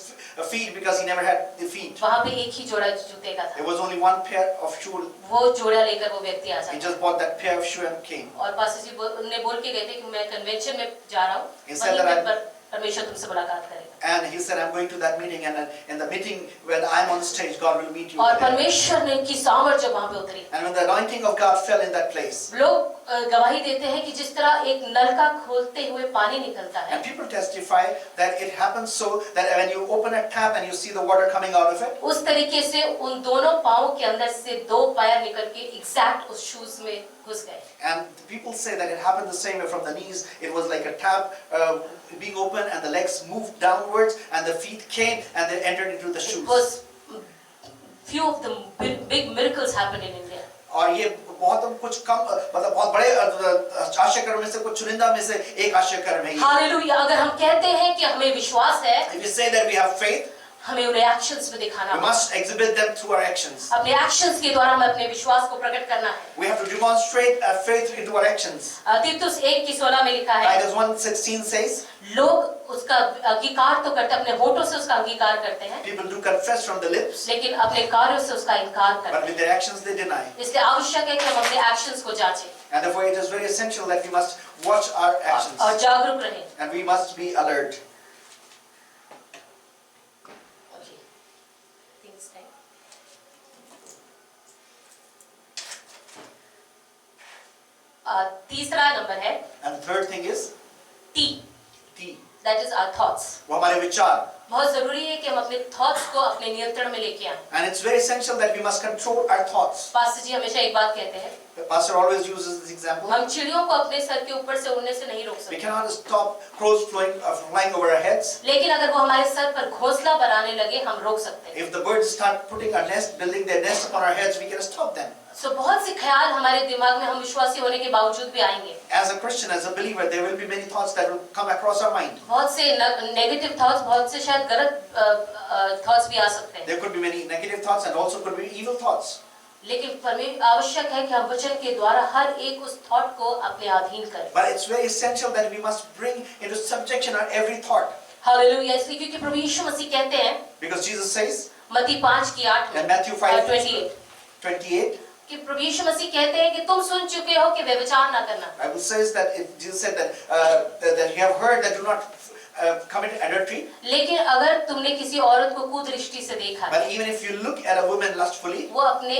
feet because he never had the feet. वहाँ पे एक ही जोड़ा जूते का था। There was only one pair of shoe. वो जोड़ा लेकर वो व्यक्ति आ He जाता। just bought that pair of shoe and came. और पास्टर जी ने बोल के गए थे कि मैं कन्वेंशन में जा रहा हूँ, He said वहीं that पर परमेश्वर तुमसे मुलाकात करेगा। And he said, I'm going to that meeting, and in the meeting when I'm on stage, God will meet you. और there." परमेश्वर ने की सामर्थ जब वहाँ पे उतरी, And when the anointing of God fell in that place, लोग गवाही देते हैं कि जिस तरह एक नलका खोलते हुए पानी निकलता है, and people testify that it happens so that when you open a tap and you see the water coming out of it, उस तरीके से उन दोनों पाँव के अंदर से 2 पैर निकल के एग्जैक्ट उस शूज में घुस गए। and people say that it happened the same way from the knees. It was like a tap being open, and the legs moved downwards, and the feet came and they entered into the It shoes. was few of the big miracles happened in India. और ये बहुत कुछ कम, मतलब बहुत बड़े आश्चर्य में से कुछ चुनिंदा में से एक आश्चर्य है। हालेलुया। अगर हम कहते हैं कि हमें विश्वास है, If you say that we have faith, हमें उन्हें एक्शंस में दिखाना we होगा। must exhibit them through our actions. अपने एक्शंस के द्वारा हमें अपने विश्वास को प्रकट करना है। We have to demonstrate our faith into our actions. तीतुस 1:16 में लिखा है, Titus 1:16 says, लोग उसका अंगीकार तो करते, अपने होठों से उसका अंगीकार करते हैं, people do confess from the lips, लेकिन अपने कार्यों से उसका इनकार but करते with their actions they deny. हैं। इसलिए आवश्यक है कि हम अपने एक्शंस को जांचें And therefore it is very essential that we must watch our और actions, जागरूक रहें। and we must be alert. तीसरा नंबर है And the third thing is T, T. That is our thoughts. वो हमारे विचार. बहुत जरूरी है कि हम अपने थॉट्स को अपने नियंत्रण में लेके आएं। And it's very essential that we must control our thoughts. Pastor ji हमेशा एक बात कहते हैं, The pastor always uses this example. हम चिड़ियों को अपने सर के ऊपर से उड़ने से नहीं रोक We सकते, cannot stop crows flying over our heads. लेकिन अगर वो हमारे सर पर घोंसला बनाने लगे हम रोक सकते हैं। If the birds start putting our nest, building their nest upon our heads, we can stop them. सो बहुत से ख्याल हमारे दिमाग में हम विश्वासी होने के बावजूद भी आएंगे। As a Christian, as a believer, there will be many thoughts that will come across our mind. बहुत से नेगेटिव थॉट्स, बहुत से शायद गलत थॉट्स भी आ सकते हैं, There could be many negative thoughts and also could be evil thoughts. लेकिन परमेश्वर आवश्यक है कि हम वचन के द्वारा हर एक उस थॉट को अपने अधीन करें। But it's very essential that we must bring into subjection our every thought. Hallelujah. इसलिए क्योंकि प्रभु यीशु मसीह कहते हैं Because Jesus says मत्ती 5:8 में, in Matthew 5:28, 28 कि प्रभु यीशु मसीह कहते हैं कि तुम सुन चुके हो कि व्यभिचार ना करना, Bible says that Jesus said that you have heard that do not commit adultery. लेकिन अगर तुमने किसी औरत को कुदृष्टि से देखा, But even if you look at a woman lustfully, वो अपने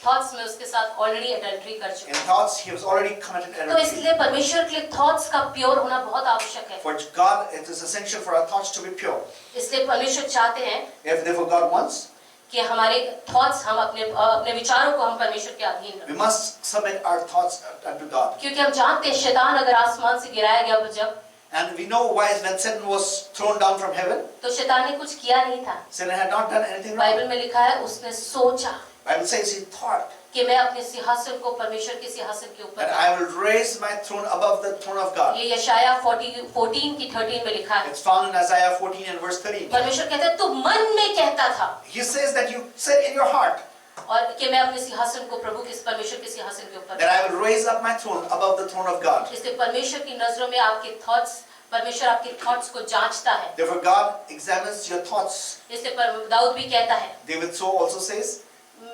थॉट्स में उसके साथ ऑलरेडी एडल्टरी कर चुका in है। thoughts he was already committed तो adultery. इसलिए परमेश्वर के लिए थॉट्स का प्योर होना बहुत आवश्यक है। For God, it is essential for our thoughts to be pure. इसलिए परमेश्वर चाहते हैं If therefore God wants, कि हमारे थॉट्स, हम अपने विचारों को हम परमेश्वर के अधीन we रखें, must submit our thoughts unto God. क्योंकि हम जानते हैं शैतान अगर आसमान से गिराया गया जब, And we know why when Satan was thrown down from heaven, तो शैतान ने कुछ किया नहीं था। Satan had not done anything wrong. Bible में लिखा है उसने सोचा Bible says he thought कि मैं अपने सिंहासन को परमेश्वर के सिंहासन के ऊपर, that I will raise my throne above the throne of God. ये यशाया 14:13 में लिखा है। It's found in Isaiah 14 and verse 13. परमेश्वर कहता है तू मन में कहता था He says that you said in your heart और कि मैं अपने सिंहासन को प्रभु के परमेश्वर के सिंहासन के ऊपर, that I will raise up my throne above the throne of God. इसलिए परमेश्वर की नजरों में आपके थॉट्स परमेश्वर आपके थॉट्स को जांचता है। Therefore, God examines your thoughts. इसलिए दाऊद भी कहता है, David so also says,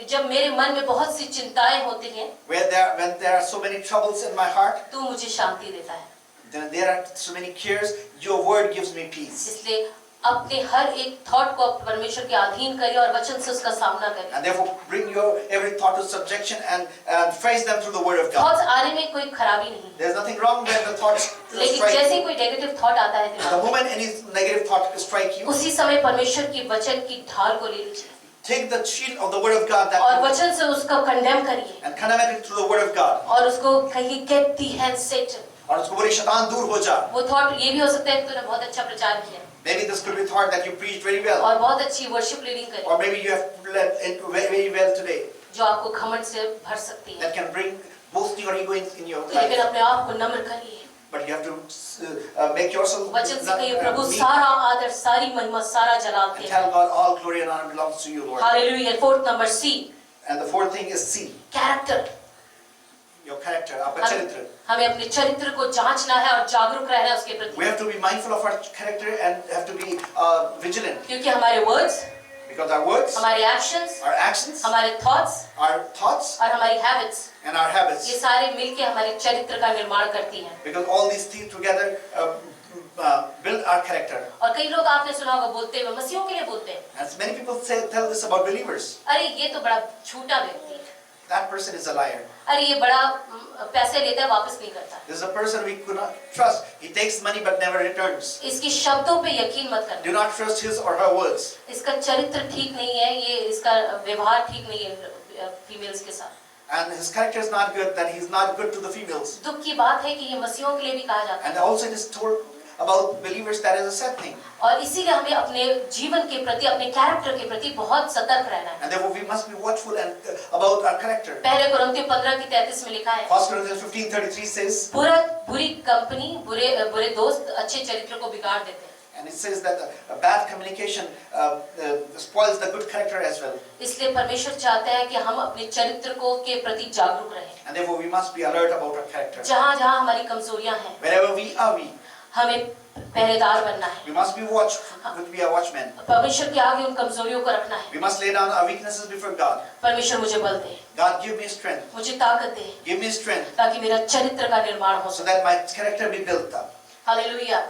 जब मेरे मन में बहुत सी चिंताएं होती हैं, when there are so many troubles in my heart, तू मुझे शांति देता है। then there are so many cares, your word gives me peace. इसलिए अपने हर एक थॉट को परमेश्वर के अधीन करिए और वचन से उसका सामना करिए। And therefore, bring your every thought to subjection and face them through the word of God. Thoughts आने में कोई खराबी नहीं, There's nothing wrong when the thoughts लेकिन strike जैसे you. कोई नेगेटिव थॉट आता है The दिमाग में, moment any negative thought strike you, उसी समय परमेश्वर की वचन की ढाल को ले लीजिए take the shield of the word of God और that वचन से उसको कंडेम करिए and condemn it through the word of God. और उसको कहिए गेट दी हैंड सेटन। और उसको बोले शैतान दूर हो जा. वो थॉट ये भी हो सकता है कि तूने बहुत अच्छा प्रचार किया Maybe this could be thought that you preached very well, और बहुत अच्छी वर्शिप लीडिंग करी, or maybe you have led it very, very well today. जो आपको घमंड से भर सकती है। That can bring boasting or ego in your लेकिन life. अपने आप को नम्र करिए, But you have to make yourself वचन से कहिए प्रभु meek सारा आदर, सारी महिमा, सारा जलाल and तेरा। tell God all glory and honor belongs to you, Lord. Hallelujah. Fourth number C, And the fourth thing is C, character. your character, आपका चरित्र. हमें अपने चरित्र को जांचना है और जागरूक रहना है उसके We प्रति, have to be mindful of our character and have to be vigilant, क्योंकि हमारे वर्ड्स, because our words, हमारे एक्शंस, our actions, हमारे थॉट्स our thoughts और हमारी हैबिट्स, and our ये habits, सारे मिलके हमारे चरित्र का निर्माण करती हैं। because all these things together build our character. और कई लोग आपने सुना होगा बोलते हुए, मसीहों के लिए बोलते हैं, As many people tell this about believers, अरे ये तो बड़ा झूठा व्यक्ति है, that person is a liar. अरे ये बड़ा पैसे लेता है वापस नहीं करता, This is a person we could not trust. He takes money but never returns. इसके शब्दों पे यकीन मत करना, Do not trust his or her words. इसका चरित्र ठीक नहीं है, ये इसका व्यवहार ठीक नहीं है फीमेल्स के साथ। And his character is not good, that he is not good to the females. दुख की बात है कि ये मसीहों के लिए भी कहा जाता है, And also it is told about believers that is a sad thing. और इसीलिए हमें अपने जीवन के प्रति, अपने कैरेक्टर के प्रति बहुत सतर्क रहना है। And therefore we must be watchful and about our character. पहले कुरिन्थियों 15:33 में लिखा है, 1 Corinthians 15:33 says, बुरी कंपनी, बुरे दोस्त अच्छे चरित्र को बिगाड़ देते हैं। and it says that a bad communication spoils the good character as well. इसलिए परमेश्वर चाहता है कि हम अपने चरित्र को के प्रति जागरूक रहें। And therefore we must be alert about our character. जहाँ जहाँ हमारी कमजोरियाँ हैं, Wherever we are, हमें पहरेदार बनना है, we must be be a watchman. परमेश्वर के आगे उन कमजोरियों को रखना है। We must lay down our weaknesses before God. परमेश्वर मुझे बल दे, God, give me strength. मुझे ताकत दे, Give me strength ताकि मेरा चरित्र का निर्माण हो so सके। that my character be built up. Hallelujah.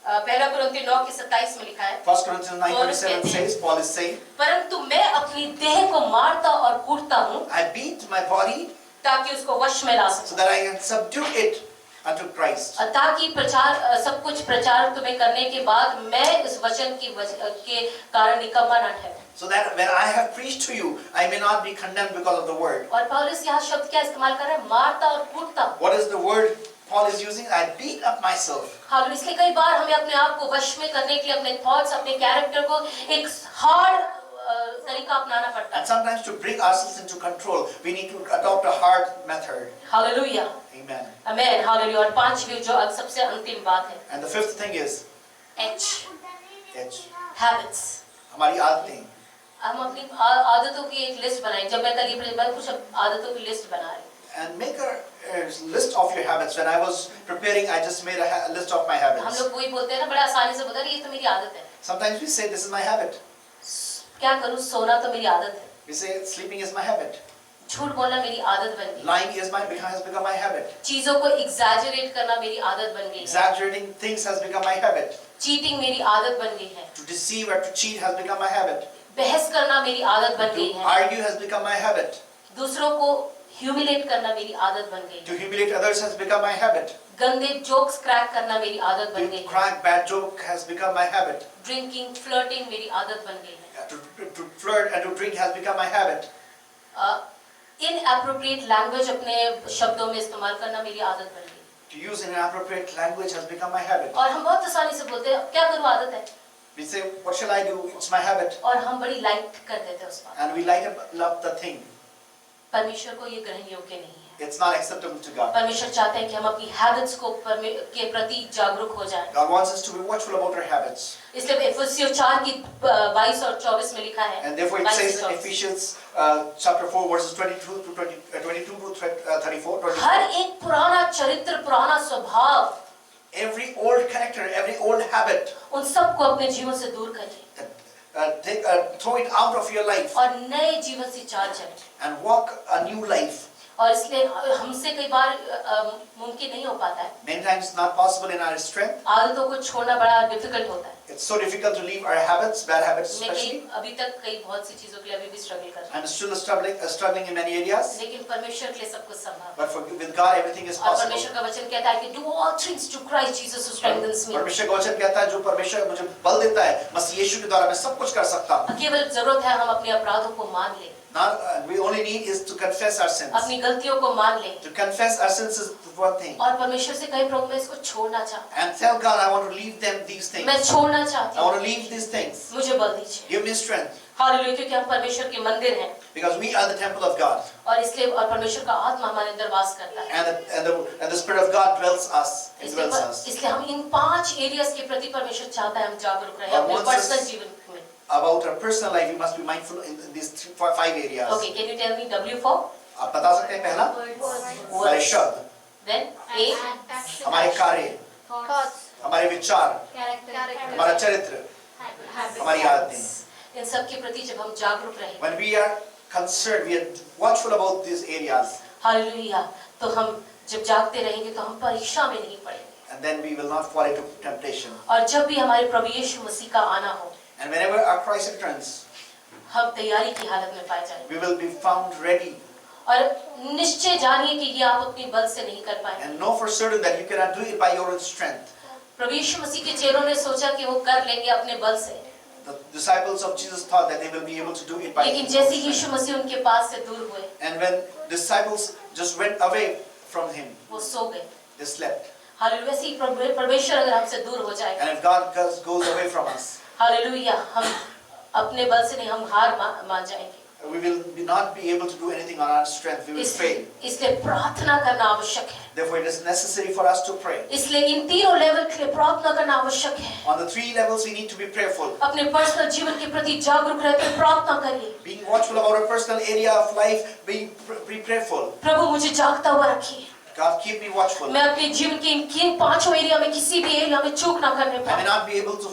पहला कुरिन्थियों 9:27 में लिखा है, 1 Corinthians 9:27 says, Paul is saying, परंतु मैं अपनी देह को मारता और कूटता हूँ I beat my body ताकि उसको वश में ला so सकूं, that I can subdue it unto Christ. ताकि सब कुछ प्रचार तुम्हें करने के बाद मैं इस वचन के कारण निकम्मा न ठहरूं। So that when I have preached to you, I may not be condemned because of the word. और पौलुस यहाँ शब्द क्या इस्तेमाल कर रहा है? मारता और कूटता हूँ। What is the word Paul is using? I beat up myself. हाँ, इसलिए कई बार हमें अपने आप को वश में करने के लिए अपने थॉट्स, अपने कैरेक्टर को एक हार्ड तरीका अपनाना पड़ता And है। sometimes to bring ourselves into control, we need to adopt a hard method. Hallelujah, Amen. Amen, hallelujah. और पांचवी जो अब सबसे अंतिम बात है, And the fifth thing is H, H. Habits. हमारी आदतें. हम अपनी आदतों की एक लिस्ट बनाएं। जब मैं कुछ आदतों की लिस्ट बना रही हूँ, And make a list of your habits. When I was preparing, I just made a list of my हम habits. लोग वही बोलते हैं ना, बड़ा आसानी से बोलते हैं ये तो मेरी आदत है। Sometimes we say, this is my habit. क्या करूँ, सोना तो मेरी आदत है, We say, sleeping is my habit. झूठ बोलना मेरी आदत बन गई, Lying has become my habit. चीजों को एग्जैजरेट करना मेरी आदत बन गई है, Exaggerating things has become my habit. Cheating मेरी आदत बन गई है, To deceive or to cheat has become my habit. बहस करना मेरी आदत बन गई To है, argue has become my habit. दूसरों को ह्यूमिलेट करना मेरी आदत बन गई है, To humiliate others has become my habit. गंदे जोक्स क्रैक करना मेरी आदत बन गई To है, crack bad joke has become my habit. Drinking, flirting मेरी आदत बन गई है, To flirt and to drink has become my habit. Inappropriate language अपने शब्दों में इस्तेमाल करना मेरी आदत बन गई। To use inappropriate language has become my habit. और हम बहुत आसानी से बोलते हैं क्या करूँ, आदत है, We say, what shall I do? It's my habit. और हम बड़ी लाइट कर देते हैं उस बात। And we lighten up the thing. परमेश्वर को ये ग्रहण योग्य नहीं है। It's not acceptable to God. परमेश्वर चाहते हैं कि हम अपनी हैबिट्स को के प्रति जागरूक हो जाएं। God wants us to be watchful about our habits. इसलिए इफिसियों 4:22 और 24 में लिखा है, And therefore it 22 says से in 24, Ephesians chapter 4 verses 22 to 34. हर एक पुराना चरित्र, पुराना स्वभाव every old character, every old habit, उन सबको अपने जीवन से दूर करिए throw it out of your life और नए जीवन से चाल चलें। and walk a new life. और इसलिए हमसे कई बार मुमकिन नहीं हो पाता है, Many times it's not possible in our strength. आदतों को छोड़ना बड़ा डिफिकल्ट होता है। It's so difficult to leave our habits, bad habits मैं especially. अभी तक कई बहुत सी चीजों के लिए अभी भी स्ट्रगल कर रही I'm still struggling in many areas. हूँ, लेकिन परमेश्वर के लिए सब कुछ संभव है। But with God, everything is और possible. परमेश्वर का वचन कहता है कि do all things to Christ Jesus who strengthens me। परमेश्वर का वचन कहता है जो परमेश्वर मुझे बल देता है, मसीह यीशु के द्वारा मैं सब कुछ कर सकता हूँ. केवल जरूरत है हम अपने अपराधों को मान लें, We only need is to confess our sins. अपनी गलतियों को मान लें To confess our sins is one thing. और परमेश्वर से कहे प्रभु मैं इसको छोड़ना चाहता And tell God, I want to leave them these हूँ, things. मैं छोड़ना चाहती I want हूँ, to leave these things. मुझे बल दीजिए। Give me strength. हालेलुया, क्योंकि हम परमेश्वर के मंदिर हैं Because we are the temple of God. और इसलिए और परमेश्वर का आत्मा हमारे अंदर वास करता है। And the Spirit of God dwells us. Indwells us. इसलिए हम इन 5 एरियाज के प्रति परमेश्वर चाहता है हम जागरूक रहें और अपने once पर्सनल is- जीवन में। About our personal life, we must be mindful in these 5 areas. Okay, can you tell me W4? आप बता सकते हैं पहला? हमारे शब्द, देन A, हमारे कार्य, Thoughts, हमारे विचार, character, हमारा चरित्र, हमारी आदतें. इन सब के प्रति जब हम जागरूक रहें, When we are concerned, we are watchful about these areas, hallelujah, तो हम जब जागते रहेंगे तो हम परीक्षा में नहीं पड़ेंगे। and then we will not fall into temptation. और जब भी हमारे प्रभु यीशु मसीह का आना हो, And whenever our Christ returns, हम तैयारी की हालत में पाए जाएंगे। we will be found ready. और निश्चय जानिए कि ये आप अपनी बल से नहीं कर पाएंगे। And know for certain that you cannot do it by your own strength. प्रभु यीशु मसीह के चेलों ने सोचा कि वो कर लेंगे अपने बल से, The disciples of Jesus thought that they will be able to do it by लेकिन their जैसे own यीशु strength. मसीह उनके पास से दूर हुए, And when disciples just went away from him, वो सो गए। they slept. हालेलुया, ऐसे ही परमेश्वर अगर हमसे दूर हो जाए, And if God goes away from us, hallelujah, हम अपने बल से नहीं, हम हार मान जाएंगे। we will not be able to do anything on our strength. We will fail. इसलिए प्रार्थना करना आवश्यक है। Therefore, it is necessary for us to pray. इसलिए इन तीनों लेवल के लिए प्रार्थना करना आवश्यक है। On the 3 levels, we need to be prayerful. अपने पर्सनल जीवन के प्रति जागरूक रहकर प्रार्थना करिए, Being watchful about our personal area of life, be prayerful. प्रभु मुझे जागता हुआ रखिए, God, keep me watchful. मैं अपने जीवन के इन 5 एरिया में किसी भी एरिया में चूक ना करने I may पाऊं। not be able to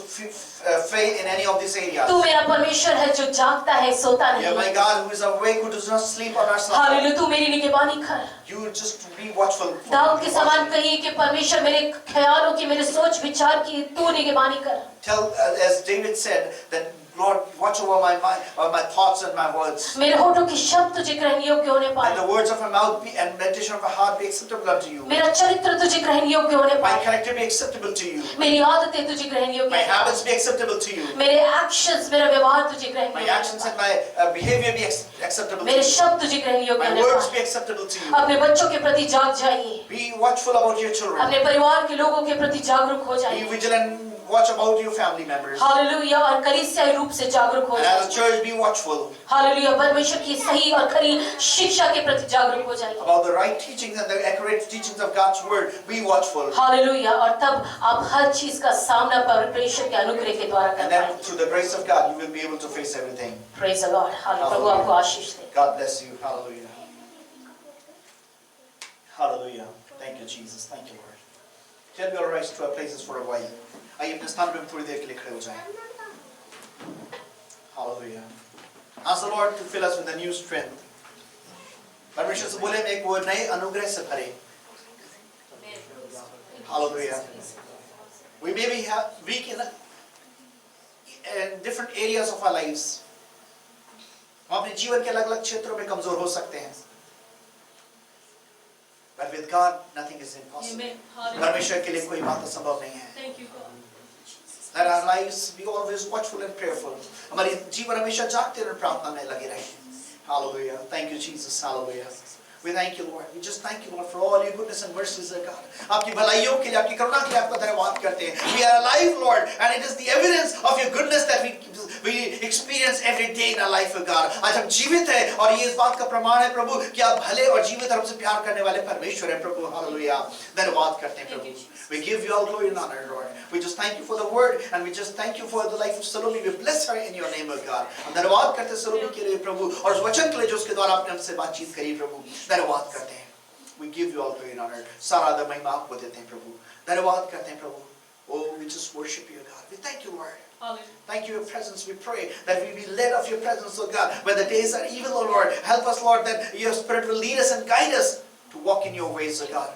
fail in any of these areas. तू मेरा परमेश्वर है जो जागता है, सोता You are my नहीं। God who is awake, who does not sleep on our slumber. Hallelujah, तू मेरी निगरानी कर। You just be watchful. Dawood के समान कहिए कि परमेश्वर मेरे ख्यालों की, मेरे सोच विचार की तू निगरानी कर। Tell, as David said, that Lord, watch over my mind, my thoughts and my words. मेरे होठों के शब्द तुझे ग्रहण योग्य होने And पाए, the words of my mouth and meditation of my heart be acceptable unto you. मेरा चरित्र तुझे ग्रहण योग्य होने My पाए, character be acceptable to you. मेरी आदतें तुझे ग्रहण योग्य My होने पाए, habits be acceptable to you. मेरे एक्शंस, मेरा व्यवहार तुझे ग्रहण My योग्य actions होने and पाए, my behavior be acceptable to मेरे you. शब्द तुझे ग्रहण योग्य My होने words पाए। be acceptable to you. अपने बच्चों के प्रति जाग जाइए, Be watchful about your children. अपने परिवार के लोगों के प्रति जागरूक हो Be जाइए, vigilant. Watch about your family members. Hallelujah, और कलीसियाई रूप से जागरूक हो And as a जाइए, church, be watchful हालेलुया, परमेश्वर की सही और खरी शिक्षा के प्रति जागरूक हो जाइए, about the right teachings and the accurate teachings of God's word. Be watchful. Hallelujah, और तब आप हर चीज का सामना परमेश्वर के अनुग्रह के द्वारा कर And then पाएंगे। through the grace of God, you will be able to face everything. Praise the Lord, hallelujah, प्रभु आपको आशीष दे। God bless you. Hallelujah. Hallelujah. Thank you, Jesus. Thank you, Lord. Shall we all rise to our places for a while? आइए अपने स्थान पे हम थोड़ी देर के लिए खड़े हो जाएं। Hallelujah. Ask the Lord to fill us with a new strength. परमेश्वर से बोले, मैं एक वो नए अनुग्रह से भरे। Hallelujah. We may be weak in different areas of our lives. हम अपने जीवन के अलग-अलग क्षेत्रों में कमजोर हो सकते हैं। But with God, nothing is impossible. परमेश्वर के लिए कोई बात असंभव नहीं है। Thank you, God. Let our lives be always watchful and prayerful. हमारी जीवन हमेशा जागते और प्रार्थना में लगे रहे। Hallelujah. Thank you, Jesus. Hallelujah. We thank you, Lord. We just thank you, Lord, for all your goodness and mercies, God. आपकी भलाइयों के लिए, आपकी करुणा के लिए आपका धन्यवाद करते हैं। We are alive, Lord, and it is the evidence of your goodness that we experience every day in our life, God. आज हम जीवित हैं और ये इस बात का प्रमाण है, प्रभु, कि आप भले और जीवित और हमसे प्यार करने वाले परमेश्वर हैं, प्रभु। Hallelujah. धन्यवाद करते हैं, प्रभु। We give you all glory and honor, Lord. We just thank you for the word, and we just thank you for the life of Salome. We bless her in your name, O God. हम धन्यवाद करते हैं सलोमी के लिए, प्रभु, और उस वचन के लिए जो उसके द्वारा आपने हमसे बातचीत करी, प्रभु। धन्यवाद करते हैं। We give you all glory and honor. सारा आदर महिमा आपको देते हैं प्रभु. धन्यवाद करते हैं प्रभु. Oh, we just worship you, God. We thank you, Lord. Thank you for your presence. We pray that we be led of your presence, oh God. When the days are evil, oh Lord, help us, Lord, that your Spirit will lead us and guide us to walk in your ways, oh God.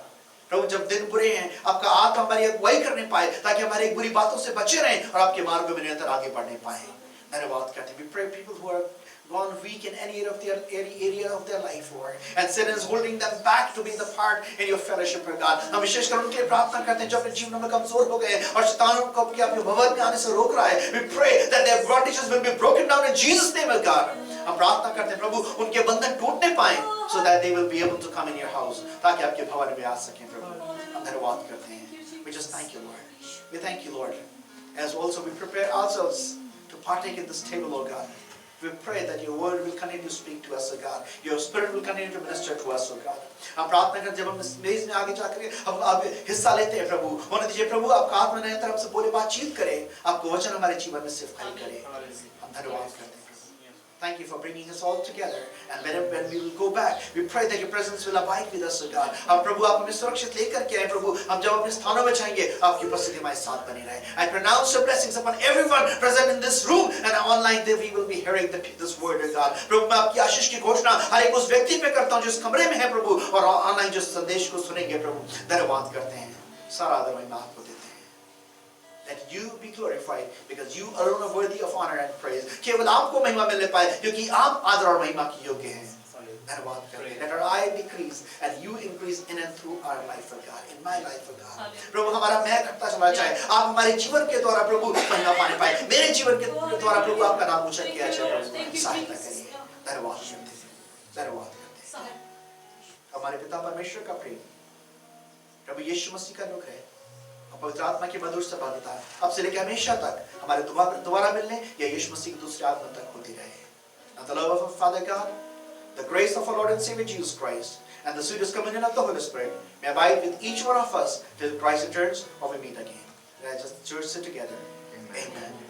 प्रभु जब दिन बुरे हैं आपका आत्मा हमारी अगुवाई करने पाए ताकि हमारे बुरी बातों से बचे रहें और आपके मार्ग में निरंतर आगे बढ़ने पाए. धन्यवाद करते हैं. We pray people who are gone weak in any area of their life, Lord, and sin is holding them back to be the part in your fellowship, oh God. हम विशेषकर उनके लिए प्रार्थना करते हैं जो अपने जीवन में कमजोर हो गए हैं और शैतान उनको अपने भवन में आने से रोक रहा है. We pray that their bondages will be broken down in Jesus' name, oh God. हम प्रार्थना करते हैं प्रभु उनके बंधन टूटने पाए so that they will be able to come in your house ताकि आपके भवन में आ सकें प्रभु. हम धन्यवाद करते हैं. We just thank you, Lord. We thank you, Lord. As also we prepare ourselves to partake in this table, oh God. We pray that your word will continue to speak to us, oh God. Your spirit will continue to minister to us, oh God. हम प्रार्थना करते हैं जब हम इस मेज में आगे जाकर हम आप हिस्सा लेते हैं प्रभु. होने दीजिए प्रभु आपका आत्मा निरंतर हमसे बोले बातचीत करे. आपको वचन हमारे जीवन में सिखाई करे. हम धन्यवाद करते हैं. Thank you for bringing us all together. And when we will go back, we pray that your presence will abide with us, O God. हम प्रभु आप हमें सुरक्षित लेकर के आए प्रभु. हम जब अपने स्थानों में जाएंगे आपकी उपस्थिति हमारे साथ बनी रहे. I pronounce your blessings upon everyone present in this room and online that we will be hearing this word, O God. प्रभु मैं आपकी आशीष की घोषणा हर एक उस व्यक्ति पे करता हूँ जो इस कमरे में है प्रभु और ऑनलाइन जो संदेश को सुनेंगे प्रभु. धन्यवाद करते हैं. सारा आदर महिमा आपको देते हैं. That you be glorified because you alone are worthy of honor and praise. केवल आपको महिमा मिलने पाए क्योंकि आप आदर और महिमा के योग्य हैं. धन्यवाद करते हैं. Let our I decrease and you increase in and through our life, O God. In my life, O God. प्रभु हमारा मैं घटता चला जाए. आप हमारे जीवन के द्वारा प्रभु महिमा पाने पाए. मेरे जीवन के द्वारा प्रभु आपका नाम ऊंचा किया जाए प्रभु. सहायता करिए. धन्यवाद करते हैं. धन्यवाद करते हैं. हमारे पिता परमेश्वर का प्रेम प्रभु यीशु मसीह का अनुग्रह है पवित्र आत्मा की मधुर सहभागिता अब से लेकर हमेशा तक हमारे दोबारा मिलने या यीशु मसीह के दूसरे आगमन तक होती रहे. And the love of our Father God, the grace of our Lord and Savior Jesus Christ, and the sweetest communion of the Holy Spirit may abide with each one of us till Christ returns or we meet again. Let us just church sit together. Amen.